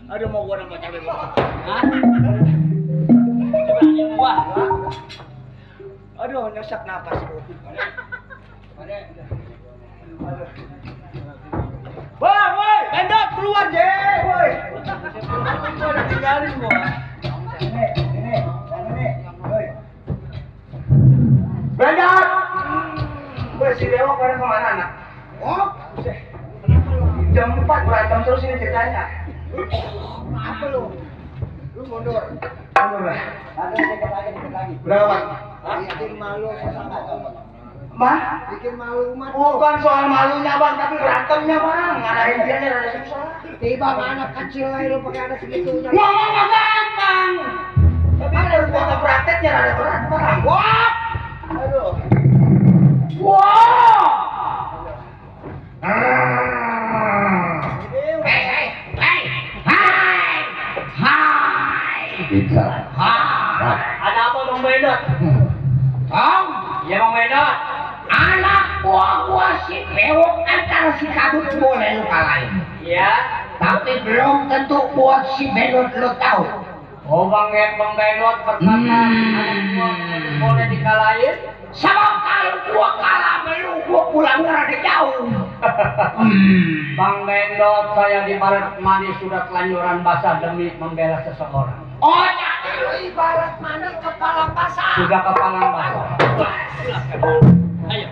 Aduh mau gua nambah cabai gua. Hah? Wah. Aduh nyesek napas gua. Aduh. Bang, woi, Bendot keluar je, woi. Gua udah tinggalin gua. Ini, woi. Bendot. Woi, si Dewa pada kemana anak? Oh, jam 4 berantem terus ini ceritanya. Apa lu? Lu mundur. Mundur lah. Ada dikit lagi. Berapa? Bikin malu sama Mah? Bikin malu umat. Bukan soal malunya bang, tapi berantemnya bang. Ngadain dia nih rada susah. Tiba anak kecil aja lu pakai ada segitunya. Ngomong mah gampang. Tapi harus foto prakteknya rada berat bang. Wah. Aduh. Wah. Bisa. Ada apa Bang Bendot? Ya Bang Bendot. Anak buah gua si bewok antara si Kadut boleh lu kalahin. Iya. Tapi belum tentu buat si Bendot lu tahu. Oh Bang Bendot berkata anak gua boleh dikalahin. Sama kalau gua kalah melu gua pulang rada jauh. Bang Bendot, saya di Barat Mandi sudah telanjuran basah demi membela seseorang. Oh jadi lu ibarat mandi kepala basah. Sudah kepala basah. Ayo.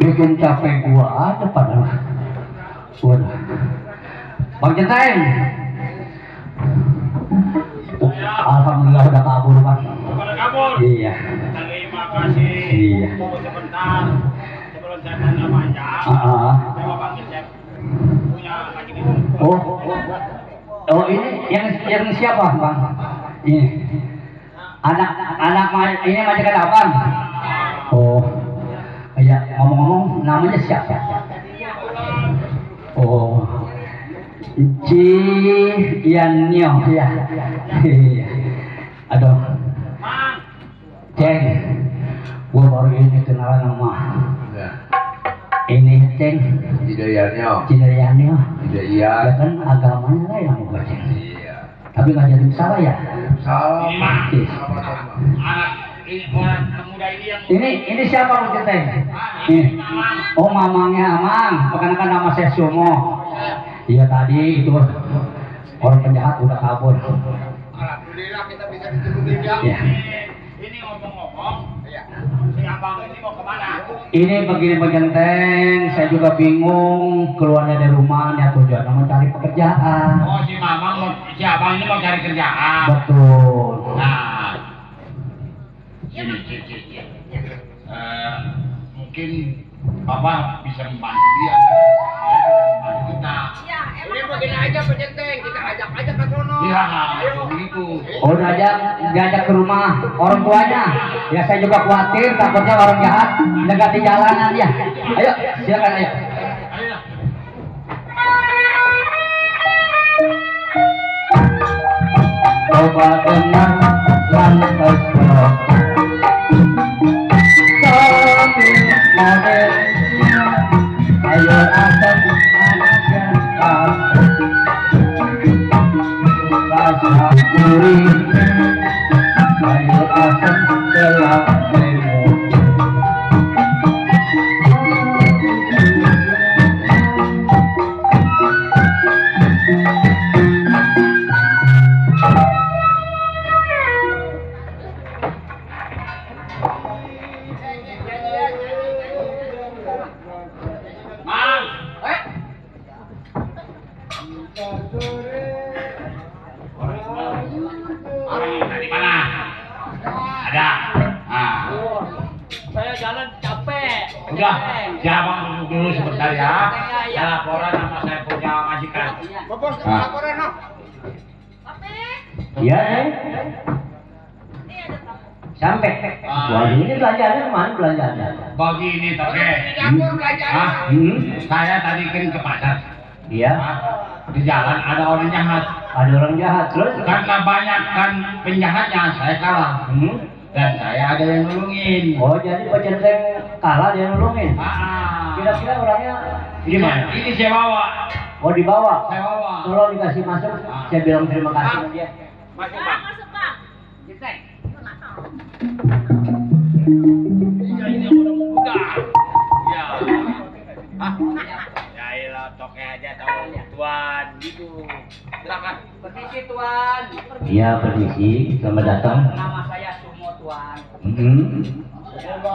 Bikin capek gua aja padahal. Waduh. Bang Centeng. Alhamdulillah udah kabur bang. Udah kabur? Iya. Terima kasih. Iya. Tunggu sebentar. Sebelum saya tanya panjang. Saya mau Bang Cecep punya lagi nih. Oh ini yang siapa bang? Ini. Anak ini majikan abang. Oh. Ya, ngomong-ngomong namanya siapa? Oh, Cianyo ya. Aduh, Ceng, gua baru ini kenalan nama. Ini Ceng. Cidayanyo. Ya kan agamanya lah yang gua Ceng. Tapi nggak jadi salah ya? Salah. Anak ini orang pemuda ini yang Ini siapa Bu Centeng? Ini. Oh mamangnya Amang, perkenalkan nama saya Sumo. Iya tadi itu orang penjahat udah kabur. Alhamdulillah kita bisa ditunggu dia. Ya. Ini ngomong-ngomong, si abang ini mau kemana? Ini begini Bu Centeng, saya juga bingung keluarnya dari rumah niat tujuan mencari pekerjaan. Oh si abang ini mau cari kerjaan. Betul. Nah, ini mungkin Bapak bisa membantu dia. Membantu kita. Ini begini aja Penyenteng, kita ajak aja ke sono. Iya, begitu. Oh diajak ke rumah orang tuanya. Ya saya juga khawatir takutnya orang jahat dekat di jalanan ya. Ayo silakan ayo. Coba dengar lantas rock sambil model. Ayo asal anak jantan rasa gurih. Ayo asal gelap lemo. Orang dari mana? Ada. Nah. Saya jalan capek. Udah, abang duduk dulu sebentar ya. Ada laporan sama saya punya majikan. Bos, Ah. laporan no. Iya sampai. Waduh ini belanjaannya kemana belanjaannya? Bagi ini toke. Dapur belanjaan. Saya tadi kan ke pasar. Iya. Di jalan ada orang jahat. Ada orang jahat terus? Karena banyak kan penjahatnya saya kalah. Dan saya ada yang nolongin. Oh jadi Pak Centeng kalah dia nolongin? Kira-kira orangnya Gimana? Ini saya bawa. Oh dibawa? Saya bawa. Tolong dikasih masuk. Saya bilang terima kasih sama dia. Masuk Pak. Masuk Pak. Centeng. Iya ini orang muda. Ya. Ya elah toke aja tahu tuan gitu. Silakan. Permisi Tuan. Iya permisi, selamat datang. Nama saya Sumo Tuan.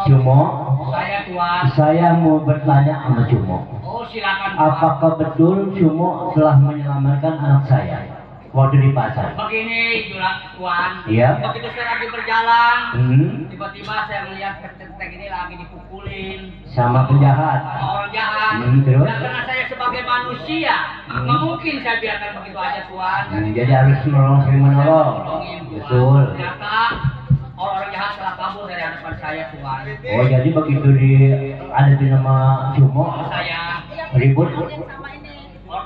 Sumo. Saya Tuan. Saya mau bertanya sama Sumo. Oh silakan Tuan. Apakah betul Sumo telah menyelamatkan anak saya waktu di pasar? Begini Tuan. Iya. Begitu saya lagi berjalan, Tiba-tiba saya melihat Centeng ini lagi dipukulin sama penjahat. sama orang jahat. Terus? Dan karena saya sebagai manusia, nggak mungkin saya biarkan begitu aja Tuan. Jadi harus menolong sering menolong. Betul. Ternyata orang jahat telah kabur dari hadapan saya Tuan. Oh jadi begitu ada di nama Sumo Saya ribut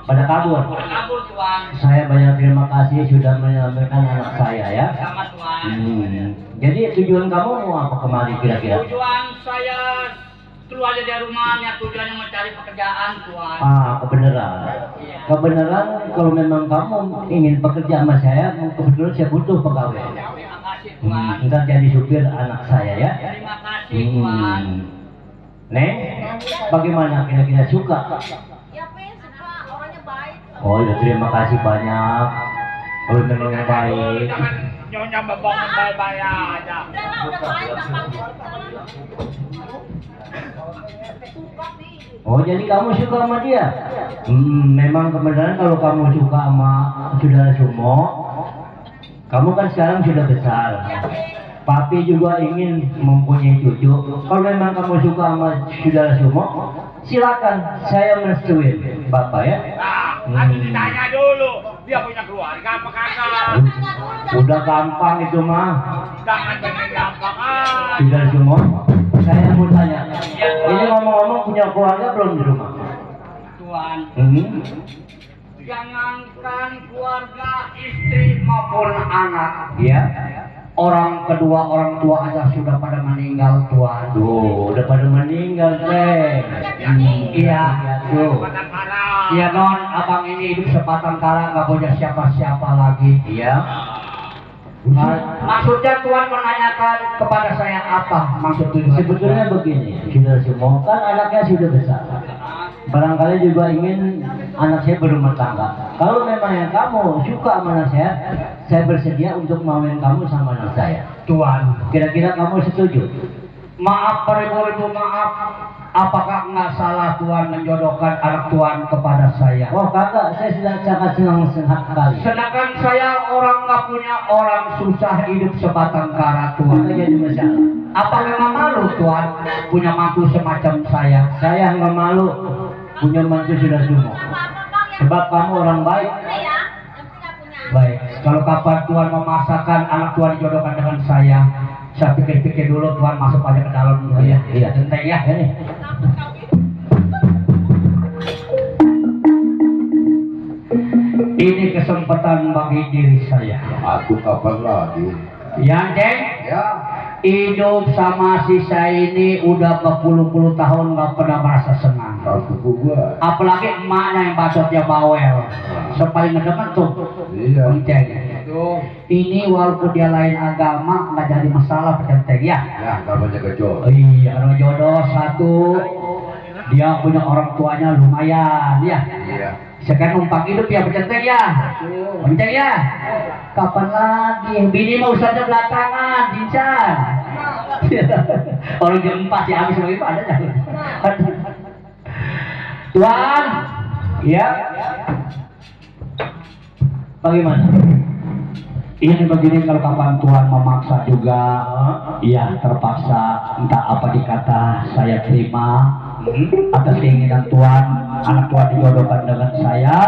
pada kabur. kabur Tuan. Saya banyak terima kasih sudah menyelamatkan anak saya ya. Sama Tuan. Jadi tujuan kamu mau apa kemari kira-kira? Tujuan saya keluar dari rumahnya tujuannya mencari pekerjaan Tuan. Kebenaran. Kebenaran kalau memang kamu ingin bekerja sama saya, kebetulan saya butuh pegawai. Terima kasih Tuan. Ntar jadi supir anak saya ya. Terima kasih Tuan. Neng, bagaimana kira-kira suka? Ya Pin, suka orangnya baik. Oh ya terima kasih banyak. Kalau memang yang baik. Nyonya membangun baik-baik aja. Udah baik gampangnya Oh jadi kamu suka sama dia? Memang kebenaran kalau kamu suka sama saudara Sumo, kamu kan sekarang sudah besar. Papi juga ingin mempunyai cucu. Kalau memang kamu suka sama saudara Sumo, silakan saya merestui Bapak ya. Nanti ditanya dulu, dia punya keluarga apa kagak? Udah gampang itu mah. Jangan bikin gampang aja. Saudara Sumo, saya mau tanya. Ini ngomong-ngomong punya keluarga belum di rumah? Tuan. Jangankan keluarga, istri maupun anak, ya. Orang kedua orang tua aja sudah pada meninggal Tuan. Tuh, udah pada meninggal teh. Iya, tuh. Iya non, abang ini hidup sebatang kara nggak punya siapa-siapa lagi. Iya. Maksudnya Tuhan menanyakan kepada saya apa maksud Tuhan? Sebetulnya begini, Saudara semua, kan anaknya sudah besar. Barangkali juga ingin anak saya berumah tangga. Kalau memang yang kamu suka sama anak saya bersedia untuk mawin kamu sama anak saya. Tuhan, Kira-kira kamu setuju? maaf beribu-ribu maaf. Apakah nggak salah Tuhan menjodohkan anak Tuhan kepada saya? Oh kakak, saya sudah sangat senang sekali. Sedangkan saya orang nggak punya, orang susah hidup sebatang kara Tuhan. Jadi masalah. Apa memang malu Tuhan punya mantu semacam saya? Saya nggak malu punya mantu sudah semua. Sebab kamu orang baik. Baik, kalau kapan Tuhan memasakkan anak Tuhan dijodohkan dengan saya pikir-pikir dulu Tuhan masuk aja ke dalam dulu ya. Iya. Genteng ya ini. Ini kesempatan bagi diri saya. Aku kapan lagi? Ya, Ceng? Ya. Hidup sama si saya ini udah berpuluh-puluh tahun nggak pernah merasa senang. Aku gua. Apalagi emaknya yang bacotnya bawel. Sepaling ngedemen tuh. Iya. Ceng. Itu. Ini walaupun dia lain agama nggak jadi masalah Ceng ya. Ya, namanya kejodoh. Iya, orang jodoh satu. Dia punya orang tuanya lumayan ya. Iya. Sekarang numpang hidup ya Ceng ya. Ceng ya. Kapan lagi? Bini mau usahanya belakangan, Dincan. Orang jam 4 ya habis lagi ada jangan. Tuan, ya. Bagaimana? Ini begini kalau kapan Tuhan memaksa juga, ya terpaksa entah apa dikata saya terima atas keinginan Tuhan, anak Tuhan dijodohkan dengan saya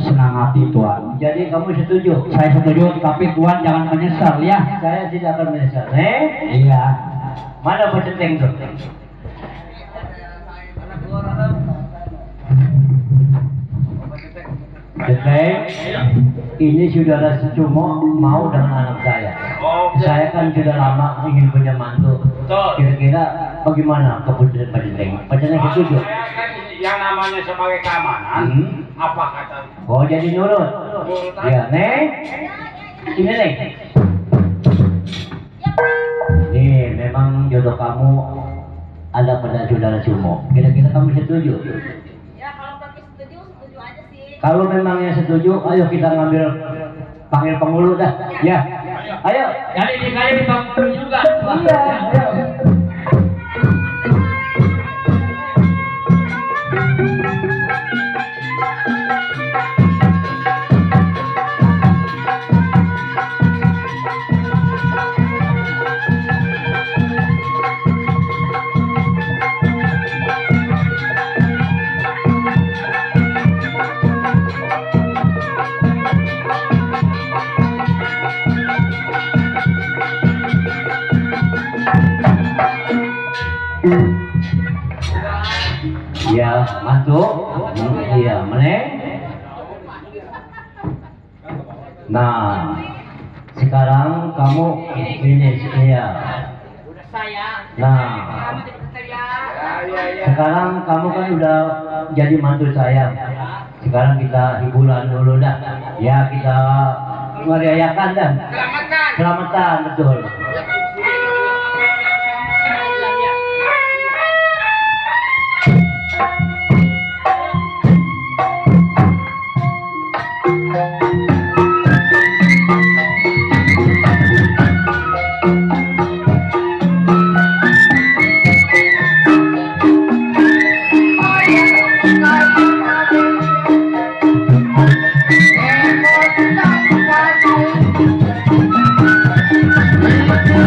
senang hati Tuhan. Jadi kamu setuju? Saya setuju, tapi Tuhan jangan menyesal ya. Saya tidak akan menyesal. Iya. Mana Centeng tuh? Centeng, ini saudara secumo mau dengan anak saya. Saya kan sudah lama ingin punya mantu. Kira-kira bagaimana keputusan Pak Centeng? Pak Centeng setuju? Yang namanya sebagai keamanan, apa kata? Oh jadi nurut? Ya, Neng. Sini Neng. Nih, memang jodoh kamu ada pada saudara Sumo. Kira-kira kamu setuju? Ya kalau Papi setuju, setuju aja sih. Kalau memang yang setuju, ayo kita panggil penghulu dah. Ya. Ayo. Jadi dikali penghulu juga. Iya, ayo. Ya, masuk. Iya, meneng. Nah, sekarang kamu ini ya. Nah, sekarang kamu kan udah jadi mantu saya. Sekarang kita hiburan dulu dah. Ya, kita merayakan dah. Selamatan, betul. Thank you.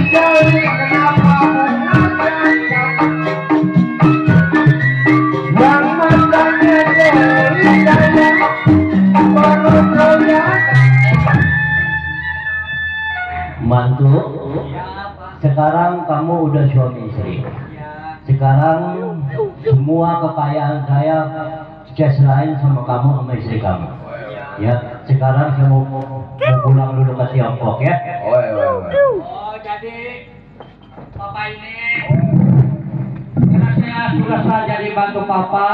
Jadi kenapa yang matanya dari daya baru kelihatan. Mantu, sekarang kamu udah suami istri. Sekarang semua kekayaan saya serahin sama kamu sama istri kamu. Ya, sekarang saya mau pulang dulu ke Tiongkok ya. Oh, jadi Papa ini karena saya sudah sah jadi bantu Papa.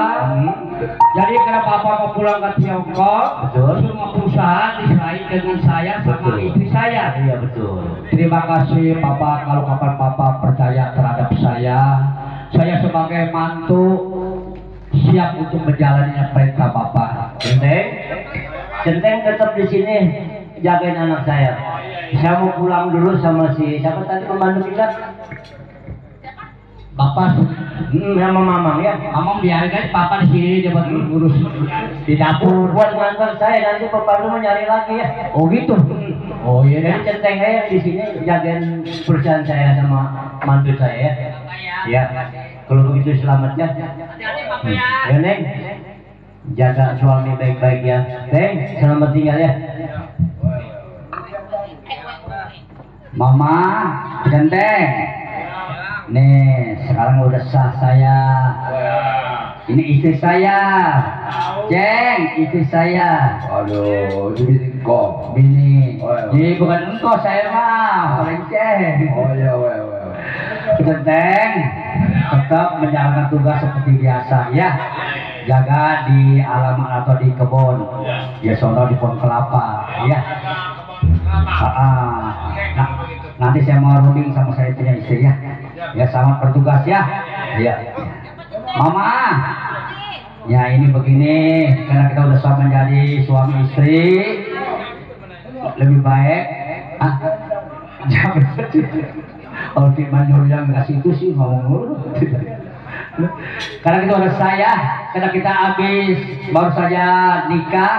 Jadi karena Papa mau pulang ke Tiongkok, semua perusahaan diserahin dengan saya sama istri saya. Iya betul. Terima kasih Papa, kalau kapan Papa percaya terhadap saya sebagai mantu siap untuk menjalani perintah Papa. Centeng tetap di sini jagain anak saya. Saya mau pulang dulu sama si siapa tadi pembantu kita? Bapak sama Mamang ya. Mamang biarin aja Papa di sini dia buat ngurus di dapur. Buat ngantar saya nanti pembantu mau nyari lagi ya. Oh gitu. Oh iya, jadi centeng saya di sini jagain perusahaan saya sama mantu saya ya. Ya. Kalau begitu selamat ya. Hati-hati Papa ya. Ya Neng. Jaga suami baik-baik ya. Neng, selamat tinggal ya. Mama, Centeng. Nih, sekarang udah sah saya. Ini istri saya. Ceng, istri saya. Aduh, jadi engkau. Bini. Ini bukan engkau saya mah, Ceng. Oh iya, Centeng, tetap menjalankan tugas seperti biasa ya. Jaga di alaman atau di kebun. Ya sono di pohon kelapa ya. Nah, nanti saya mau runding sama saya punya istri ya. Ya selamat bertugas ya. Ya. Mama. Ya ini begini karena kita udah sama menjadi suami istri. Lebih baik jangan kalau firman yang kasih itu sih ngomong karena kita udah saya, karena kita habis baru saja nikah.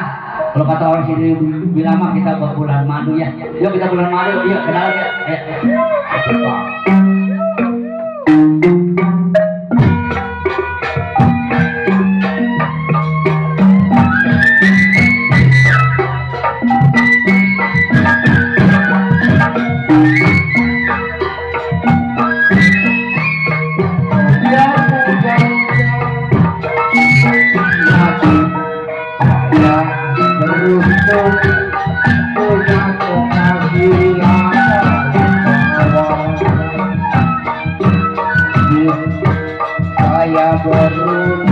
Kalau kata orang sini bilang mah kita bulan madu ya. Yuk kita bulan madu, yuk ke dalam ya. Saya beruntung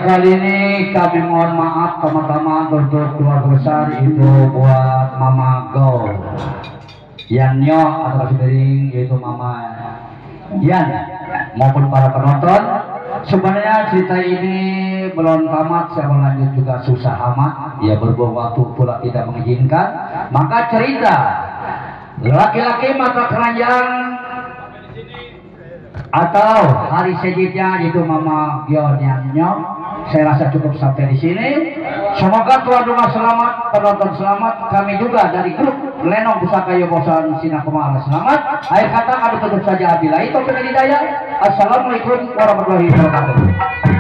Kali ini kami mohon maaf teman-teman untuk keluarga besar itu buat Mama Go, Yanyo atau sendiri yaitu Mama Yan maupun para penonton. Sebenarnya cerita ini belum tamat, saya lanjut juga susah amat. Ya berbuang waktu pula tidak mengizinkan. Maka cerita laki-laki mata keranjang atau hari sejidnya itu Mama Gionyanyo saya rasa cukup sampai di sini. Semoga tuan rumah selamat, penonton selamat, kami juga dari grup Lenong Pusaka Yobosan Sinakumala selamat. Akhir kata kami tutup saja, bila itu hidayah. Assalamualaikum warahmatullahi wabarakatuh.